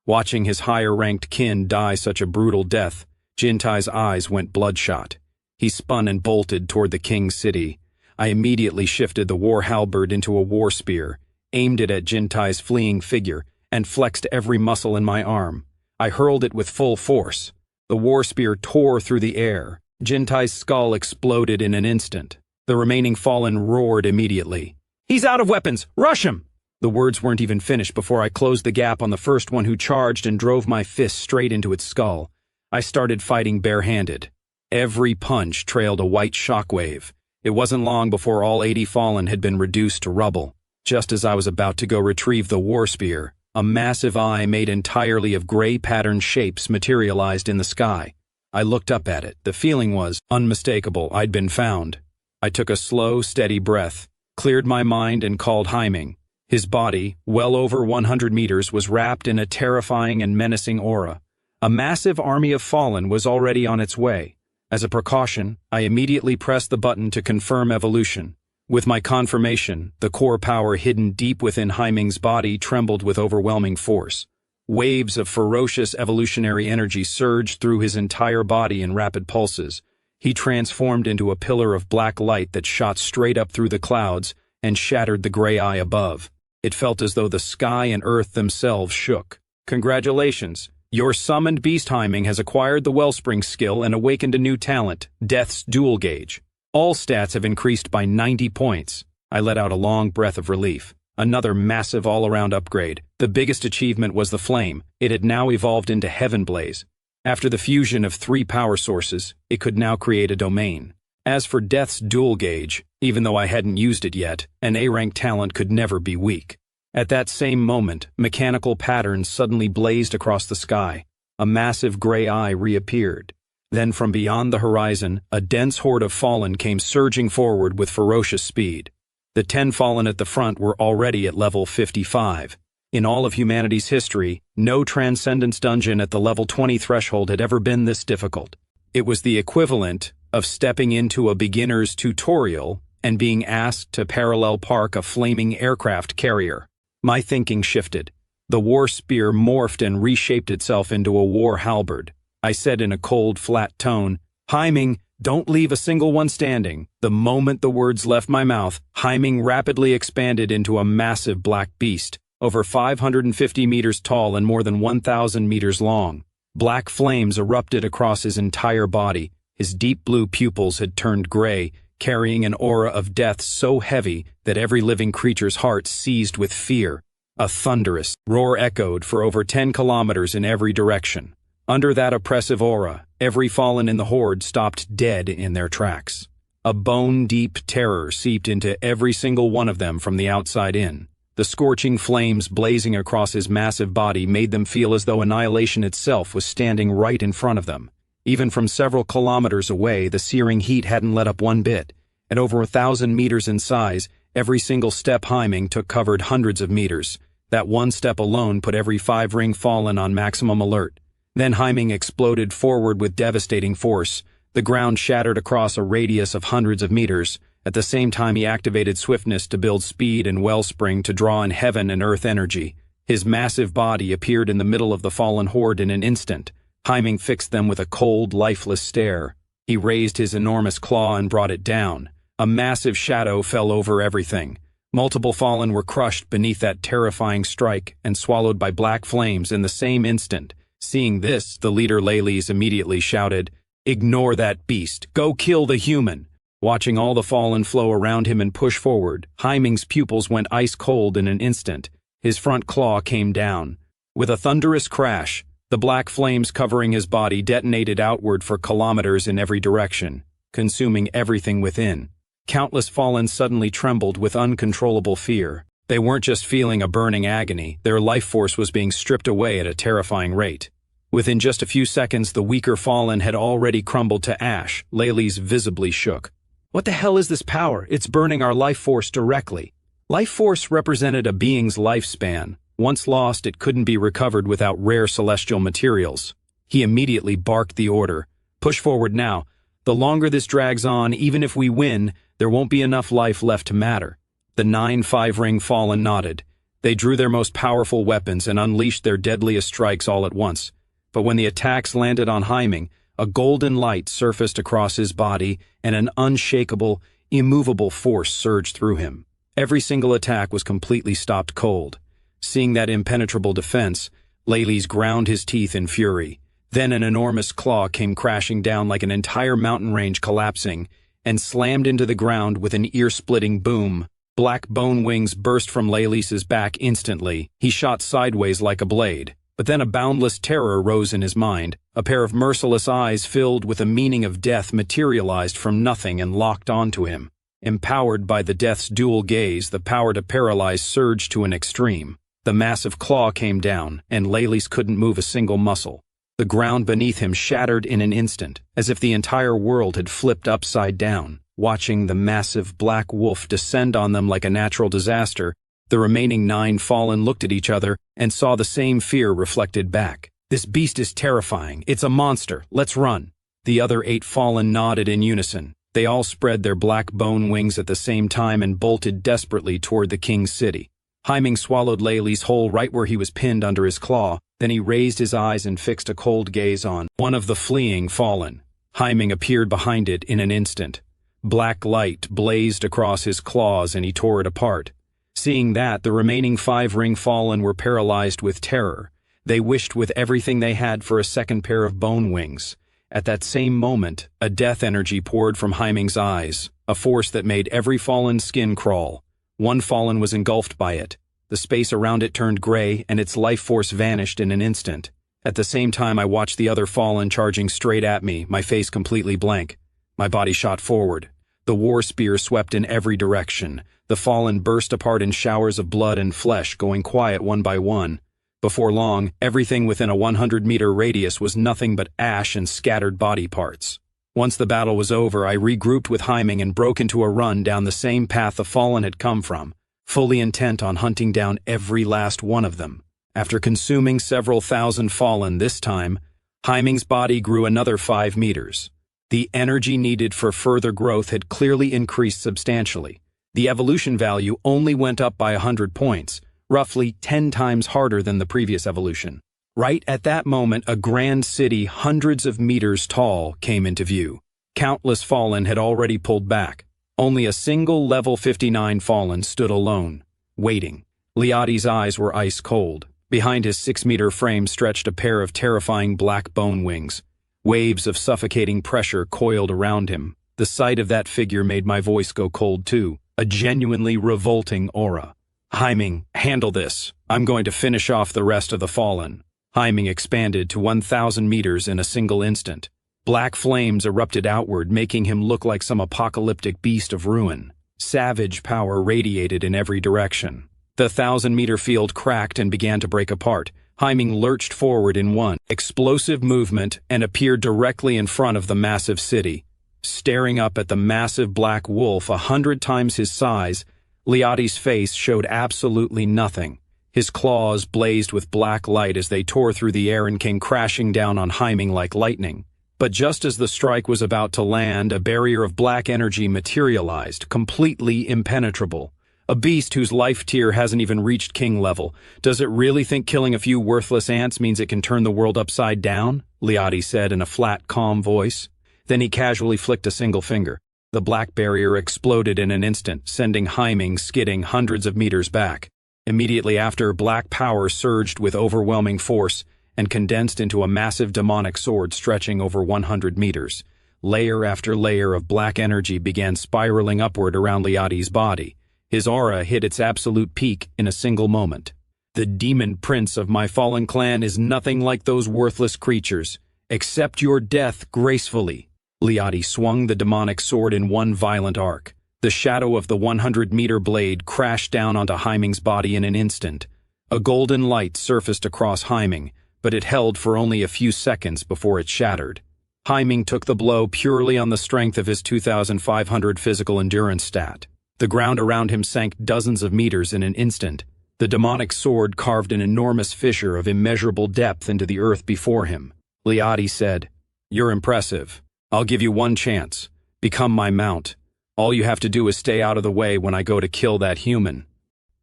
[SPEAKER 1] Watching his higher-ranked kin die such a brutal death, Jintai's eyes went bloodshot. He spun and bolted toward the king's city. I immediately shifted the war halberd into a war spear, aimed it at Jintai's fleeing figure, and flexed every muscle in my arm. I hurled it with full force. The war spear tore through the air. Jintai's skull exploded in an instant. The remaining Fallen roared immediately. "He's out of weapons! Rush him!" The words weren't even finished before I closed the gap on the first one who charged and drove my fist straight into its skull. I started fighting barehanded. Every punch trailed a white shockwave. It wasn't long before all 80 Fallen had been reduced to rubble. Just as I was about to go retrieve the war spear, a massive eye made entirely of gray patterned shapes materialized in the sky. I looked up at it. The feeling was unmistakable. I'd been found. I took a slow, steady breath, cleared my mind, and called Haiming. His body, well over 100 meters, was wrapped in a terrifying and menacing aura. A massive army of Fallen was already on its way. As a precaution, I immediately pressed the button to confirm evolution. With my confirmation, the core power hidden deep within Haiming's body trembled with overwhelming force. Waves of ferocious evolutionary energy surged through his entire body in rapid pulses. He transformed into a pillar of black light that shot straight up through the clouds and shattered the gray eye above. It felt as though the sky and earth themselves shook. Congratulations! Your summoned beast Haiming has acquired the Wellspring skill and awakened a new talent, Death's Dual Gauge. All stats have increased by 90 points. I let out a long breath of relief. Another massive all-around upgrade. The biggest achievement was the flame. It had now evolved into Heaven Blaze. After the fusion of 3 power sources, it could now create a domain. As for Death's Dual Gauge, even though I hadn't used it yet, an A-rank talent could never be weak. At that same moment, mechanical patterns suddenly blazed across the sky. A massive gray eye reappeared. Then from beyond the horizon, a dense horde of fallen came surging forward with ferocious speed. The 10 fallen at the front were already at level 55. In all of humanity's history, no Transcendence dungeon at the level 20 threshold had ever been this difficult. It was the equivalent of stepping into a beginner's tutorial and being asked to parallel park a flaming aircraft carrier. My thinking shifted. The war spear morphed and reshaped itself into a war halberd. I said in a cold, flat tone, "Haiming, don't leave a single one standing." The moment the words left my mouth, Haiming rapidly expanded into a massive black beast, over 550 meters tall and more than 1,000 meters long. Black flames erupted across his entire body. His deep blue pupils had turned gray, carrying an aura of death so heavy that every living creature's heart seized with fear. A thunderous roar echoed for over 10 kilometers in every direction. Under that oppressive aura, every fallen in the horde stopped dead in their tracks. A bone-deep terror seeped into every single one of them from the outside in. The scorching flames blazing across his massive body made them feel as though annihilation itself was standing right in front of them. Even from several kilometers away, the searing heat hadn't let up one bit. At over 1,000 meters in size, every single step Haiming took covered hundreds of meters. That one step alone put every 5-ring fallen on maximum alert. Then Haiming exploded forward with devastating force. The ground shattered across a radius of hundreds of meters. At the same time, he activated swiftness to build speed and wellspring to draw in heaven and earth energy. His massive body appeared in the middle of the fallen horde in an instant. Haiming fixed them with a cold, lifeless stare. He raised his enormous claw and brought it down. A massive shadow fell over everything. Multiple fallen were crushed beneath that terrifying strike and swallowed by black flames in the same instant. Seeing this, the leader Lailis immediately shouted, "Ignore that beast. Go kill the human." Watching all the fallen flow around him and push forward, Haiming's pupils went ice cold in an instant. His front claw came down. With a thunderous crash, the black flames covering his body detonated outward for kilometers in every direction, consuming everything within. Countless fallen suddenly trembled with uncontrollable fear. They weren't just feeling a burning agony, their life force was being stripped away at a terrifying rate. Within just a few seconds, the weaker fallen had already crumbled to ash. Lailis visibly shook. "What the hell is this power? It's burning our life force directly." Life force represented a being's lifespan. Once lost, it couldn't be recovered without rare celestial materials. He immediately barked the order. "Push forward now. The longer this drags on, even if we win, there won't be enough life left to matter." The 9 5-ring fallen nodded. They drew their most powerful weapons and unleashed their deadliest strikes all at once. But when the attacks landed on Haiming, a golden light surfaced across his body and an unshakable, immovable force surged through him. Every single attack was completely stopped cold. Seeing that impenetrable defense, Lailis ground his teeth in fury. Then an enormous claw came crashing down like an entire mountain range collapsing and slammed into the ground with an ear-splitting boom. Black bone wings burst from Lailis's back instantly. He shot sideways like a blade. But then a boundless terror rose in his mind. A pair of merciless eyes filled with a meaning of death materialized from nothing and locked onto him. Empowered by the Death's dual gaze, the power to paralyze surged to an extreme. The massive claw came down, and Lailis couldn't move a single muscle. The ground beneath him shattered in an instant, as if the entire world had flipped upside down. Watching the massive black wolf descend on them like a natural disaster, the remaining 9 fallen looked at each other and saw the same fear reflected back. "This beast is terrifying. It's a monster. Let's run." The other 8 fallen nodded in unison. They all spread their black bone wings at the same time and bolted desperately toward the king's city. Haiming swallowed Lei whole right where he was pinned under his claw. Then he raised his eyes and fixed a cold gaze on one of the fleeing fallen. Haiming appeared behind it in an instant. Black light blazed across his claws and he tore it apart. Seeing that, the remaining 5 ring fallen were paralyzed with terror. They wished with everything they had for a second pair of bone wings. At that same moment, a death energy poured from Haiming's eyes, a force that made every fallen's skin crawl. One fallen was engulfed by it. The space around it turned gray and its life force vanished in an instant. At the same time, I watched the other fallen charging straight at me, my face completely blank. My body shot forward. The war spear swept in every direction. The fallen burst apart in showers of blood and flesh, going quiet one by one. Before long, everything within a 100-meter radius was nothing but ash and scattered body parts. Once the battle was over, I regrouped with Haiming and broke into a run down the same path the fallen had come from, fully intent on hunting down every last one of them. After consuming several thousand fallen this time, Haiming's body grew another 5 meters. The energy needed for further growth had clearly increased substantially. The evolution value only went up by 100 points, roughly 10 times harder than the previous evolution. Right at that moment, a grand city hundreds of meters tall came into view. Countless fallen had already pulled back. Only a single level 59 fallen stood alone, waiting. Liati's eyes were ice cold. Behind his 6-meter frame stretched a pair of terrifying black bone wings. Waves of suffocating pressure coiled around him. The sight of that figure made my voice go cold too, a genuinely revolting aura. Haiming, handle this. I'm going to finish off the rest of the fallen. Haiming expanded to 1,000 meters in a single instant. Black flames erupted outward, making him look like some apocalyptic beast of ruin. Savage power radiated in every direction. The 1,000-meter field cracked and began to break apart. Haiming lurched forward in one explosive movement and appeared directly in front of the massive city. Staring up at the massive black wolf 100 times his size, Liati's face showed absolutely nothing. His claws blazed with black light as they tore through the air and came crashing down on Haiming like lightning. But just as the strike was about to land, a barrier of black energy materialized, completely impenetrable. A beast whose life tier hasn't even reached king level. Does it really think killing a few worthless ants means it can turn the world upside down? Liati said in a flat, calm voice. Then he casually flicked a single finger. The black barrier exploded in an instant, sending Haiming skidding hundreds of meters back. Immediately after, black power surged with overwhelming force and condensed into a massive demonic sword stretching over 100 meters. Layer after layer of black energy began spiraling upward around Liati's body. His aura hit its absolute peak in a single moment. The demon prince of my fallen clan is nothing like those worthless creatures. Accept your death gracefully. Liati swung the demonic sword in one violent arc. The shadow of the 100-meter blade crashed down onto Haiming's body in an instant. A golden light surfaced across Haiming, but it held for only a few seconds before it shattered. Haiming took the blow purely on the strength of his 2,500 physical endurance stat. The ground around him sank dozens of meters in an instant. The demonic sword carved an enormous fissure of immeasurable depth into the earth before him. Liati said, "You're impressive. I'll give you one chance. Become my mount. All you have to do is stay out of the way when I go to kill that human."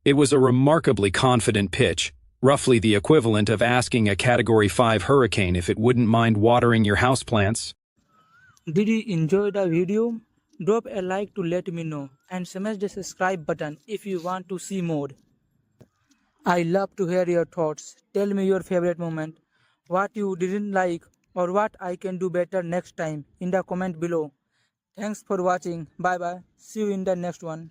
[SPEAKER 1] It was a remarkably confident pitch, roughly the equivalent of asking a Category 5 hurricane if it wouldn't mind watering your houseplants.
[SPEAKER 2] Did you enjoy the video? Drop a like to let me know and smash the subscribe button if you want to see more. I love to hear your thoughts. Tell me your favorite moment, what you didn't like, or what I can do better next time in the comment below. Thanks for watching. Bye bye. See you in the next one.